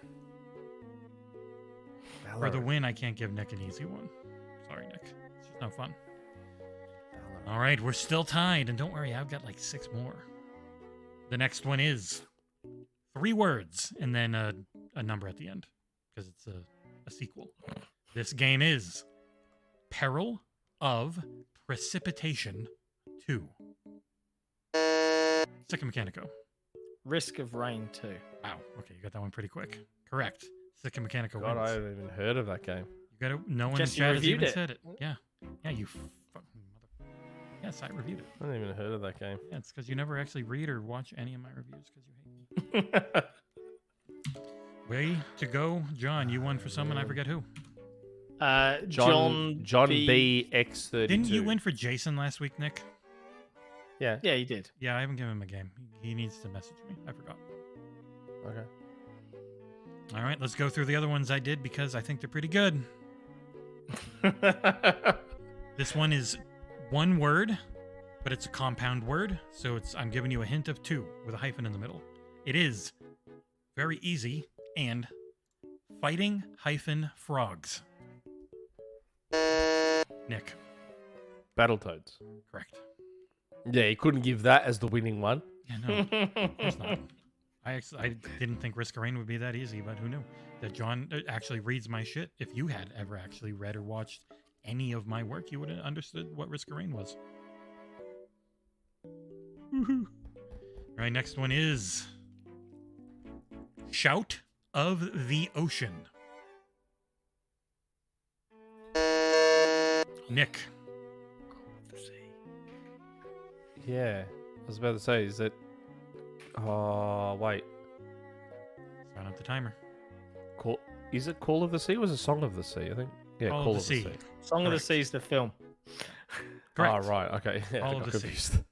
For the Valorant. win, I can't give Nick an easy one. Sorry, Nick. It's just no fun. Valorant. All right, we're still tied, and don't worry, I've got like 6 more. The next one is 3 words and then a number at the end because it's a sequel. This game is Peril of Precipitation 2. Second Mechanico. Risk of Rain 2. Wow. Okay, you got that one pretty quick. Correct. Second Mechanico God, I wins. haven't even heard of that game. You got it. No one in Jesse chat has reviewed even it. said it. Yeah. Yeah, you fucking mother. Yes, I reviewed it. I haven't even heard of that game. Yeah, it's because you never actually read or watch any of my reviews because you hate me. Way to go, John. You won for someone. I forget who. John B X32. Didn't you win for Jason last week, Nick? Yeah. Yeah, you did. Yeah, I haven't given him a game. He needs to message me. I forgot. Okay. All right, let's go through the other ones I did because I think they're pretty good. This one is 1 word, but it's a compound word, so I'm giving you a hint of 2 with a hyphen in the middle. It is very easy and fighting -frogs. Nick, Battletoads. correct. Yeah, you couldn't give that as the winning one. Yeah, no, of course not. I didn't think Risk of Rain would be that easy, but who knew? That John actually reads my shit. If you had ever actually read or watched any of my work, you would have understood what Risk of Rain was. Woohoo. All right, next one is Shout of the Ocean. Nick. Yeah. I was about to say, is it... Oh, wait. Start up the timer. Is it Call of the Sea? Or was it Song of the Sea, I think? Yeah, Call of the Sea. Song of the Correct. Sea is the film. Correct. Oh, right. Okay. Yeah, All I of got the Sea. confused.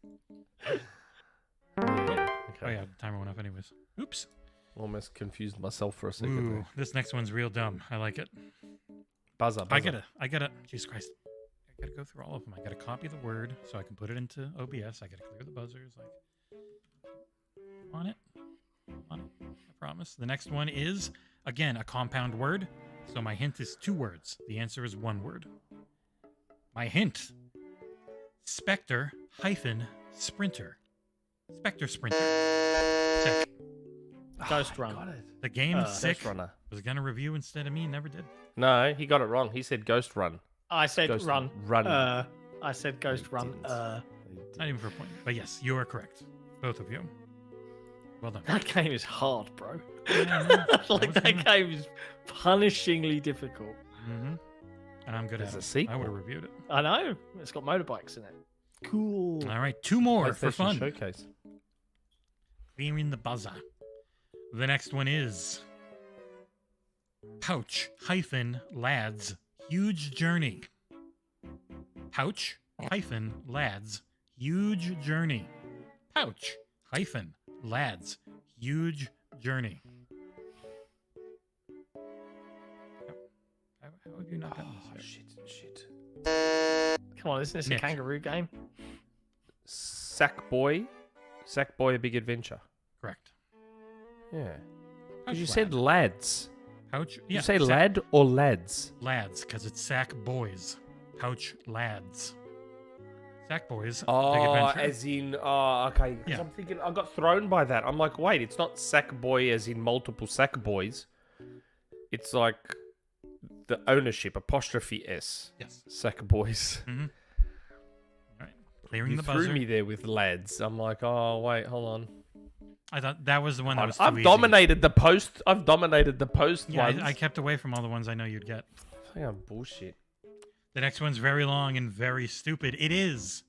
Yeah, okay. Oh yeah, the timer went off anyways. Oops. Almost confused myself for a second. Ooh, there. this next one's real dumb. I like it. Buzzer. I gotta, Jesus Christ. I gotta go through all of them. I gotta copy the word so I can put it into OBS. I gotta clear the buzzers. On it. I promise. The next one is, again, a compound word. So my hint is 2 words. The answer is 1 word. My hint: Spectre - Sprinter. Spectre Sprinter. Sick. Ghost Run. The game is sick. Ghost Runner. Was gonna review instead of me, never did. No, he got it wrong. He said Ghost Run. I said Ghost Run. Run. I said Ghost Run. Not even for a point. But yes, you are correct. Both of you. Well done. That game is hard, bro. Yeah, Like, that game is punishingly difficult. Mm-hmm. And I'm good There's at a it. sequel. I would have reviewed it. I know. It's got motorbikes in it. Cool. All right, 2 more for PlayStation fun. Showcase. Clearing the buzzer. The next one is Pouch - Lads Huge Journey. Pouch - Lads Huge Journey. Pouch - Lads Huge Journey. How have you not done this yet? Shit. Come on, isn't this Nick. a kangaroo game? Sackboy, A Big Adventure. Correct. Yeah. Pouch You Lad. said lads. Pouch. Did Yeah, you say sack- lad or lads? Lads, because it's Sack Boys. Pouch Lads. Sack Boys. Big Oh, Adventure. as in, okay. 'Cause Yeah. I'm thinking, I got thrown by that. I'm like, wait, it's not Sackboy as in multiple Sackboys. It's like the ownership, apostrophe S. Yes. Sackboys. Mm-hmm. All right. Clearing You the threw buzzer. me there with lads. I'm like, oh, wait, hold on. I thought that was the one that was too I've easy. dominated the post. I've dominated the post Yeah, ones. I kept away from all the ones I know you'd get. I think I'm bullshit. The next one's very long and very stupid. It is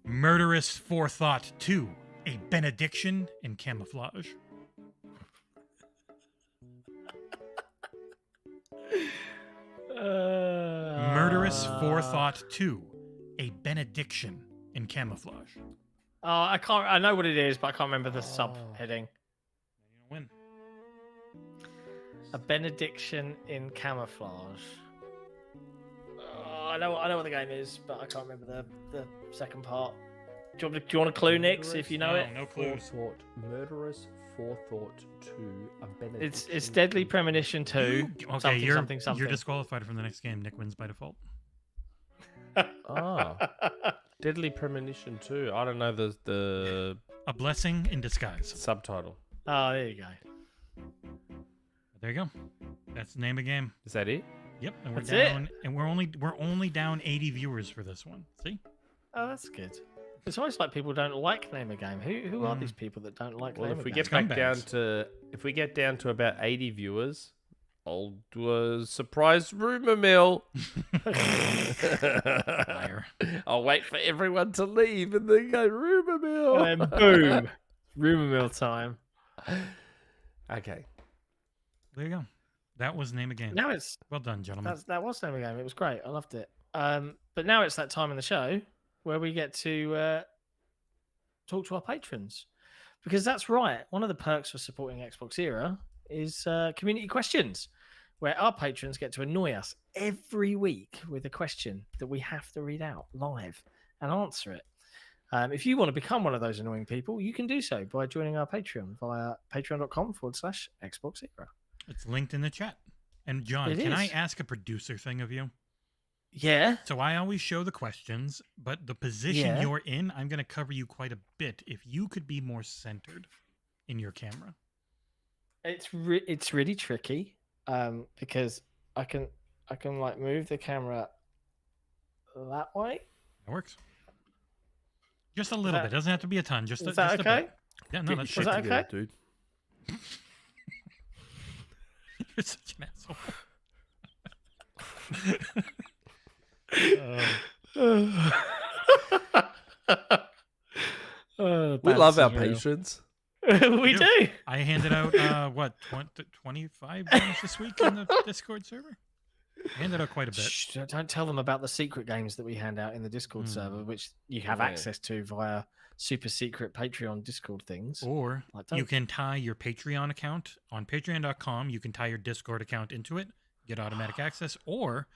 Murderous Forethought 2, A Benediction in Camouflage. Murderous Forethought 2, A Benediction in Camouflage. Oh, I can't. I know what it is, but I can't remember the subheading. You win. A benediction in camouflage. Oh, I know what the game is, but I can't remember the second part. Do you want a clue, Nick? See if you know it. No clues. Murderous Forethought 2, A Benediction. It's Deadly Premonition 2. Okay, something, you're, something, something. you're disqualified from the next game. Nick wins by default. Deadly Premonition 2. I don't know the A Blessing in Disguise. subtitle. Oh, there you go. There you go. That's the name of the game. Is that it? Yep, and we're That's it. down, and we're only down 80 viewers for this one. See? Oh, that's good. It's always like people don't like name a game. Who are these people that don't like Well, name if a we game? get back down Scumbags. to about 80 viewers, I'll do a surprise rumor mill. Liar. I'll wait for everyone to leave and then go rumor mill. And then boom, rumor mill time. Okay. There you go. That was name of game. Now it's Well done, gentlemen. that was name of game. It was great. I loved it. But now it's that time in the show where we get to talk to our patrons, because that's right. One of the perks for supporting Xbox Era is community questions, where our patrons get to annoy us every week with a question that we have to read out live and answer it. If you want to become one of those annoying people, you can do so by joining our Patreon via patreon.com/XboxEra. It's linked in the chat. And John, It can I is. ask a producer thing of you? Yeah. So I always show the questions, but the position Yeah. you're in, I'm going to cover you quite a bit. If you could be more centered in your camera. It's really tricky because I can like move the camera that way. That works. Just a little bit. Doesn't have to be a ton. Just Is a, that just a okay? bit. Yeah, no, Get your that's shit that together, okay? dude. You're such an asshole. We love our patrons. We do. I handed out, what, 25 games this week in the Discord server? I handed out quite a bit. Shh, don't tell them about the secret games that we hand out in the Discord server, which you have Yeah. access to via super secret Patreon Discord things. Or Like, you don't- can tie your Patreon account on patreon.com. You can tie your Discord account into it, get automatic access, or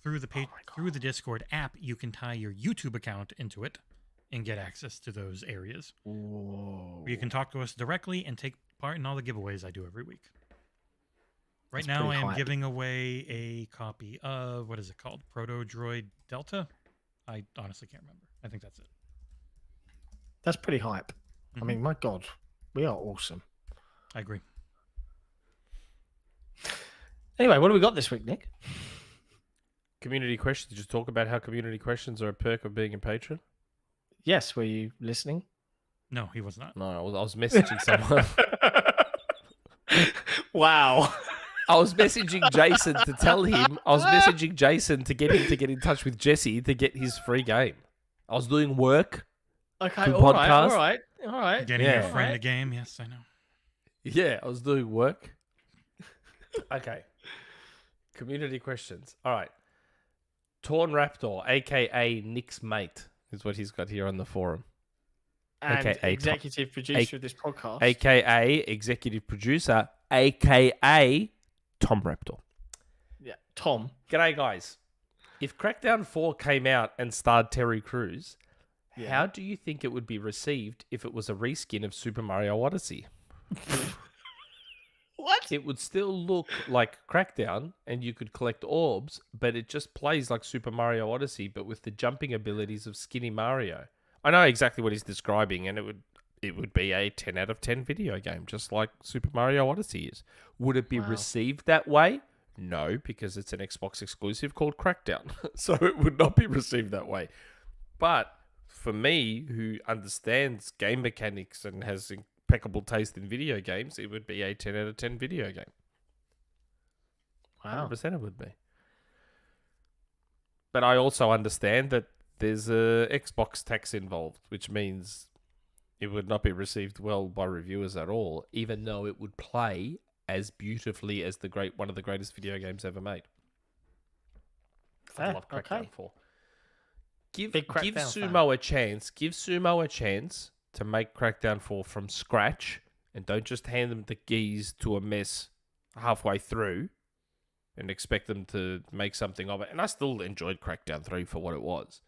through the through the Discord app, you can tie your YouTube account into it and get access to those areas. Whoa. Where you can talk to us directly and take part in all the giveaways I do every week. Right That's now, I pretty am hype. giving away a copy of, what is it called? Proto Droid Delta? I honestly can't remember. I think that's it. That's pretty hype. I Mhm. mean, my God, we are awesome. I agree. Anyway, what do we got this week, Nick? Community questions. Did you talk about how community questions are a perk of being a patron? Yes, were you listening? No, he was not. No, I was messaging someone. Wow. I was messaging Jason to tell him. I was messaging Jason to get him to get in touch with Jesse to get his free game. I was doing work. Okay, Good all right, podcast. all right. Getting Yeah. your friend Alright. a game. Yes, I know. Yeah, I was doing work. Okay. Community questions. All right. TornRaptor, a.k.a. Nick's mate, is what he's got here on the forum. And AKA executive producer of this podcast. A.k.a. executive producer, a.k.a. TornRaptor. Yeah, Tom. G'day, guys. If Crackdown 4 came out and starred Terry Crews, how do you think it would be received if it was a reskin of Super Mario Odyssey? What? It would still look like Crackdown, and you could collect orbs, but it just plays like Super Mario Odyssey, but with the jumping abilities of Skinny Mario. I know exactly what he's describing, and it would be a 10 out of 10 video game, just like Super Mario Odyssey is. Would it be received that way? No, because it's an Xbox exclusive called Crackdown, so it would not be received that way. But for me, who understands game mechanics and has impeccable taste in video games, it would be a 10 out of 10 video game. Wow. 100% it would be. But I also understand that there's a Xbox tax involved, which means it would not be received well by reviewers at all, even though it would play as beautifully as one of the greatest video games ever made. I Fair, love Crackdown 4. Give Big Crackdown Sumo a chance. Give Sumo a chance to make Crackdown 4 from scratch, and don't just hand them the keys to a mess halfway through and expect them to make something of it. And I still enjoyed Crackdown 3 for what it was.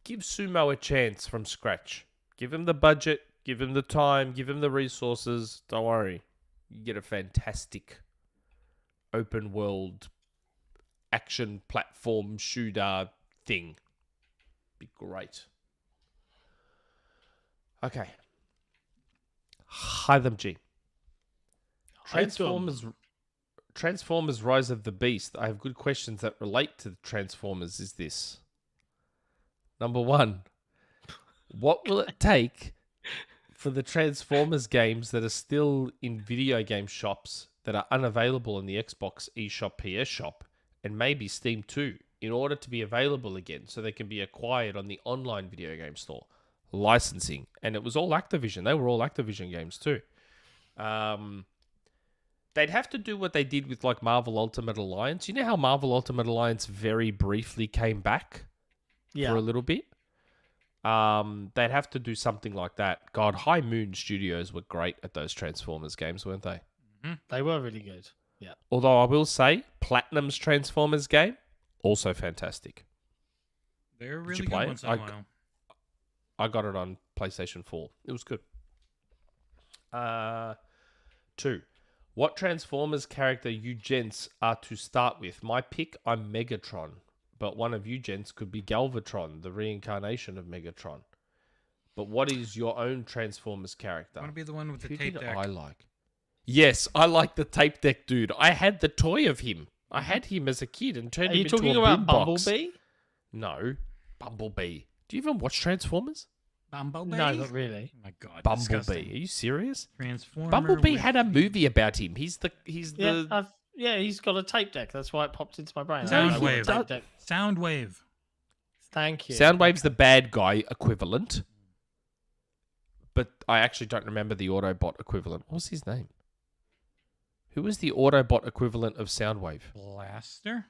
Give Sumo a chance from scratch. Give him the budget, give him the time, give him the resources. Don't worry. You get a fantastic open world action platform shooter thing. Be great. Okay. Hytham G. Transformers Rise of the Beast. I have good questions that relate to Transformers. Is this? Number one, what will it take for the Transformers games that are still in video game shops that are unavailable in the Xbox eShop PS shop and maybe Steam too, in order to be available again so they can be acquired on the online video game store? Licensing. And it was all Activision. They were all Activision games too. They'd have to do what they did with like Marvel Ultimate Alliance. You know how Marvel Ultimate Alliance very briefly came back for a little bit? They'd have to do something like that. God, High Moon Studios were great at those Transformers games, weren't they? Mm-hmm. They were really good. Yeah. Although I will say, Platinum's Transformers game, also fantastic. They're Did really you good play it? once in a while. I got it on PlayStation 4. It was good. 2. What Transformers character you gents are to start with? My pick, I'm Megatron. But one of you gents could be Galvatron, the reincarnation of Megatron. But what is your own Transformers character? I want to be the one with the Who tape did deck. I like? Yes, I like the tape deck dude. I had the toy of him. I had him as a kid and turned Are him you into a talking about boombox. Bumblebee? No, Bumblebee. Do you even watch Transformers? Bumblebee? No, not really. Oh my God, Bumblebee. disgusting. Are you serious? Transformer Bumblebee with- had a movie about him. He's the He's got a tape deck. That's why it popped into my brain. No, I he know what a Soundwave. tape deck. Soundwave. Thank you. Soundwave's the bad guy equivalent. But I actually don't remember the Autobot equivalent. What was his name? Who was the Autobot equivalent of Soundwave? Blaster?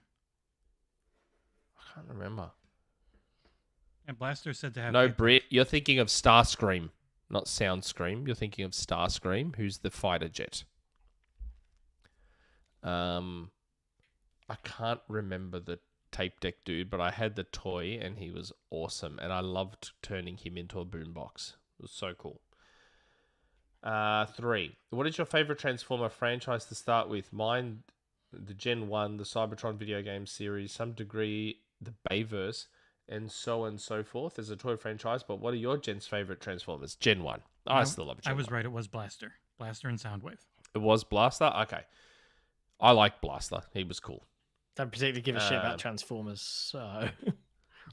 I can't remember. And Blaster said to have... No, tape Brit, you're thinking of Starscream, not Soundscream. You're thinking of Starscream, who's the fighter jet. I can't remember the tape deck dude, but I had the toy and he was awesome, and I loved turning him into a boombox. It was so cool. 3. What is your favorite Transformer franchise to start with? Mine, the Gen 1, the Cybertron video game series, some degree the Bayverse, and so forth. There's a toy franchise, but what are your Gen's favorite Transformers? Gen 1. I still love Gen 1. I was right. It was Blaster. Blaster and Soundwave. It was Blaster? Okay. I like Blaster. He was cool. Don't particularly give a shit about Transformers, so...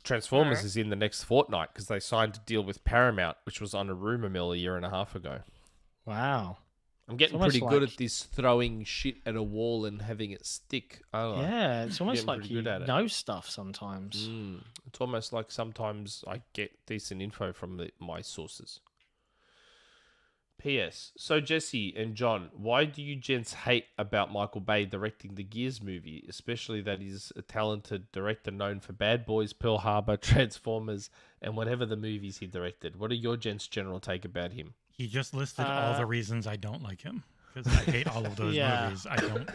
Transformers is in the next fortnight because they signed a deal with Paramount, which was on a rumor mill a year and a half ago. Wow. I'm getting pretty good at this throwing shit at a wall and having it stick. Yeah, it's almost like you know stuff sometimes. It's almost like sometimes I get decent info from my sources. P.S. So, Jesse and John, why do you gents hate about Michael Bay directing the Gears movie, especially that he's a talented director known for Bad Boys, Pearl Harbor, Transformers, and whatever the movies he directed? What are your gents' general take about him? He just listed all the reasons I don't like him, because I hate all of those movies. I don't.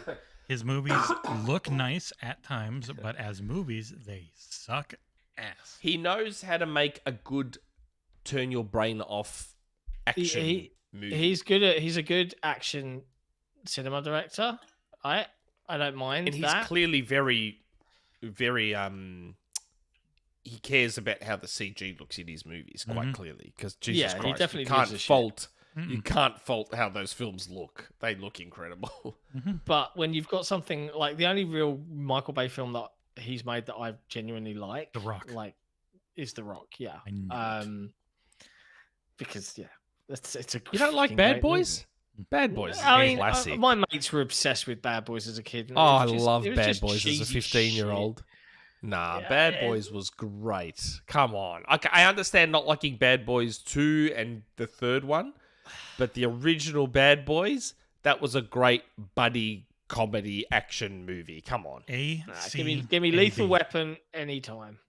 His movies look nice at times, but as movies, they suck ass. He knows how to make a good turn your brain off action movie. He's a good action cinema director. I don't mind and he's clearly very, very he cares about how the CG looks in his movies quite clearly, because Jesus Christ, he definitely you can't fault how those films look. They look incredible. But when you've got something like the only real Michael Bay film that he's made that I genuinely like, The Rock, is The Rock. Yeah, because it's a. You don't like Bad Boys? Movie. Bad Boys is classic. My mates were obsessed with Bad Boys as a kid. I love Bad Boys as a 15-year-old. Nah, Bad Boys was great. Come on. Okay, I understand not liking Bad Boys 2 and the third one, but the original Bad Boys, that was a great buddy comedy action movie. Come on. Give me Lethal Weapon anytime.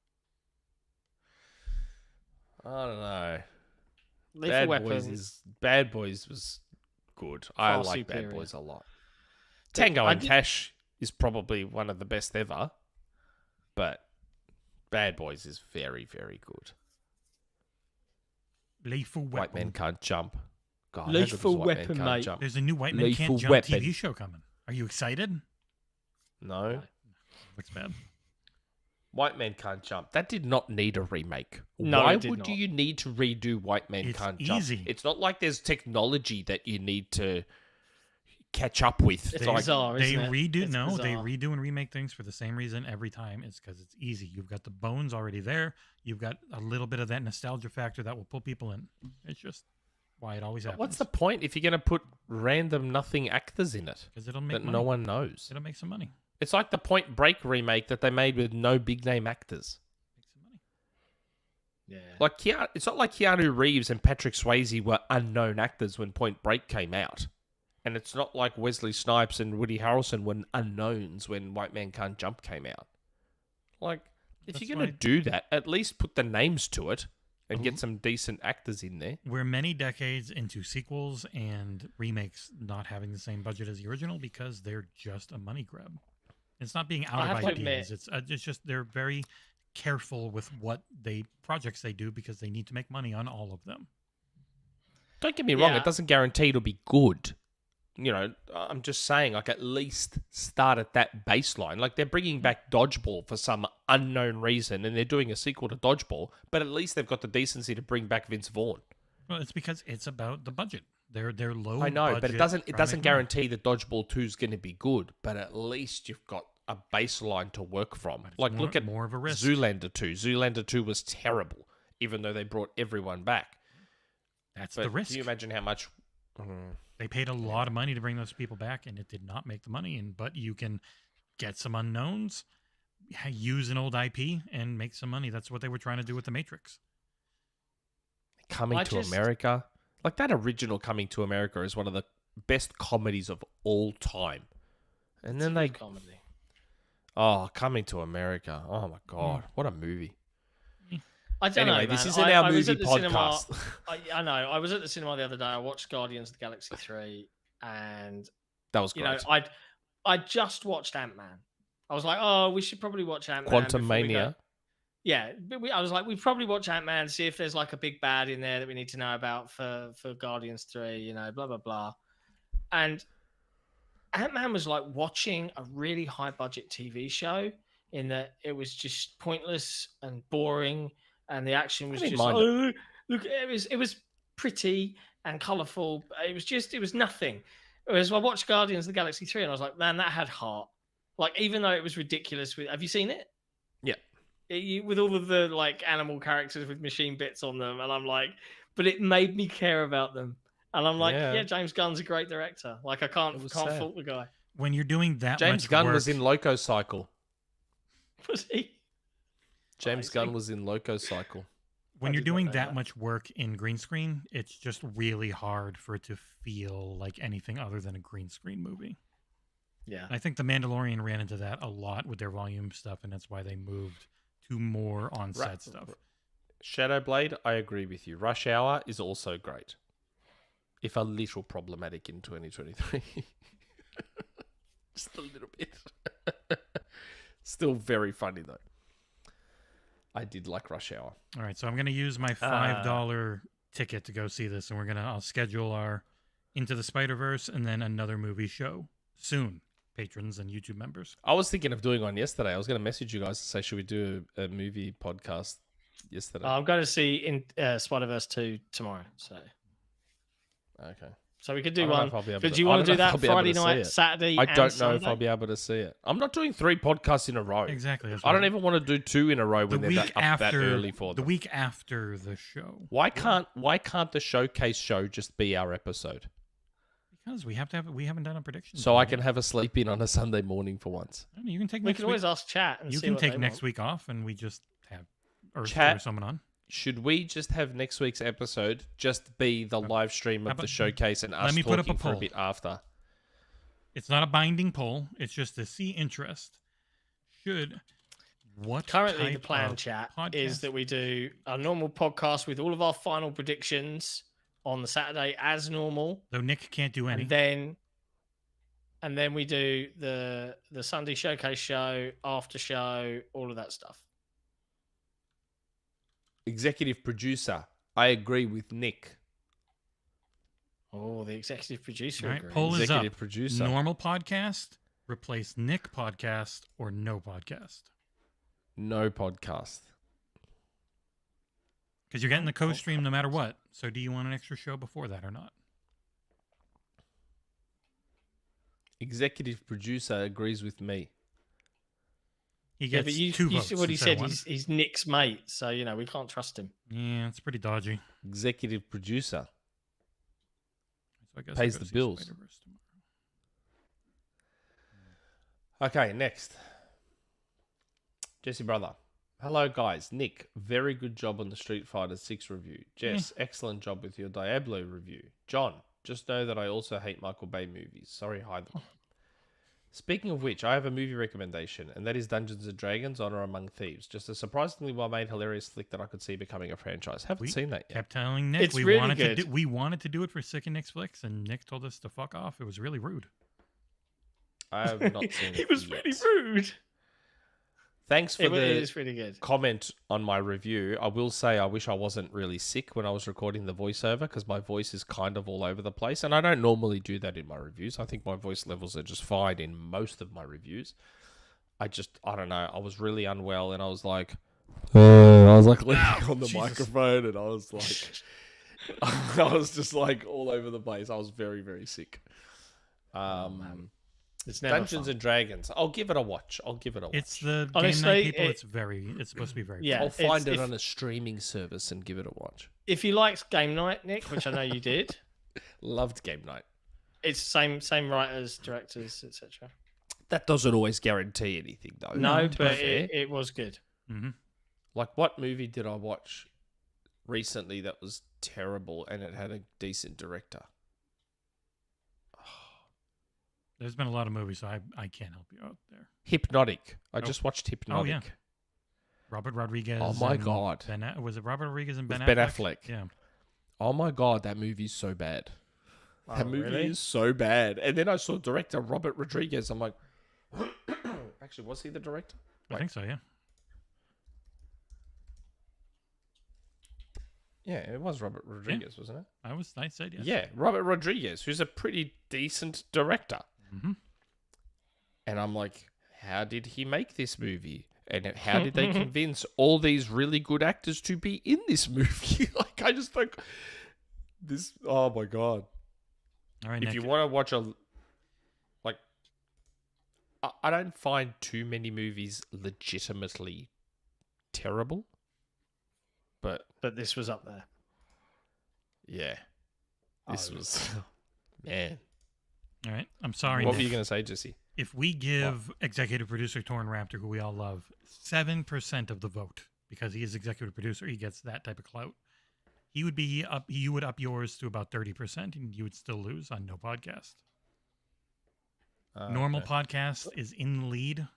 I don't know. Bad Boys was good. I like superior. Bad Boys a lot. Tango and Cash is probably one of the best ever, but Bad Boys is very, very good. Lethal Weapon. White Man Can't Jump. God, Lethal Weapon, mate. Jump? There's a new White Man Can't Jump TV show coming. Are you excited? No. Looks bad. White Man Can't Jump. That did not need a remake. No, Why would you need to redo White Man Can't Jump? It's easy. It's not like there's technology that you need to catch up with. It's bizarre, they isn't it? They redo and remake things for the same reason every time. It's because it's easy. You've got the bones already there. You've got a little bit of that nostalgia factor that will pull people in. It's just why it always happens. What's the point if you're going to put random nothing actors in it? Because it'll make that money. No one knows. It'll make some money. It's like the Point Break remake that they made with no big name actors. Make some money. Yeah. Like it's not like Keanu Reeves and Patrick Swayze were unknown actors when Point Break came out. And it's not like Wesley Snipes and Woody Harrelson were unknowns when White Man Can't Jump came out. Like, if you're going to do that, at least put the names to it and get some decent actors in there. We're many decades into sequels and remakes not having the same budget as the original because they're just a money grab. It's not being out of ideas. It's just they're very careful with what projects they do because they need to make money on all of them. Don't get me wrong, it doesn't guarantee it'll be good. You know, I'm just saying, like, at least start at that baseline. Like, they're bringing back Dodgeball for some unknown reason, and they're doing a sequel to Dodgeball, but at least they've got the decency to bring back Vince Vaughn. Well, it's because it's about the budget. They're low. I know, but it doesn't guarantee that Dodgeball 2 is going to be good. But at least you've got a baseline to work from. Like, look at more of a risk. Zoolander 2. Zoolander 2 was terrible, even though they brought everyone back. That's the risk. Can you imagine how much? They paid a lot of money to bring those people back, and it did not make the money. But you can get some unknowns, use an old IP, and make some money. That's what they were trying to do with The Matrix. Coming to America. Like, that original Coming to America is one of the best comedies of all time. And then comedy. Oh, Coming to America. Oh, my God. What a movie. I don't know, this isn't our movie podcast. I know. I was at the cinema the other day. I watched Guardians of the Galaxy 3, and that was great. You know, I just watched Ant-Man. I was like, oh, we should probably watch Ant-Man. Quantumania. yeah, but I was like, we probably watch Ant-Man, see if there's like a big bad in there that we need to know about for Guardians 3, you know, blah blah blah. And Ant-Man was like watching a really high budget TV show in that it was just pointless and boring, and the action was just look, it was pretty and colourful. It was nothing. Whereas I watched Guardians of the Galaxy 3 and I was like, man, that had heart. Like, even though it was ridiculous. Have you seen it? Yeah. With all of the like animal characters with machine bits on them, and I'm like, but it made me care about them. And I'm like, yeah, James Gunn's a great director. Like, I can't fault the guy. When you're doing that James much Gunn work, was in Loco Cycle. Was he? James Gunn was in Loco Cycle. When you're doing that much work in green screen, it's just really hard for it to feel like anything other than a green screen movie. Yeah. I think The Mandalorian ran into that a lot with their volume stuff, and that's why they moved to more on-set stuff. Shadowblade, I agree with you. Rush Hour is also great. If a little problematic in 2023. Just a little bit. Still very funny, though. I did like Rush Hour. All right, so I'm going to use my $5 ticket to go see this, and I'll schedule our Into the Spider-Verse and then another movie show soon, patrons and YouTube members. I was thinking of doing one yesterday. I was going to message you guys to say, should we do a movie podcast yesterday? I'm going to see in Spider-Verse 2 tomorrow, so... Okay. So we could do one. But do you want to do that Friday night, Saturday, I don't know Sunday? if I'll be able to see it. I'm not doing 3 podcasts in a row. Exactly. I don't even want to do 2 in a row when they're up that early for the them. week after the show. Why can't the showcase show just be our episode? Because we haven't done a prediction. So I can have a sleep in on a Sunday morning for once. I mean, you can take. We can always ask chat. And you see can what take they next want. week off, and we just have Chat. or someone on. Should we just have next week's episode just be the live stream of the showcase and us put up talking a for a poll. bit after? It's not a binding poll. It's just to see interest. Currently the type plan, of chat, podcast? is that we do a normal podcast with all of our final predictions on the Saturday as normal. Though Nick can't do any. And then we do the Sunday showcase show, after show, all of that stuff. Executive producer. I agree with Nick. Oh, the executive producer. All right, agrees. poll is Executive up. producer. Normal podcast, replace Nick podcast, or no podcast. No podcast. Because you're getting the co-stream no matter what. So do you want an extra show before that or not? Executive producer agrees with me. He gets but you 2 votes. see what he said. one. He's Nick's mate, so we can't trust him. Yeah, it's pretty dodgy. Executive producer. So I guess Pays I'll go the see bills. Spider-Verse tomorrow. Okay, next. Jesse Brother. Hello, guys. Nick, very good job on the Street Fighter 6 review. Jess, excellent job with your Diablo review. John, just know that I also hate Michael Bay movies. Sorry, Hytham. Speaking of which, I have a movie recommendation, and that is Dungeons & Dragons: Honor Among Thieves. Just a surprisingly well-made, hilarious flick that I could see becoming a franchise. Haven't seen that yet. Kept telling Nick It's we really wanted good. to do, we wanted to do it for Sick and Nick's Flicks, and Nick told us to fuck off. It was really rude. I have not seen it. He was yet. really rude. Thanks for It the is pretty good. comment on my review. I will say I wish I wasn't really sick when I was recording the voiceover because my voice is kind of all over the place. And I don't normally do that in my reviews. I think my voice levels are just fine in most of my reviews. I don't know. I was really unwell and I was like, leaning on the microphone and I was like, I was just like all over the place. I was very, very sick. It's never Dungeons fun. and Dragons. I'll give it a watch. It's the Honestly, game night people. It's supposed to be very. Yeah. I'll find it's- it on a streaming service and give it a watch. If you liked Game Night, Nick, which I know you did, Loved Game Night. it's same writers, directors, etc. That doesn't always guarantee anything, though. No, to be but fair. it was good. Mm-hmm. Like, what movie did I watch recently that was terrible and it had a decent director? There's been a lot of movies, so I can't help you out there. Hypnotic. I just watched Hypnotic. Oh, yeah. Robert Rodriguez. Oh, my and God. Was it Robert Rodriguez and With Ben Ben Affleck? Affleck. Yeah. Oh my God, that movie's so bad. That movie really? is so bad. And then I saw director Robert Rodriguez. I'm like, actually, was he the director? I think so, yeah. Yeah, it was Robert Rodriguez, wasn't it? I said yes. Yeah, Robert Rodriguez, who's a pretty decent director. Mm-hmm. And I'm like, how did he make this movie? And how did they convince all these really good actors to be in this movie? Like, I just think this. Oh my god! All right, If Nick. you want to watch I don't find too many movies legitimately terrible, but this was up there. yeah, this was man. All right, I'm sorry, What Nick. were you going to say, Jesse? If we give executive producer TornRaptor, who we all love, 7% of the vote, because he is executive producer, he gets that type of clout. He would be up. You would up yours to about 30%, and you would still lose on no podcast. Normal Okay. podcast is in the lead,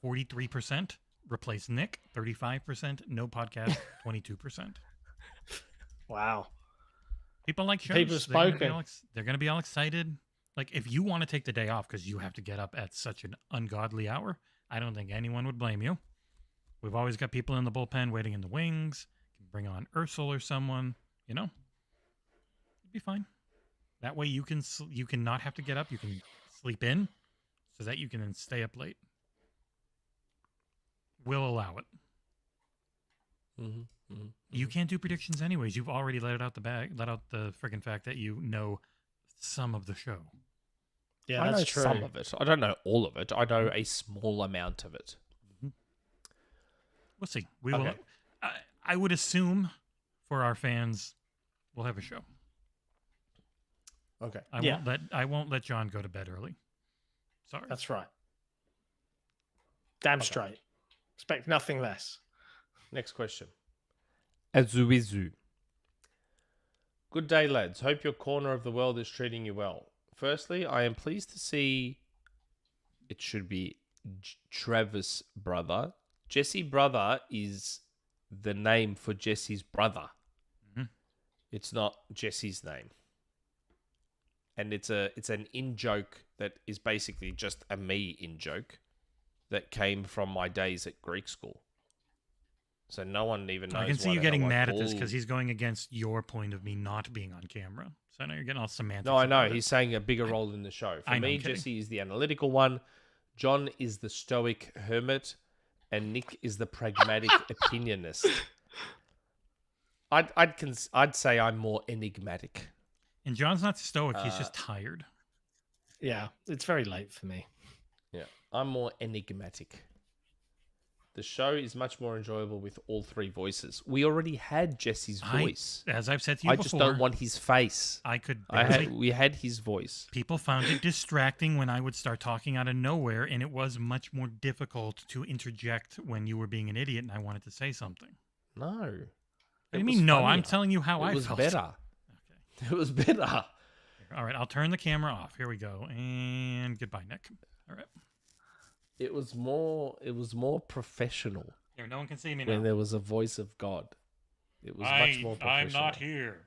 43%. Replace Nick, 35%. No podcast, 22%. Wow. People like shows. People spoken. They're going to be all excited. Like, if you want to take the day off because you have to get up at such an ungodly hour, I don't think anyone would blame you. We've always got people in the bullpen waiting in the wings. You can bring on Ursel or someone, you know? It'd be fine. That way you can not have to get up. You can sleep in so that you can then stay up late. We'll allow it. You can't do predictions anyways. You've already let out the friggin' fact that you know some of the show. Yeah, I know that's true. some of it. I don't know all of it. I know a small amount of it. We'll see. We Okay. will. I would assume for our fans, we'll have a show. Okay. I won't let John go to bed early. Sorry. That's right. Damn straight. Expect nothing less. Next question. Azuwizu. Good day, lads. Hope your corner of the world is treating you well. Firstly, I am pleased to see it should be Travis brother. Jesse brother is the name for Jesse's brother. Mhm. It's not Jesse's name. And it's an in-joke that is basically just a me in-joke that came from my days at Greek school. So no one even knows. I can see why you the hell getting I mad at this called- because he's going against your point of me not being on camera. So I know you're getting all semantics. No, I know. about it. He's saying a bigger role in the show. For I know, me, I'm kidding. Jesse is the analytical one. John is the stoic hermit. And Nick is the pragmatic opinionist. I'd say I'm more enigmatic. And John's not stoic. He's just tired. Yeah, it's very late for me. Yeah, I'm more enigmatic. The show is much more enjoyable with all three voices. We already had Jesse's voice. As I've said to you I before, just don't want his face. We had his voice. People found it distracting when I would start talking out of nowhere, and it was much more difficult to interject when you were being an idiot and I wanted to say something. No. What do you mean, no? I'm telling you how I It was felt. better. Okay. It was better. All right, I'll turn the camera off. Here we go. And goodbye, Nick. All right. It was more professional Here, no one can see me now. when there was a voice of God. It was much more professional. I'm not here.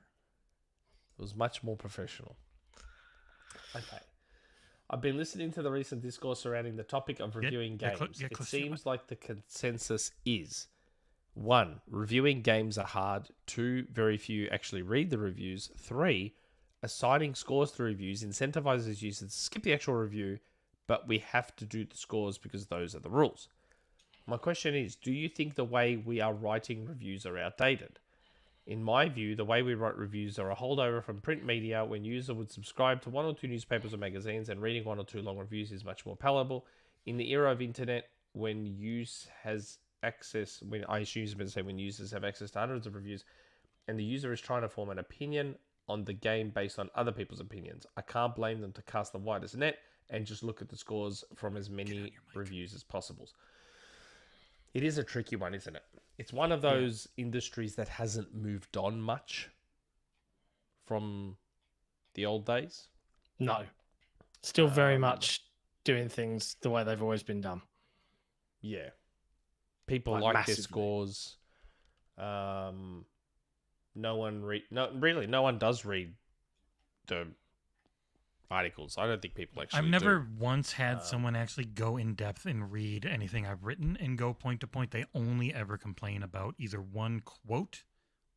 It was much more professional. Okay. I've been listening to the recent discourse surrounding the topic of reviewing games. get It close to your seems like the consensus is 1. Reviewing games are hard. 2. Very few actually read the reviews. 3. Assigning scores to reviews incentivizes users to skip the actual review, but we have to do the scores because those are the rules. My question is, do you think the way we are writing reviews are outdated? In my view, the way we write reviews are a holdover from print media when user would subscribe to 1 or 2 newspapers or magazines, and reading 1 or 2 long reviews is much more palatable. In the era of internet, when users have access to hundreds of reviews, and the user is trying to form an opinion on the game based on other people's opinions, I can't blame them to cast the widest net and just look at the scores from as many reviews as possible. It is a tricky one, isn't it? It's one of those industries that hasn't moved on much from the old days. No. Still very much doing things the way they've always been done. Yeah. People Like like massively. their scores. No one does read the articles. I don't think people actually I've never do. once had someone actually go in depth and read anything I've written and go point to point. They only ever complain about either one quote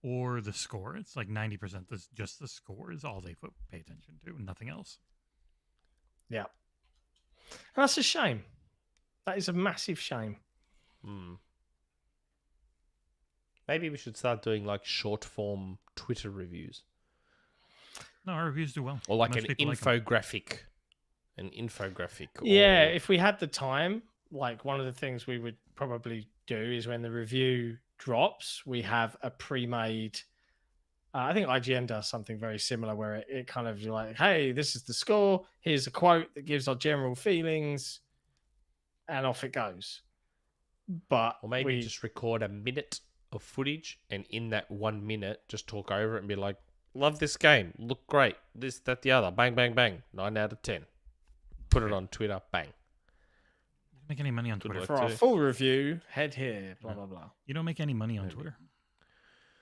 or the score. It's like 90% just the score is all they pay attention to, and nothing else. Yeah. And that's a shame. That is a massive shame. Maybe we should start doing like short form Twitter reviews. No, our reviews do well. Or like Most an people like 'em. infographic. An infographic. Yeah, or- if we had the time, like one of the things we would probably do is when the review drops, we have a pre-made. I think IGN does something very similar where it kind of you're like, hey, this is the score. Here's a quote that gives our general feelings, and off it goes. But Or maybe just record a minute of footage, and in that 1 minute, just talk over it and be like, love this game. Look great. This, that, the other. Bang, bang, bang. 9 out of 10. Put it on Twitter. Bang. You don't make any money on Twitter. work. for our too. full review, head here, blah, blah, blah. You don't make any money on Maybe. Twitter.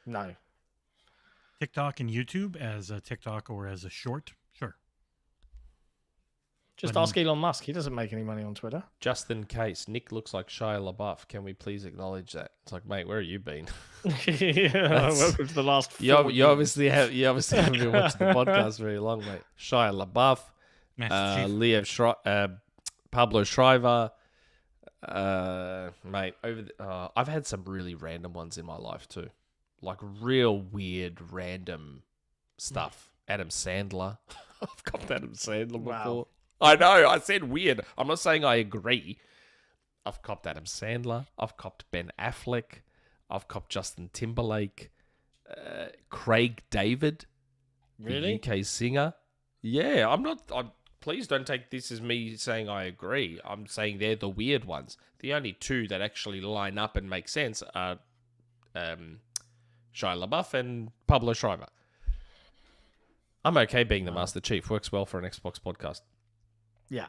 No. TikTok and YouTube as a TikTok or as a short, sure. Just But ask Elon Musk. He doesn't make any money on Twitter. Just in case, Nick looks like Shia LaBeouf. Can we please acknowledge that? It's like, mate, where have you been? Welcome to the last. You 4 years. obviously haven't been watching the podcast very long, mate. Shia LaBeouf, Master Chief. Pablo Schreiber, mate. I've had some really random ones in my life too, like real weird random stuff. Adam Sandler. I've got Adam Sandler Wow. before. I know. I said weird. I'm not saying I agree. I've copped Adam Sandler. I've copped Ben Affleck. I've copped Justin Timberlake. Craig David, Really? the UK singer. Yeah, please don't take this as me saying I agree. I'm saying they're the weird ones. The only two that actually line up and make sense are Shia LaBeouf and Pablo Schreiber. I'm okay being the Master Chief. Works well for an Xbox podcast. Yeah.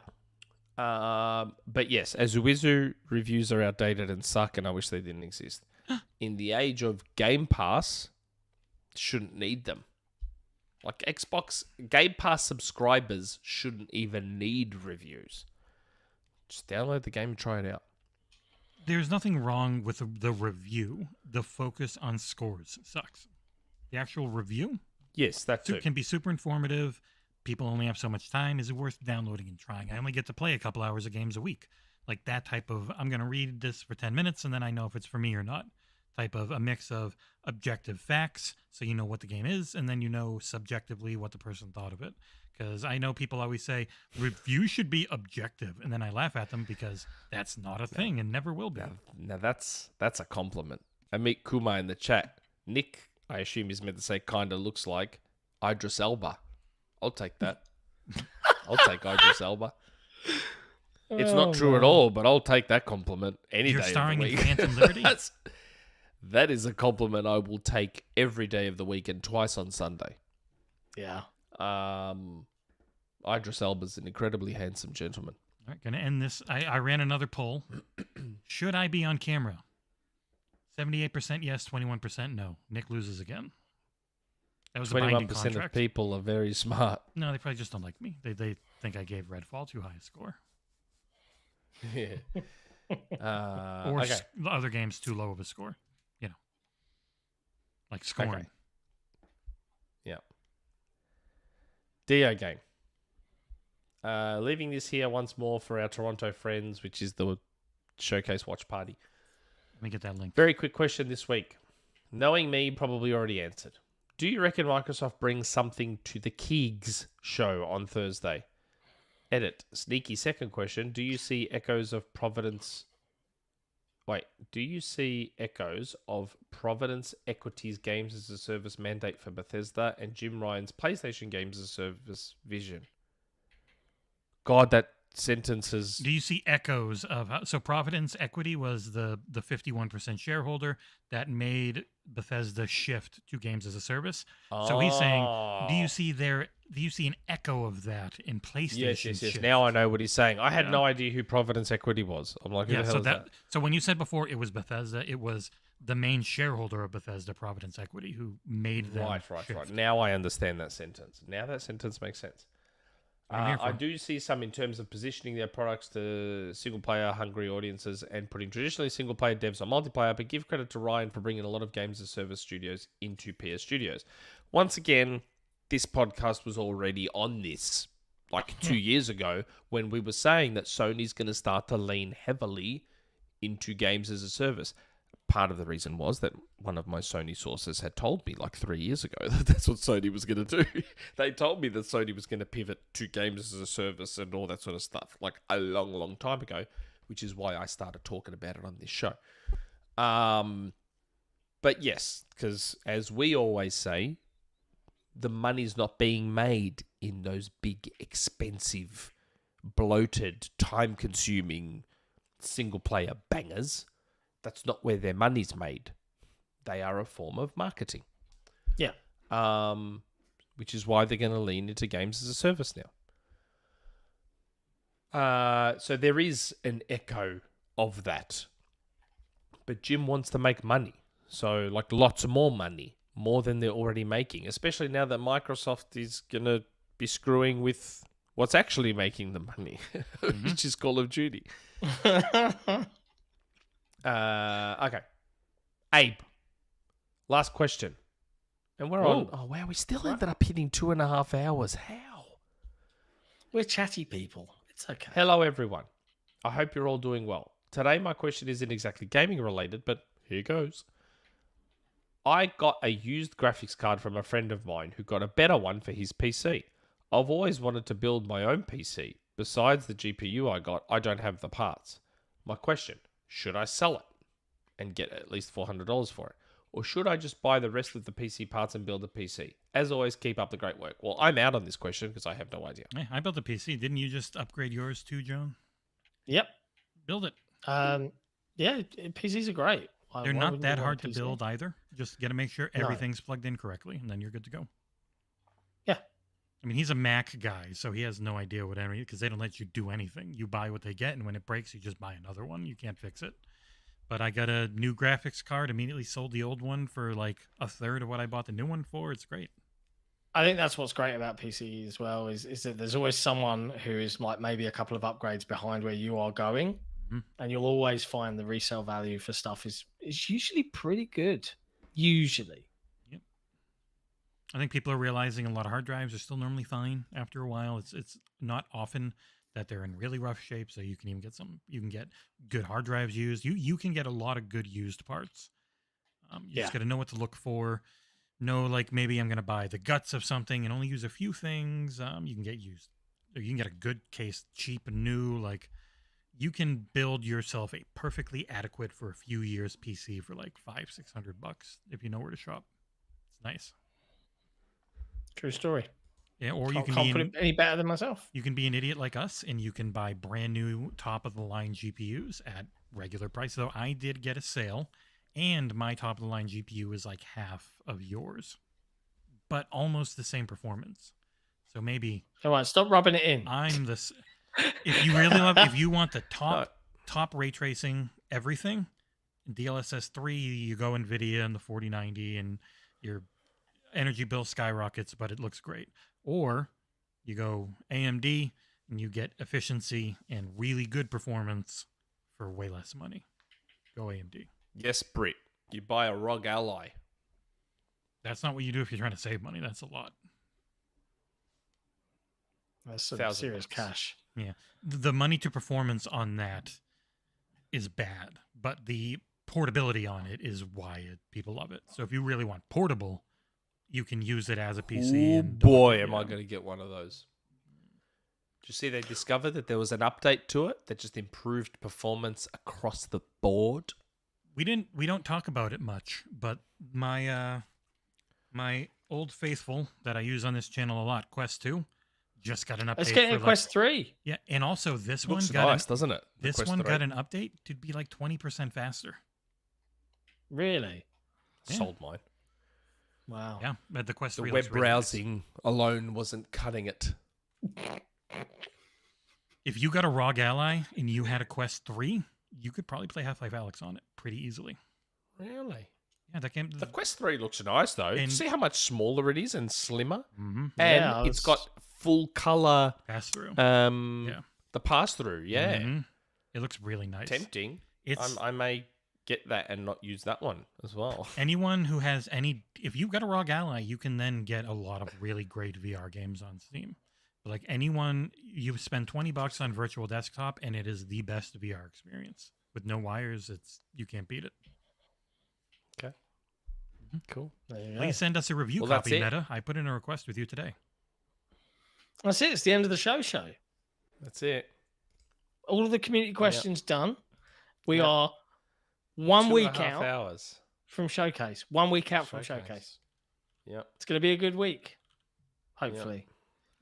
But yes, Azuwizu reviews are outdated and suck, and I wish they didn't exist. In the age of Game Pass, shouldn't need them. Like Xbox Game Pass subscribers shouldn't even need reviews. Just download the game and try it out. There's nothing wrong with the review. The focus on scores sucks. The actual review Yes, that too. can be super informative. People only have so much time. Is it worth downloading and trying? I only get to play a couple hours of games a week. Like that type of, I'm going to read this for 10 minutes and then I know if it's for me or not. Type of a mix of objective facts, so you know what the game is, and then you know subjectively what the person thought of it. Because I know people always say, reviews should be objective, and then I laugh at them because that's not a thing and never will be. Now that's a compliment. Amit Kumar in the chat. Nick, I assume he's meant to say kinda looks like Idris Elba. I'll take that. I'll take Idris Elba. It's not true at all, but I'll take that compliment any You're day starring of the in week. Phantom Liberty? That is a compliment I will take every day of the week and twice on Sunday. Yeah. Idris Elba's an incredibly handsome gentleman. All right, going to end this. I ran another poll. Should I be on camera? 78% yes, 21% no. Nick loses again. That was a binding 21% of contract. people are very smart. No, they probably just don't like me. They think I gave Redfall too high a score. Yeah. Or Okay. the other games too low of a score. You know. Like scoring. Okay. Yeah. DeoGame. Leaving this here once more for our Toronto friends, which is the Showcase Watch Party. Let me get that link. Very quick question this week. Knowing me, probably already answered. Do you reckon Microsoft brings something to the Keegs show on Thursday? Edit. Sneaky second question. Do you see echoes of Providence... Wait. Do you see echoes of Providence Equities Games as a Service mandate for Bethesda and Jim Ryan's PlayStation Games as a Service vision? God, that sentence is... Do you see echoes of so Providence Equity was the 51% shareholder that made Bethesda shift to games as a service? So he's saying, do you see an echo of that in PlayStation? Yes. shift? Now I know what he's saying. I had Yeah. no idea who Providence Equity was. I'm like, who the hell is that? So when you said before it was Bethesda, it was the main shareholder of Bethesda, Providence Equity, who made them Right. shift. Now I understand that sentence. Now that sentence makes sense. I'm here for. I do see some in terms of positioning their products to single-player hungry audiences and putting traditionally single-player devs on multiplayer, but give credit to Ryan for bringing a lot of games as service studios into PS Studios. Once again, this podcast was already on this like 2 years ago when we were saying that Sony's going to start to lean heavily into games as a service. Part of the reason was that one of my Sony sources had told me like 3 years ago that that's what Sony was going to do. They told me that Sony was going to pivot to games as a service and all that sort of stuff like a long, long time ago, which is why I started talking about it on this show. But yes, because as we always say, the money's not being made in those big, expensive, bloated, time-consuming single-player bangers. That's not where their money's made. They are a form of marketing. Yeah. Which is why they're going to lean into games as a service now. So there is an echo of that. But Jim wants to make money. So, like, lots more money. More than they're already making. Especially now that Microsoft is going to be screwing with what's actually making the money. Which is Call of Duty. Okay. Abe. Last question. And we're on. Oh, wow. We still ended up hitting 2.5 hours. How? We're chatty people. It's okay. Hello, everyone. I hope you're all doing well. Today, my question isn't exactly gaming related, but here goes. I got a used graphics card from a friend of mine who got a better one for his PC. I've always wanted to build my own PC. Besides the GPU I got, I don't have the parts. My question. Should I sell it and get at least $400 for it? Or should I just buy the rest of the PC parts and build a PC? As always, keep up the great work. Well, I'm out on this question because I have no idea. Hey, I built a PC. Didn't you just upgrade yours too, Joan? Yep. Build it. Yeah, PCs are great. They're not that hard to build either. Just got to make sure everything's plugged in correctly, and then you're good to go. Yeah. I mean, he's a Mac guy, so he has no idea what any, because they don't let you do anything. You buy what they get, and when it breaks, you just buy another one. You can't fix it. But I got a new graphics card, immediately sold the old one for like a third of what I bought the new one for. It's great. I think that's what's great about PC as well, is that there's always someone who is like maybe a couple of upgrades behind where you are going. And you'll always find the resale value for stuff is usually pretty good. Usually. Yep. I think people are realizing a lot of hard drives are still normally fine after a while. It's not often that they're in really rough shape, so you can even get you can get good hard drives used. You can get a lot of good used parts. You just got to know what to look for. Know, like, maybe I'm going to buy the guts of something and only use a few things. You can get used. Or you can get a good case, cheap and new, like... You can build yourself a perfectly adequate for a few years PC for like $500-600 if you know where to shop. It's nice. True story. Yeah, or you can can't put it any better than myself. You can be an idiot like us, and you can buy brand new top of the line GPUs at regular price. Though I did get a sale, and my top of the line GPU is like half of yours, but almost the same performance. So maybe. Come on, stop rubbing it in. I'm the. If you really if you want the top ray tracing everything, DLSS 3, you go NVIDIA and the 4090 and your energy bill skyrockets, but it looks great. Or you go AMD and you get efficiency and really good performance for way less money. Go AMD. Yes, Brit. You buy a ROG Ally. That's not what you do if you're trying to save money. That's a lot. That's some serious cash. Yeah. The money to performance on that is bad, but the portability on it is why people love it. So if you really want portable, you can use it as a PC. Oh boy, am I going to get one of those. Did you see they discovered that there was an update to it that just improved performance across the board? We don't talk about it much, but my old faithful that I use on this channel a lot, Quest 2, just got an update. Let's get a Quest 3. Yeah, and also this one looks got nice, doesn't it? This one got an update to be like 20% faster. Really? Yeah. Sold mine. Wow. Yeah, but the Quest 3 The web browsing alone wasn't cutting it. If you got a ROG Ally and you had a Quest 3, you could probably play Half-Life Alyx on it pretty easily. Really? Yeah, that game. The Quest 3 looks nice though. And- See how much smaller it is and slimmer, Mm-hmm. and Yeah, it's got full color Pass through. the pass through. Yeah, Mhm. It looks really nice. tempting. It's I may get that and not use that one as well. anyone who has if you've got a ROG Ally, you can then get a lot of really great VR games on Steam. But like anyone, you spend $20 on Virtual Desktop, and it is the best VR experience with no wires. You can't beat it. Okay, cool. There you go. Please send us a review Well, that's copy, it. Meta. I put in a request with you today. That's it. It's the end of the show. That's it. All of the community questions done. We Yep. are 1 2.5 week out hours. from Showcase. 1 week out from Showcase. Yep. It's going to be a good week. Hopefully.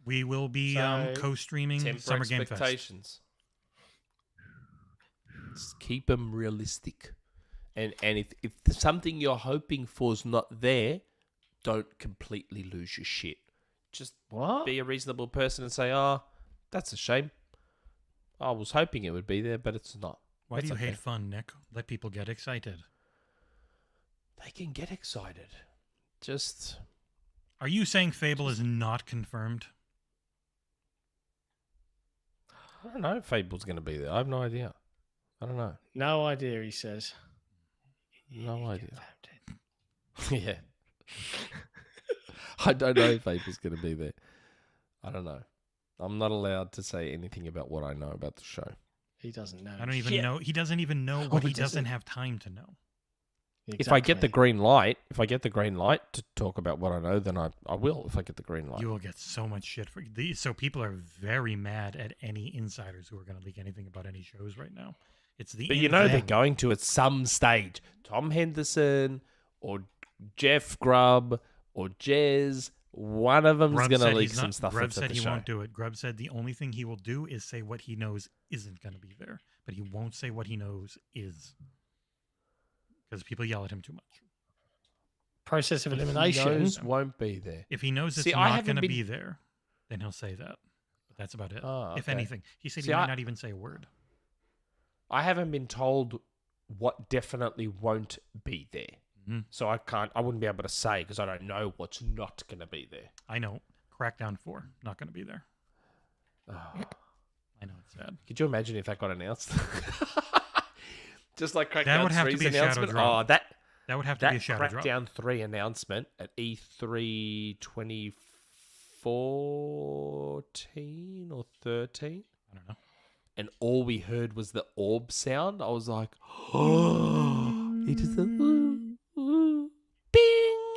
We will be So, co-streaming Temper Summer Game Fest. expectations. Just keep them realistic. And if something you're hoping for is not there, don't completely lose your shit. Just What? be a reasonable person and say, "Oh, that's a shame. I was hoping it would be there, but it's not." Why do That's you okay. hate fun, Nick? Let people get excited. They can get excited. Just Are you saying Fable is not confirmed? I don't know if Fable's going to be there. I have no idea. I don't know. No idea, he says. No idea. Yeah. I don't know if Fable's going to be there. I don't know. I'm not allowed to say anything about what I know about the show. He doesn't know. I don't even Shit. know. He doesn't even know Oh, what he he doesn't doesn't. have time to know. If I get the Exactly. green light to talk about what I know, then I will if I get the green light. You will get so much shit for these. So people are very mad at any insiders who are going to leak anything about any shows right now. It's the But you know they're inside- going to at some stage. Tom Henderson or Jeff Grubb or Jez, one of them's Grubb going to said leak he's some not- stuff Grubb that's at said the he show. won't do it. Grubb said the only thing he will do is say what he knows isn't going to be there, but he won't say what he knows is, because people yell at him too much. Process of He elimination. knows won't be there. If he knows it's See, I not haven't going to been- be there, then he'll say that. But that's about it. Ah, If okay. anything, he said See, he might I- not even say a word. I haven't been told what definitely won't be there. Mhm. So I wouldn't be able to say because I don't know what's not going to be there. I know. Crackdown 4 not going to be there. Oh. I know it's sad. Could you imagine if that got announced? Just like Crackdown That would have to 3's be a shadow announcement. drop. Oh, that That would have to be a shadow drop. Crackdown 3 announcement at E3 2014 or 13. I don't know. And all we heard was the orb sound. I was like, oh, he just said, bing.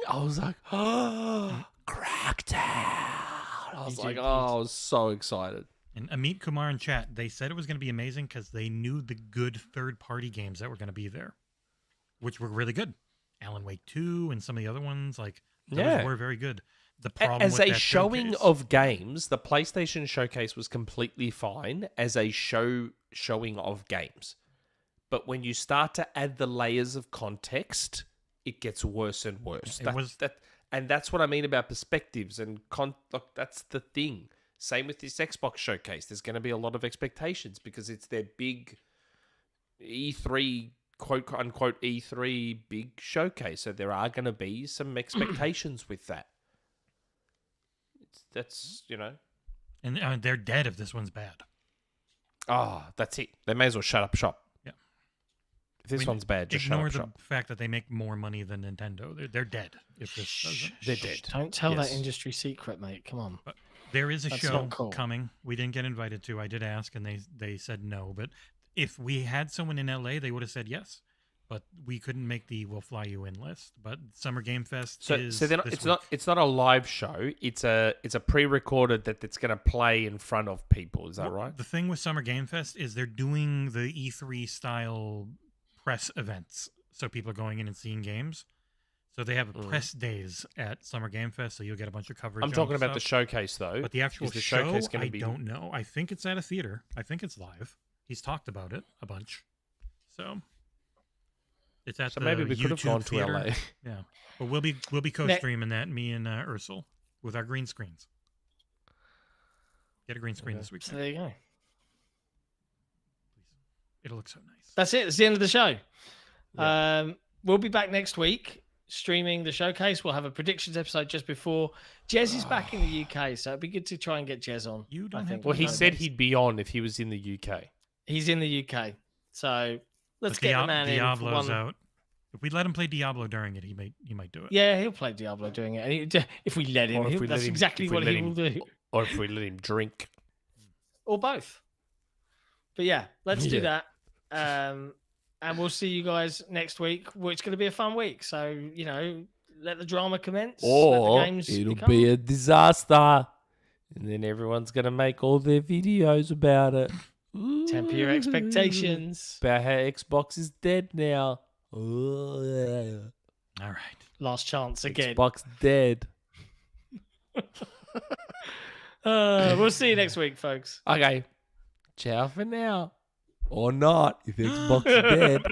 I was like, oh, Crackdown. I was like, oh, I was so excited. And Amit Kumar in chat, they said it was going to be amazing because they knew the good third-party games that were going to be there, which were really good. Alan Wake 2 and some of the other ones, like, those Yeah. were very good. The problem As with a that showing showcase- of games, the PlayStation Showcase was completely fine as a showing of games. But when you start to add the layers of context, it gets worse and worse. And that's what I mean about perspectives and look, that's the thing. Same with this Xbox Showcase. There's going to be a lot of expectations because it's their big E3, quote unquote E3 big showcase. So there are going to be some expectations with that. That's, you know. And they're dead if this one's bad. That's it. They may as well shut up shop. Yeah. If this I mean, one's bad, just ignore shut the up shop. fact that they make more money than Nintendo. They're dead if this doesn't. They're dead. Don't tell Yes. that industry secret, mate. Come on. But there is a That's show not cool. coming. We didn't get invited to. I did ask, and they said no. But if we had someone in LA, they would have said yes. But we couldn't make the "We'll fly you in" list. But Summer Game Fest So is then this it's not a live show. It's a pre-recorded that's going to play in front of people. Is that Well, right? The thing with Summer Game Fest is they're doing the E3 style press events, so people are going in and seeing games. So they have press days at Summer Game Fest, so you'll get a bunch of coverage. I'm on talking about the stuff. showcase though. But the actual Is the show, showcase gonna I be- don't know. I think it's at a theater. I think it's live. He's talked about it a bunch. So it's at So the maybe we could have YouTube gone to theater. LA. Yeah, but we'll be co-streaming that, me and Ursel, with our green screens. Get a green screen this So weekend, there you go. please. It'll look so nice. That's it. It's the end of the show. Yeah. we'll be back next week streaming the showcase. We'll have a predictions episode just before. Jez is back in the UK, so it'd be good to try and get Jez on. You don't I have think. to Well, he do said that. he'd be on if he was in the UK. He's in the UK, so let's But get the man Diablo's in. For one. out. If we let him play Diablo during it, he might do it. Yeah, he'll play Diablo doing it. And if we let him, Or if we that's let him- exactly if we what let he him- will do. Or if we let him drink. Or both. But yeah, let's do Yeah. that. And we'll see you guys next week, which is going to be a fun week. So, let the drama commence. let Or the games it'll become. be a disaster. And then everyone's going to make all their videos about it. Temper your expectations. About how Xbox is dead now. All right. Last chance again. Xbox dead. We'll see you next week, folks. Okay. Ciao for now. Or not, if Xbox is dead.